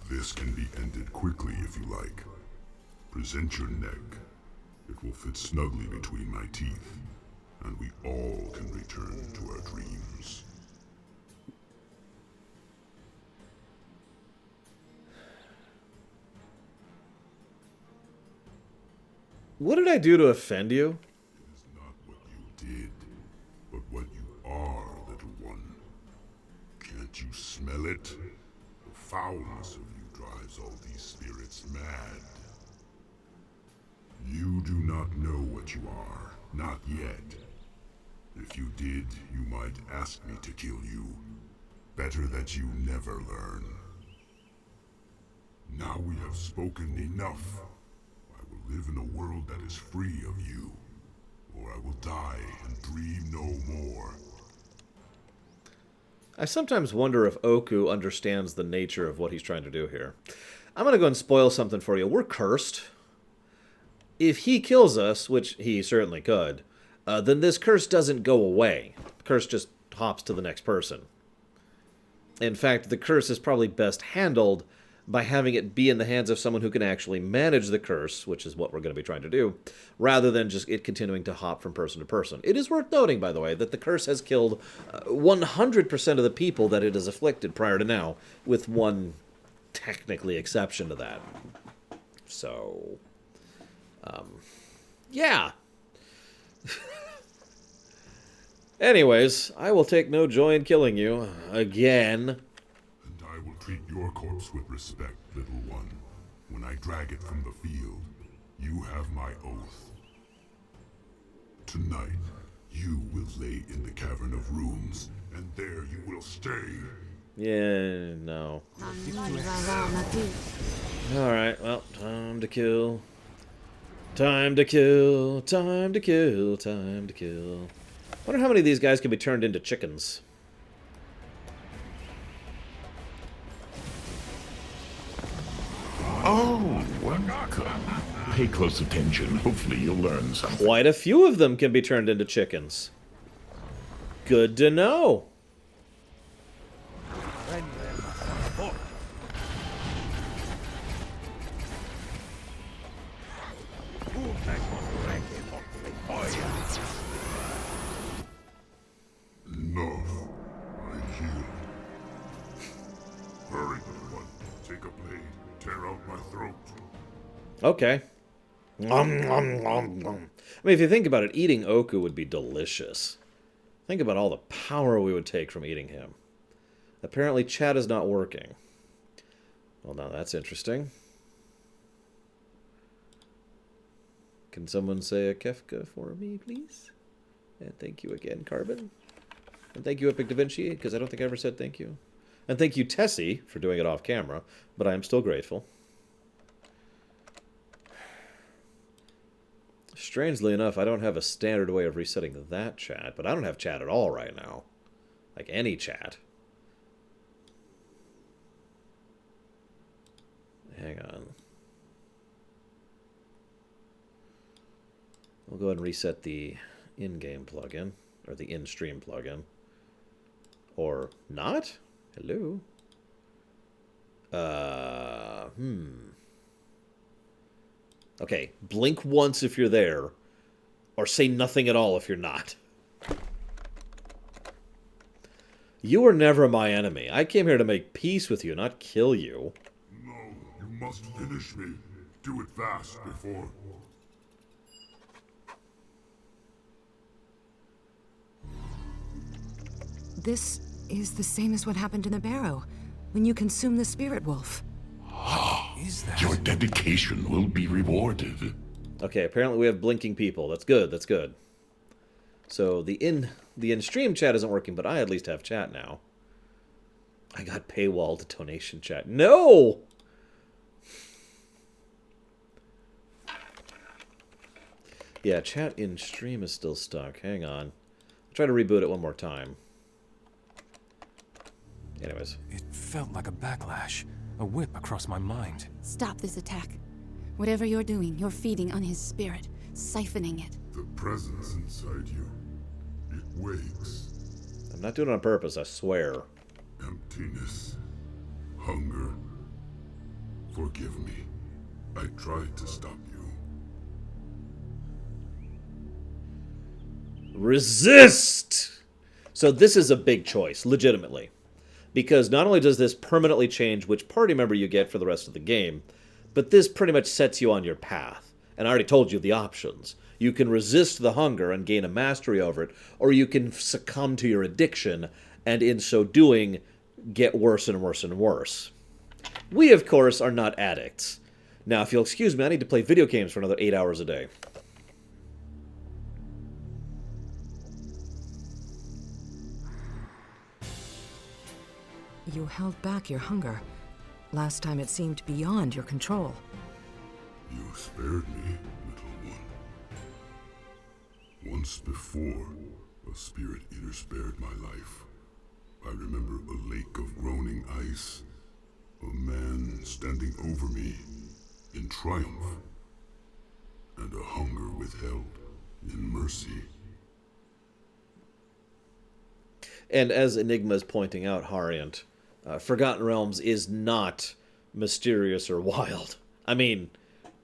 Speaker 6: This can be ended quickly if you like. Present your neck. It will fit snugly between my teeth, and we all can return to our dreams.
Speaker 1: What did I do to offend you?
Speaker 6: It is not what you did, but what you are, little one. Can't you smell it? The foulness of you drives all these spirits mad. You do not know what you are, not yet. If you did, you might ask me to kill you. Better that you never learn. Now we have spoken enough. I will live in a world that is free of you, or I will die and dream no more.
Speaker 1: I sometimes wonder if Oku understands the nature of what he's trying to do here. I'm going to go and spoil something for you. We're cursed. If he kills us, which he certainly could, then this curse doesn't go away. The curse just hops to the next person. In fact, the curse is probably best handled by having it be in the hands of someone who can actually manage the curse, which is what we're going to be trying to do, rather than just it continuing to hop from person to person. It is worth noting, by the way, that the curse has killed 100% of the people that it has afflicted prior to now, with one technically exception to that. So, yeah. Anyways, I will take no joy in killing you again.
Speaker 6: And I will treat your corpse with respect, little one. When I drag it from the field, you have my oath. Tonight, you will lay in the Cavern of Runes, and there you will stay.
Speaker 1: Yeah, no. Alright, well, time to kill. Time to kill, time to kill, time to kill. Wonder how many of these guys can be turned into chickens.
Speaker 11: Oh, welcome. Pay close attention. Hopefully you'll learn something.
Speaker 1: Quite a few of them can be turned into chickens. Good to know.
Speaker 6: Enough. I yield. Hurry, little one. Take a blade. Tear out my throat.
Speaker 1: Okay. Nom, nom, nom, nom. I mean, if you think about it, eating Oku would be delicious. Think about all the power we would take from eating him. Apparently, chat is not working. Well, now that's interesting. Can someone say a Kefka for me, please? And thank you again, Carbon. And thank you, Epic Da Vinci, because I don't think I ever said thank you. And thank you, Tessie, for doing it off camera, but I am still grateful. Strangely enough, I don't have a standard way of resetting that chat, but I don't have chat at all right now. Like any chat. Hang on. We'll go ahead and reset the in-game plugin, or the in-stream plugin. Or not? Hello? Okay, blink once if you're there, or say nothing at all if you're not. You were never my enemy. I came here to make peace with you, not kill you.
Speaker 6: No, you must finish me. Do it fast before...
Speaker 3: This is the same as what happened in the barrow, when you consumed the spirit wolf.
Speaker 7: Is that?
Speaker 11: Your dedication will be rewarded.
Speaker 1: Okay, apparently we have blinking people. That's good, that's good. So the in-stream chat isn't working, but I at least have chat now. I got paywalled donation chat. No! Yeah, chat in stream is still stuck. Hang on. I'll try to reboot it one more time. Anyways.
Speaker 7: It felt like a backlash, a whip across my mind.
Speaker 10: Stop this attack. Whatever you're doing, you're feeding on his spirit, siphoning it.
Speaker 6: The presence inside you. It wakes.
Speaker 1: I'm not doing it on purpose, I swear.
Speaker 6: Emptiness. Hunger. Forgive me. I tried to stop you.
Speaker 1: Resist! So this is a big choice, legitimately. Because not only does this permanently change which party member you get for the rest of the game, but this pretty much sets you on your path. And I already told you the options. You can resist the hunger and gain a mastery over it, or you can succumb to your addiction, and in so doing, get worse and worse and worse. We, of course, are not addicts. Now, if you'll excuse me, I need to play video games for another 8 hours a day.
Speaker 3: You held back your hunger. Last time it seemed beyond your control.
Speaker 6: You spared me, little one. Once before, a spirit eater spared my life. I remember a lake of groaning ice, a man standing over me in triumph, and a hunger withheld in mercy.
Speaker 1: And as Enigma is pointing out, Hariant, Forgotten Realms is not mysterious or wild. I mean,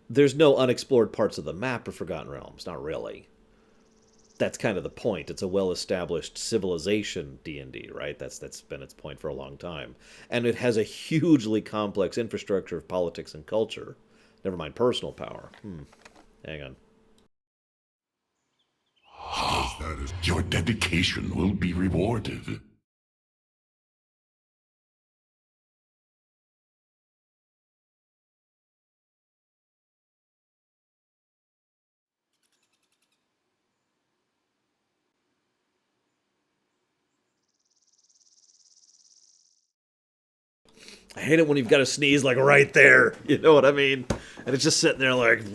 Speaker 1: there's no unexplored parts of the map of Forgotten Realms, not really. That's kind of the point. It's a well-established civilization D&D, right? That's been its point for a long time. And it has a hugely complex infrastructure of politics and culture. Never mind personal power. Hang on.
Speaker 11: Your dedication will be rewarded.
Speaker 1: I hate it when you've got to sneeze like right there. You know what I mean? And it's just sitting there like,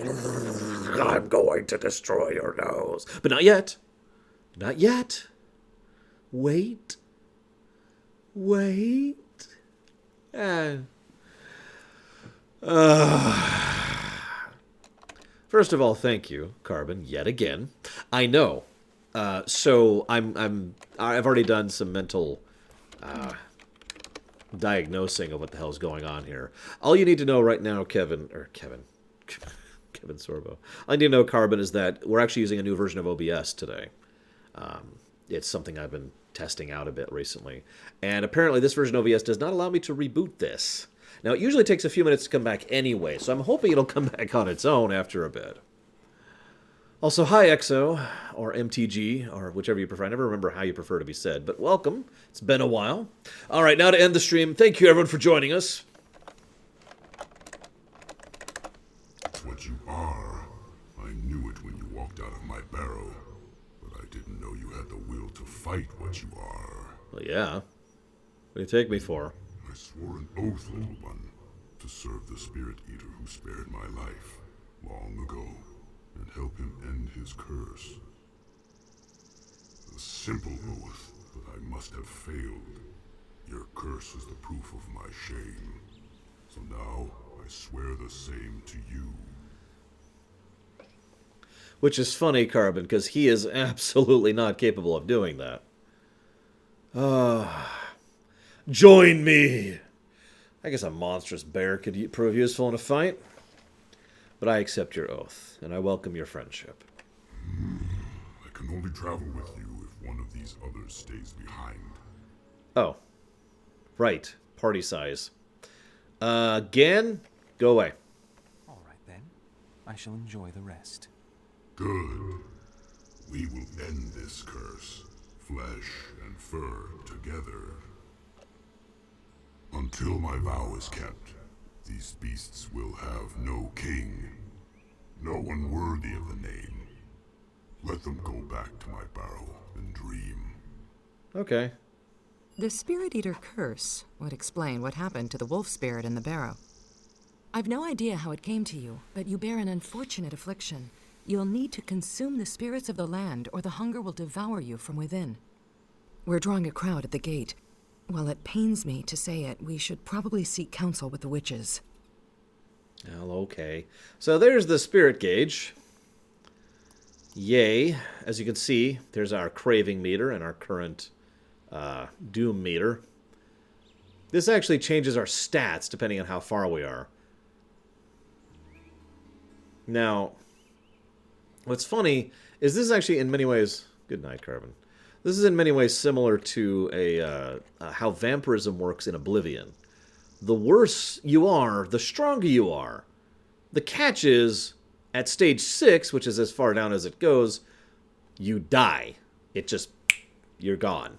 Speaker 1: I'm going to destroy your nose. But not yet. Not yet. Wait. Wait. First of all, thank you, Carbon, yet again. I know. So I've already done some mental diagnosing of what the hell's going on here. All you need to know right now, Kevin Sorbo. All you need to know, Carbon, is that we're actually using a new version of OBS today. It's something I've been testing out a bit recently. And apparently this version of OBS does not allow me to reboot this. Now, it usually takes a few minutes to come back anyway, so I'm hoping it'll come back on its own after a bit. Also, hi, EXO, or MTG, or whichever you prefer. I never remember how you prefer to be said, but welcome. It's been a while. All right, now to end the stream, thank you, everyone, for joining us.
Speaker 6: What you are, I knew it when you walked out of my barrow, but I didn't know you had the will to fight what you are.
Speaker 1: Well, yeah. What do you take me for?
Speaker 6: I swore an oath, little one, to serve the Spirit Eater who spared my life long ago, and help him end his curse. A simple oath, but I must have failed. Your curse is the proof of my shame. So now, I swear the same to you.
Speaker 1: Which is funny, Carbon, because he is absolutely not capable of doing that. Join me! I guess a monstrous bear could prove useful in a fight. But I accept your oath, and I welcome your friendship.
Speaker 6: I can only travel with you if one of these others stays behind.
Speaker 1: Oh. Right. Party size. Again, go away.
Speaker 7: All right, then. I shall enjoy the rest.
Speaker 6: Good. We will end this curse, flesh and fur together. Until my vow is kept, these beasts will have no king. No one worthy of the name. Let them go back to my barrow and dream.
Speaker 1: Okay.
Speaker 3: The Spirit Eater curse would explain what happened to the wolf spirit in the barrow. I've no idea how it came to you, but you bear an unfortunate affliction. You'll need to consume the spirits of the land, or the hunger will devour you from within. We're drawing a crowd at the gate. While it pains me to say it, we should probably seek counsel with the witches.
Speaker 1: Well, okay. So there's the spirit gauge. Yay. As you can see, there's our craving meter and our current doom meter. This actually changes our stats depending on how far we are. Now, what's funny is this is actually in many ways... Good night, Carbon. This is in many ways similar to how vampirism works in Oblivion. The worse you are, the stronger you are. The catch is, at stage 6, which is as far down as it goes, you die. It just... you're gone.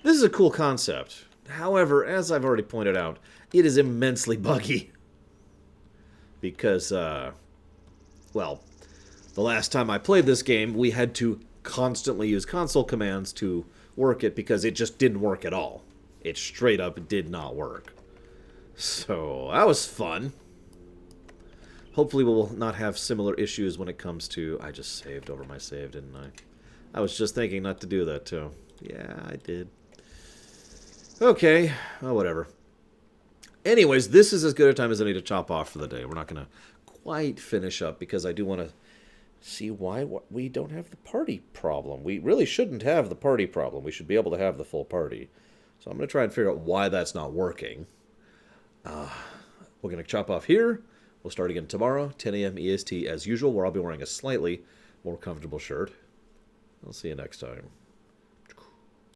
Speaker 1: This is a cool concept. However, as I've already pointed out, it is immensely buggy. Because, well, the last time I played this game, we had to constantly use console commands to work it because it just didn't work at all. It straight up did not work. So, that was fun. Hopefully we'll not have similar issues when it comes to... I just saved over my save, didn't I? I was just thinking not to do that, too. Yeah, I did. Okay. Well, whatever. Anyways, this is as good a time as any to chop off for the day. We're not going to quite finish up because I do want to see why we don't have the party problem. We really shouldn't have the party problem. We should be able to have the full party. So I'm going to try and figure out why that's not working. We're going to chop off here. We'll start again tomorrow, 10 a.m. EST as usual, where I'll be wearing a slightly more comfortable shirt. I'll see you next time.